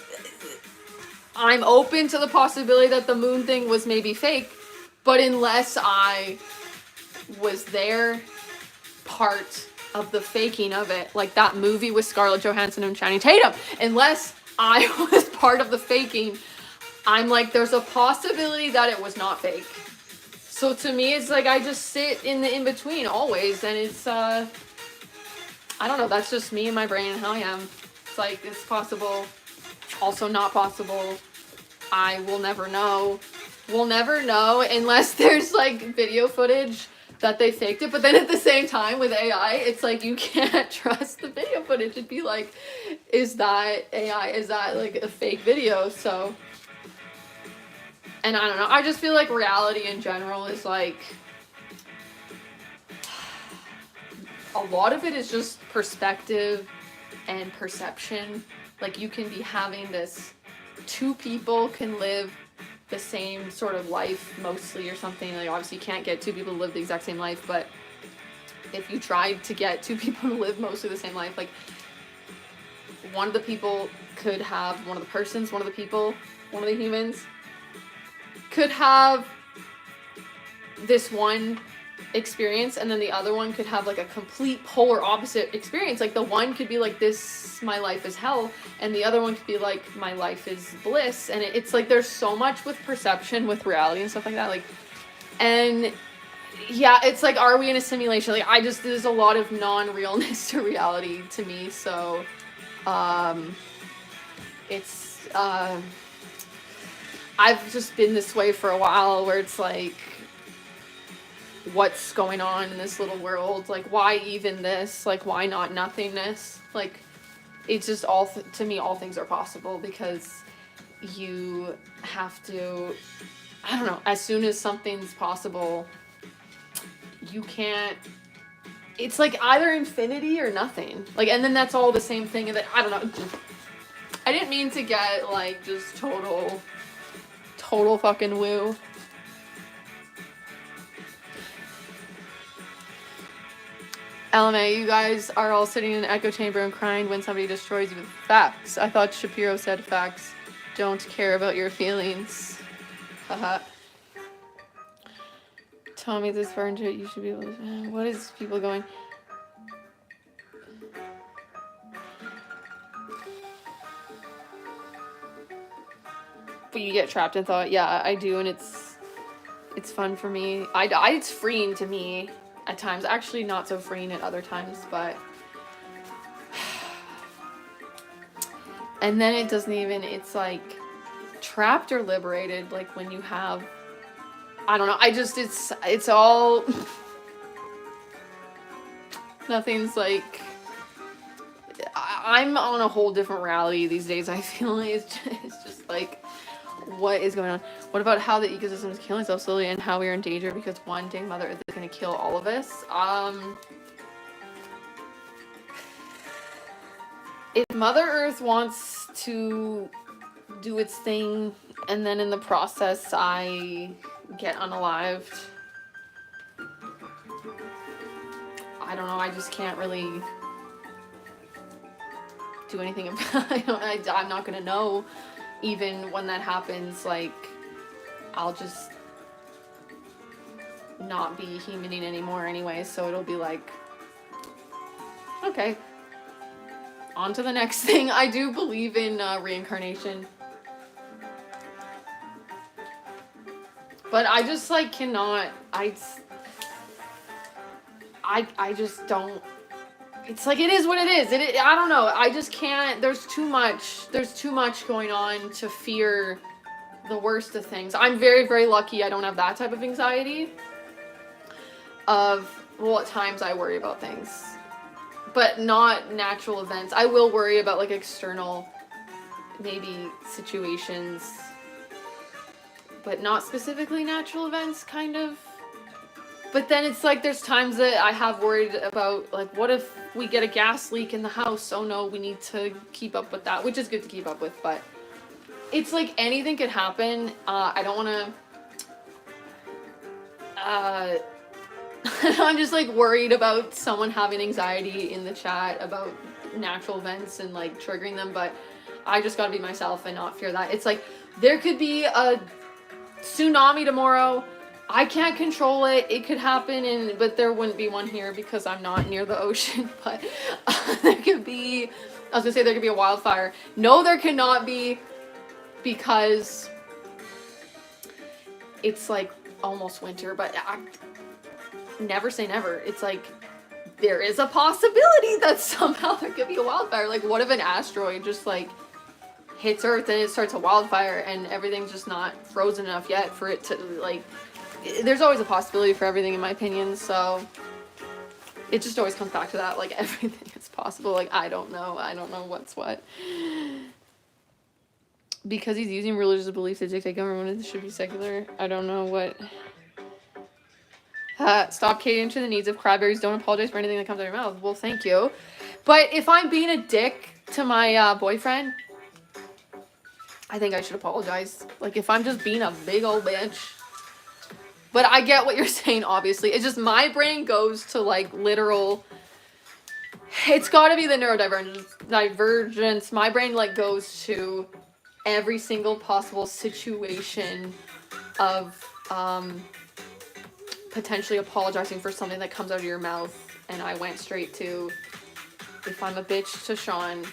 [SPEAKER 1] I'm open to the possibility that the moon thing was maybe fake, but unless I was there, part of the faking of it, like that movie with Scarlett Johansson and Channing Tatum, unless I was part of the faking, I'm like, there's a possibility that it was not fake. So to me, it's like I just sit in the in-between always, and it's, I don't know, that's just me and my brain and how I am. It's like, it's possible, also not possible. I will never know. We'll never know unless there's like video footage that they faked it. But then at the same time with AI, it's like you can't trust the video footage. It'd be like, is that AI? Is that like a fake video? So, and I don't know. I just feel like reality in general is like, a lot of it is just perspective and perception. Like you can be having this, two people can live the same sort of life mostly or something. Like obviously you can't get two people to live the exact same life, but if you tried to get two people to live mostly the same life, like one of the people could have, one of the humans could have this one experience, and then the other one could have like a complete polar opposite experience. Like the one could be like, this, my life is hell, and the other one could be like, my life is bliss. And it's like there's so much with perception with reality and stuff like that. Like, and yeah, it's like, are we in a simulation? Like there's a lot of non-realness to reality to me. So it's I've just been this way for a while, where it's like, what's going on in this little world? Like, why even this? Like, why not nothingness? Like, it's just all, to me, all things are possible, because you have to, I don't know, as soon as something's possible, you can't, it's like either infinity or nothing. Like, and then that's all the same thing, and that, I don't know. I didn't mean to get, like, just total fucking woo. LMA, you guys are all sitting in an echo chamber and crying when somebody destroys you with facts. I thought Shapiro said facts don't care about your feelings. Haha. Tommy, this far into it, you should be able to... What is people going... But you get trapped in thought. Yeah, I do, and it's fun for me. It's freeing to me at times. Actually, not so freeing at other times, but... And then it doesn't even... It's like trapped or liberated, like when you have... I don't know. It's all... Nothing's like... I'm on a whole different reality these days. I feel like it's just like... What is going on? What about how the ecosystem is killing itself slowly and how we are in danger because one day Mother Earth is going to kill all of us? If Mother Earth wants to do its thing and then in the process I get unalived, I don't know, I just can't really do anything about it. I'm not going to know. Even when that happens, like, I'll just not be humaning anymore anyway, so it'll be like, okay, on to the next thing. I do believe in reincarnation. But I just, like, cannot, I just don't, it's like, it is what it is. I don't know. I just can't, there's too much going on to fear the worst of things. I'm very, very lucky I don't have that type of anxiety of, well, at times I worry about things, but not natural events. I will worry about, like, external, maybe, situations, but not specifically natural events, kind of. But then it's like there's times that I have worried about, like, what if we get a gas leak in the house? Oh no, we need to keep up with that, which is good to keep up with, but it's like anything could happen. I don't want to... I'm just, like, worried about someone having anxiety in the chat about natural events and, like, triggering them, but I just gotta be myself and not fear that. It's like, there could be a tsunami tomorrow. I can't control it. It could happen, but there wouldn't be one here because I'm not near the ocean. But there could be, I was gonna say there could be a wildfire. No, there cannot be, because it's like almost winter, but never say never. It's like, there is a possibility that somehow there could be a wildfire. Like, what if an asteroid just, like, hits Earth and it starts a wildfire and everything's just not frozen enough yet for it to, like... There's always a possibility for everything, in my opinion, so it just always comes back to that, like, everything is possible. Like, I don't know what's what. Because he's using religious beliefs to dictate government, it should be secular. I don't know what... Stop catering to the needs of cranberries. Don't apologize for anything that comes out of your mouth. Well, thank you. But if I'm being a dick to my boyfriend, I think I should apologize. Like, if I'm just being a big old bitch... But I get what you're saying, obviously. It's just my brain goes to, like, literal... It's gotta be the neurodivergence. My brain, like, goes to every single possible situation of potentially apologizing for something that comes out of your mouth. And I went straight to, if I'm a bitch to Sean,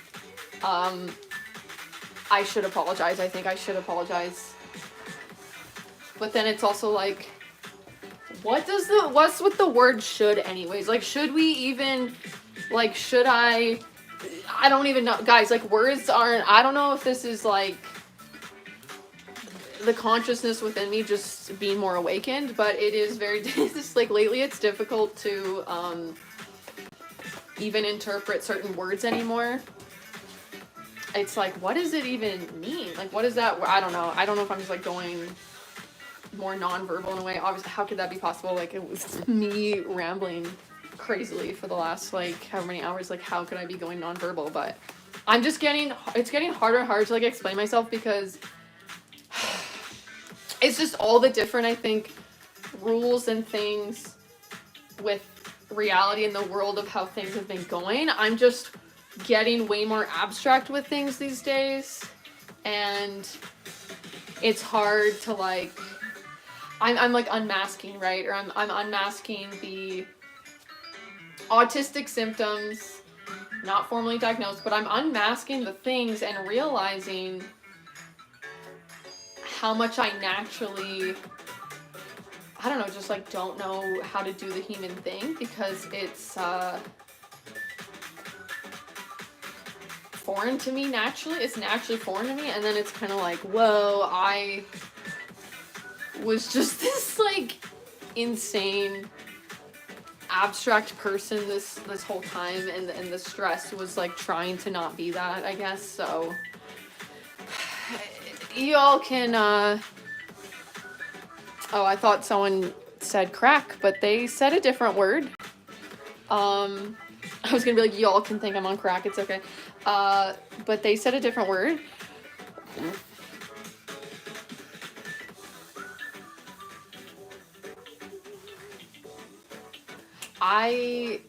[SPEAKER 1] I should apologize. I think I should apologize. But then it's also like... what's with the word should anyways? Like, should we even, like, should I don't even know. Guys, like, words aren't, I don't know if this is, like, the consciousness within me just being more awakened, but it is very, just, like, lately it's difficult to, even interpret certain words anymore. It's like, what does it even mean? Like, what is that? I don't know. I don't know if I'm just, like, going more non-verbal in a way. Obviously, how could that be possible? Like, it was me rambling crazily for the last, like, how many hours? Like, how could I be going non-verbal? But I'm just it's getting harder and harder to, like, explain myself, because it's just all the different, I think, rules and things with reality in the world of how things have been going. I'm just getting way more abstract with things these days, and it's hard to, like, I'm like unmasking, right? Or I'm unmasking the autistic symptoms, not formally diagnosed, but I'm unmasking the things and realizing how much I naturally, I don't know, just like don't know how to do the human thing, because it's foreign to me naturally. It's naturally foreign to me, and then it's kind of like, whoa, I was just this like insane abstract person this whole time, and the stress was like trying to not be that, I guess. So y'all can oh, I thought someone said crack, but they said a different word. I was gonna be like, y'all can think I'm on crack, it's okay. But they said a different word. I've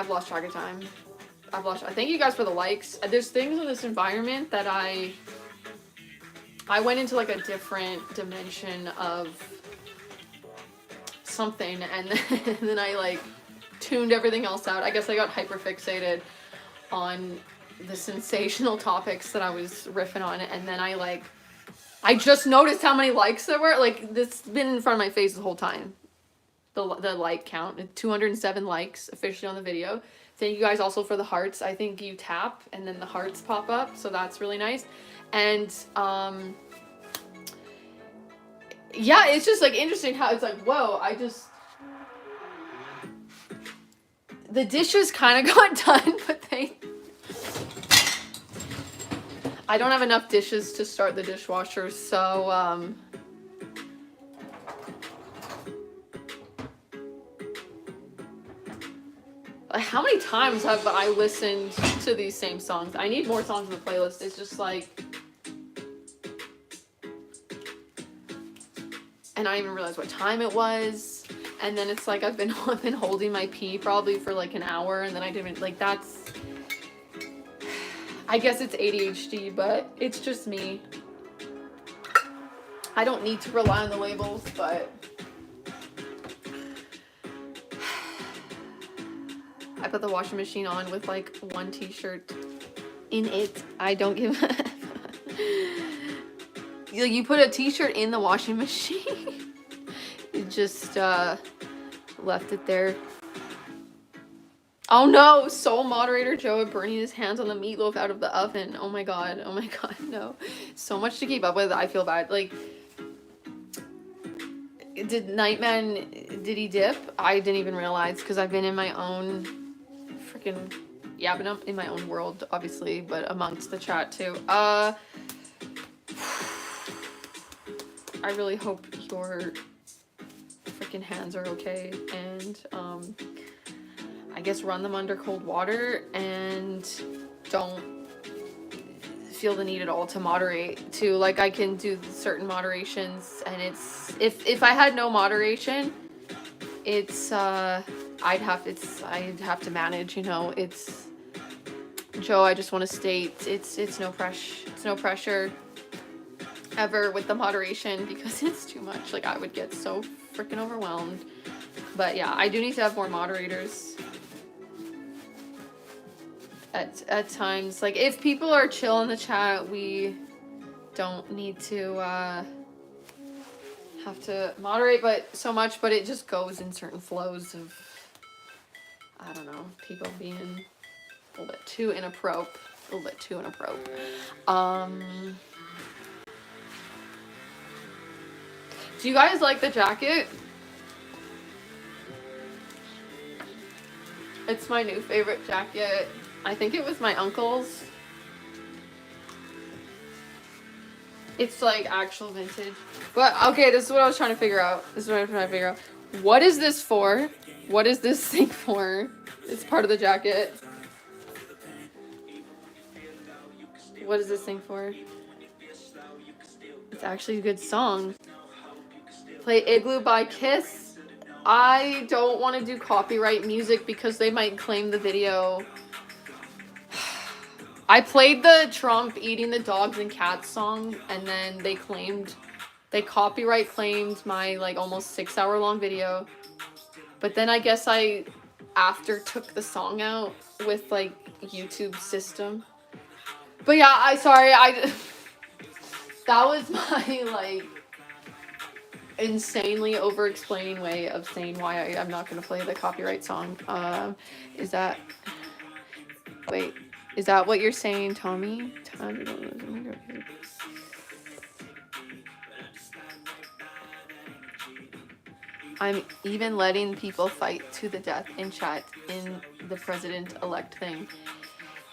[SPEAKER 1] lost track of time. Thank you guys for the likes. There's things in this environment that I went into like a different dimension of something, and then I like tuned everything else out. I guess I got hyper fixated on the sensational topics that I was riffing on, and then I just noticed how many likes there were. Like, this has been in front of my face the whole time. The like count, 207 likes officially on the video. Thank you guys also for the hearts. I think you tap and then the hearts pop up, so that's really nice. And yeah, it's just like interesting how it's like, whoa, the dishes kind of got done, but I don't have enough dishes to start the dishwasher, so how many times have I listened to these same songs? I need more songs in the playlist. It's just like, and I didn't even realize what time it was. And then it's like I've been holding my pee probably for like an hour, and then I didn't, like, that's, I guess it's ADHD, but it's just me. I don't need to rely on the labels, but I put the washing machine on with like one t-shirt in it. I don't give a you put a t-shirt in the washing machine. You just left it there. Oh no, Soul Moderator Joe burning his hands on the meatloaf out of the oven. Oh my god, no. So much to keep up with, I feel bad. Like, did Nightman, did he dip? I didn't even realize, because I've been in my own freaking, yeah, I've been in my own world, obviously, but amongst the chat too. I really hope your freaking hands are okay, and I guess run them under cold water, and don't feel the need at all to moderate too. Like, I can do certain moderations, and it's, if I had no moderation, it's I'd have to manage, you know. It's, Joe, I just want to state, it's no pressure ever with the moderation, because it's too much. Like, I would get so freaking overwhelmed. But yeah, I do need to have more moderators at times. Like, if people are chill in the chat, we don't need to have to moderate so much, but it just goes in certain flows of, I don't know, people being a little bit too inappropriate. Do you guys like the jacket? It's my new favorite jacket. I think it was my uncle's. It's like actual vintage. But okay, this is what I was trying to figure out. What is this for? What is this thing for? It's part of the jacket. What is this thing for? It's actually a good song. Play Igloo by Kiss. I don't want to do copyright music because they might claim the video. I played the Trump eating the dogs and cats song, and then they claimed They copyright claimed my like almost 6-hour long video. But then I guess I after took the song out with like YouTube's system. But yeah, that was my like insanely over explaining way of saying why I'm not gonna play the copyright song. Is that what you're saying, Tommy? I'm even letting people fight to the death in chat in the president-elect thing.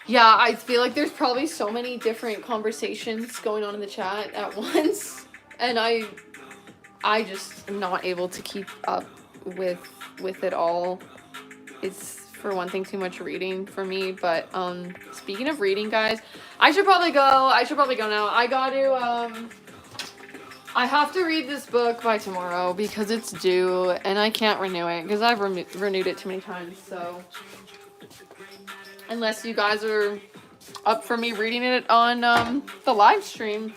[SPEAKER 1] Yeah, I feel like there's probably so many different conversations going on in the chat at once, and I just am not able to keep up with it all. It's, for one thing, too much reading for me. But speaking of reading, guys, I should probably go now. I have to read this book by tomorrow because it's due, and I can't renew it because I've renewed it too many times. So unless you guys are up for me reading it on the live stream.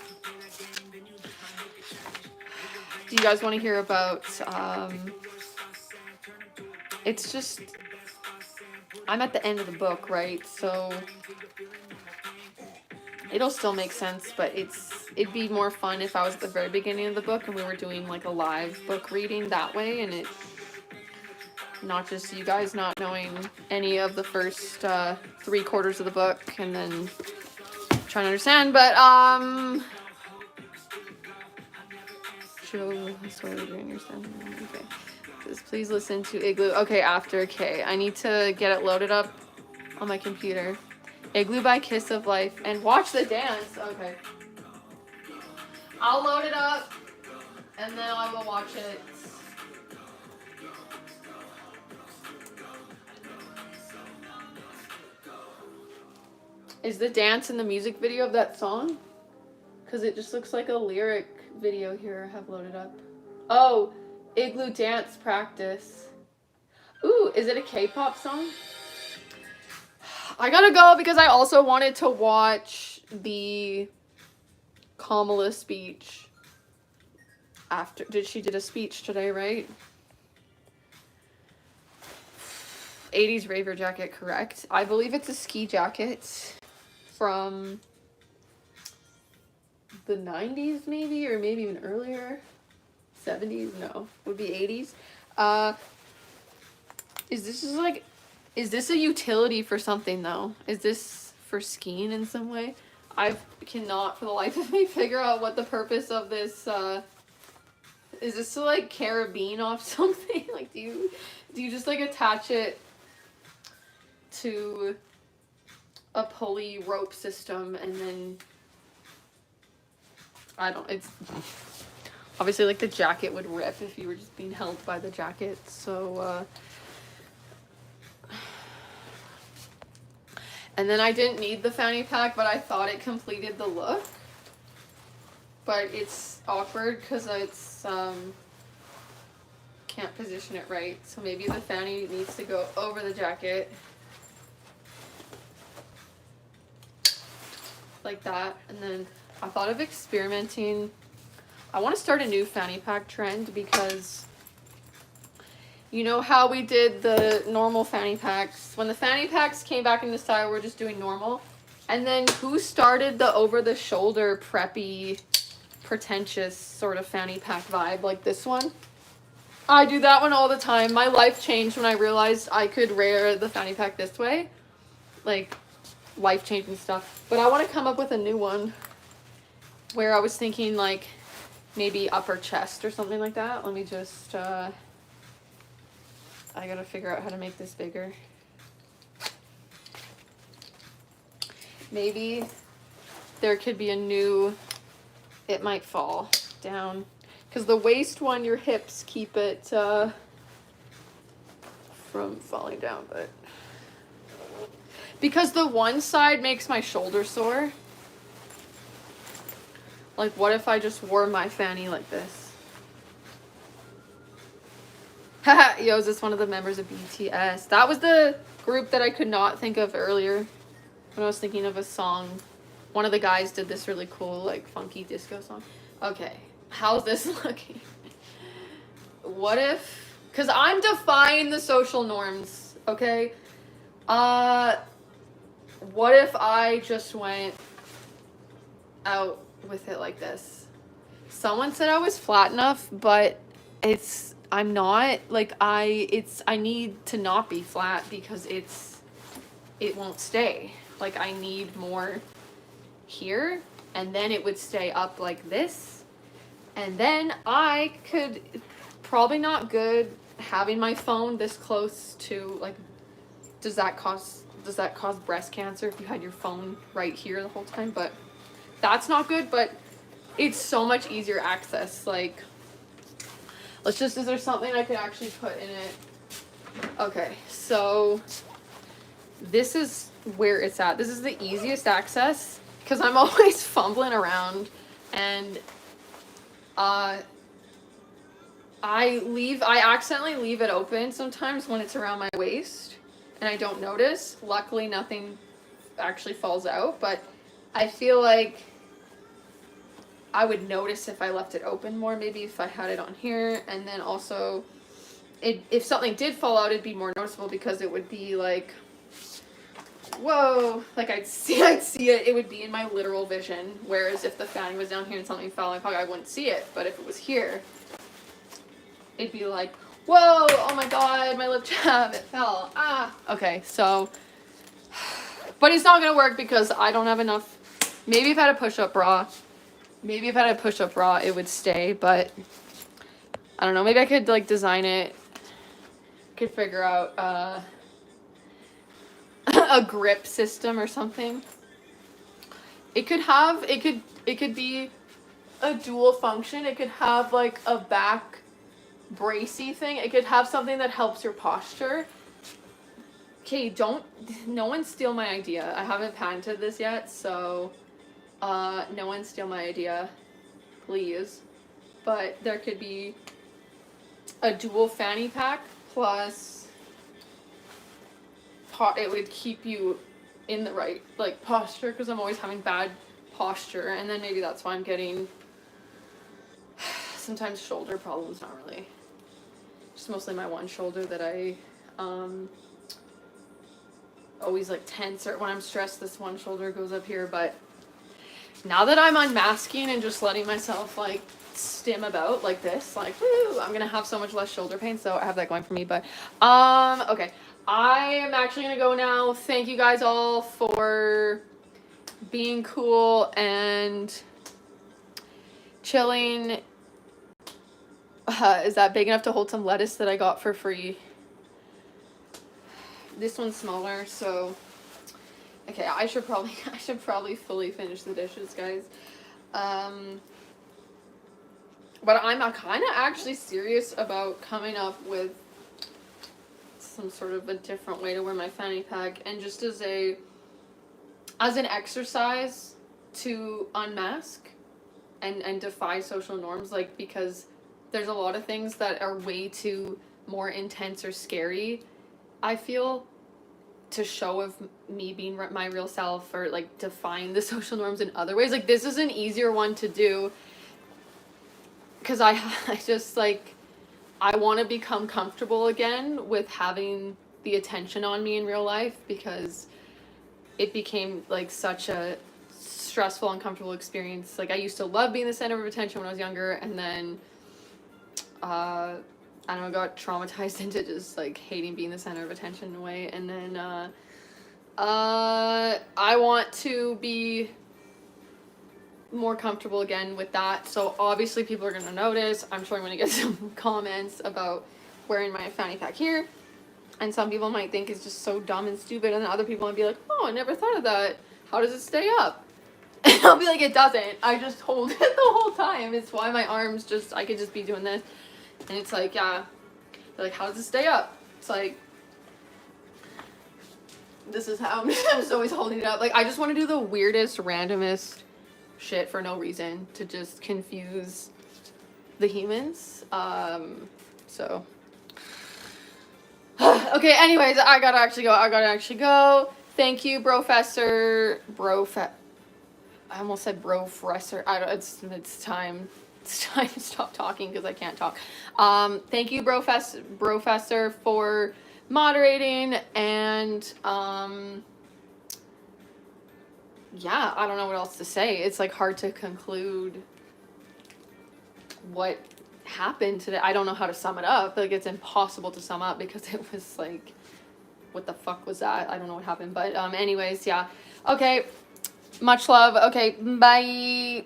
[SPEAKER 1] Do you guys want to hear about it's just, I'm at the end of the book, right? So it'll still make sense, but it'd be more fun if I was at the very beginning of the book and we were doing like a live book reading that way, and it not just you guys not knowing any of the first 3/4 of the book and then trying to understand. But show the story during your session. Okay. Just please listen to Igloo. Okay, after. Okay, I need to get it loaded up on my computer. Igloo by Kiss of Life and watch the dance. Okay. I'll load it up and then I will watch it. Is the dance in the music video of that song? Because it just looks like a lyric video here I have loaded up. Oh, Igloo Dance Practice. Ooh, is it a K-pop song? I gotta go because I also wanted to watch the Kamala speech. After, she did a speech today, right? 80s raver jacket, correct. I believe it's a ski jacket from the 90s maybe, or maybe even earlier. 70s, no, would be 80s. Is this a utility for something though? Is this for skiing in some way? I cannot for the life of me figure out what the purpose of this, is this to like carabine off something? Like do you just like attach it to a pulley rope system and then it's obviously like the jacket would rip if you were just being held by the jacket. So and then I didn't need the fanny pack, but I thought it completed the look. But it's awkward because it's can't position it right. So maybe the fanny needs to go over the jacket. Like that. And then I thought of experimenting. I want to start a new fanny pack trend because you know how we did the normal fanny packs? When the fanny packs came back into style, we're just doing normal. And then who started the over-the-shoulder, preppy, pretentious sort of fanny pack vibe like this one? I do that one all the time. My life changed when I realized I could wear the fanny pack this way. Like, life-changing stuff. But I want to come up with a new one where I was thinking, like, maybe upper chest or something like that. Let me just, I gotta figure out how to make this bigger. Maybe there could be a new, it might fall down. Because the waist one, your hips keep it from falling down, but because the one side makes my shoulder sore. Like, what if I just wore my fanny like this? Haha, yo, is this one of the members of BTS? That was the group that I could not think of earlier when I was thinking of a song. One of the guys did this really cool, like, funky disco song. Okay. how's this looking? What if, because I'm defying the social norms, okay? What if I just went out with it like this? Someone said I was flat enough, but I'm not. Like, I need to not be flat because it won't stay. Like, I need more here, and then it would stay up like this, and then I could, probably not good having my phone this close to, like, does that cause breast cancer if you had your phone right here the whole time? But that's not good. But it's so much easier access. Like, is there something I could actually put in it? Okay, so this is where it's at. This is the easiest access because I'm always fumbling around, and I accidentally leave it open sometimes when it's around my waist and I don't notice. Luckily nothing actually falls out, but I feel like I would notice if I left it open more, maybe if I had it on here. And then also, if something did fall out, it'd be more noticeable because it would be like, whoa, like I'd see it, it would be in my literal vision. Whereas if the fanny was down here and something fell in my pocket, I wouldn't see it. But if it was here, it'd be like, whoa, oh my god, my lip tab, it fell, ah. Okay, so, but it's not gonna work because I don't have enough. Maybe if I had a push-up bra, it would stay, but I don't know, maybe I could, like, design it, could figure out, a grip system or something. It could be a dual function. It could have, like, a back bracey thing. It could have something that helps your posture. Okay, no one steal my idea. I haven't patented this yet, so no one steal my idea, please. But there could be a dual fanny pack plus it would keep you in the right, like, posture, because I'm always having bad posture, and then maybe that's why I'm getting sometimes shoulder problems. Not really, just mostly my one shoulder that I always, like, tense, or when I'm stressed this one shoulder goes up here. But now that I'm unmasking and just letting myself, like, stim about like this, like, woo, I'm gonna have so much less shoulder pain, so I have that going for me. But okay, I am actually gonna go now. Thank you guys all for being cool and chilling. Is that big enough to hold some lettuce that I got for free? This one's smaller, so okay, I should probably fully finish the dishes, guys. But I'm kind of actually serious about coming up with some sort of a different way to wear my fanny pack, and just as an exercise to unmask and defy social norms, like, because there's a lot of things that are way too more intense or scary, I feel, to show of me being my real self, or, like, defying the social norms in other ways. Like, this is an easier one to do because I just, like, I want to become comfortable again with having the attention on me in real life, because it became, like, such a stressful, uncomfortable experience. Like, I used to love being the center of attention when I was younger, and then I don't know, got traumatized into just, like, hating being the center of attention in a way. And then I want to be more comfortable again with that. So obviously people are gonna notice. I'm sure I'm gonna get some comments about wearing my fanny pack here, and some people might think it's just so dumb and stupid, and then other people might be like, oh, I never thought of that, how does it stay up? And I'll be like, it doesn't, I just hold it the whole time. It's why my arms just, I could just be doing this, and it's like, yeah, they're like, how does it stay up? It's like, this is how I'm just always holding it up. Like, I just want to do the weirdest, randomest shit for no reason to just confuse the humans. So okay, anyways, I gotta actually go. Thank you, I almost said brofessor. It's time. It's time to stop talking because I can't talk. Thank you, Brofessor, for moderating, and yeah, I don't know what else to say. It's like hard to conclude what happened today. I don't know how to sum it up. Like, it's impossible to sum up because it was like, what the fuck was that? I don't know what happened, but anyways, yeah. Okay, much love. Okay, bye.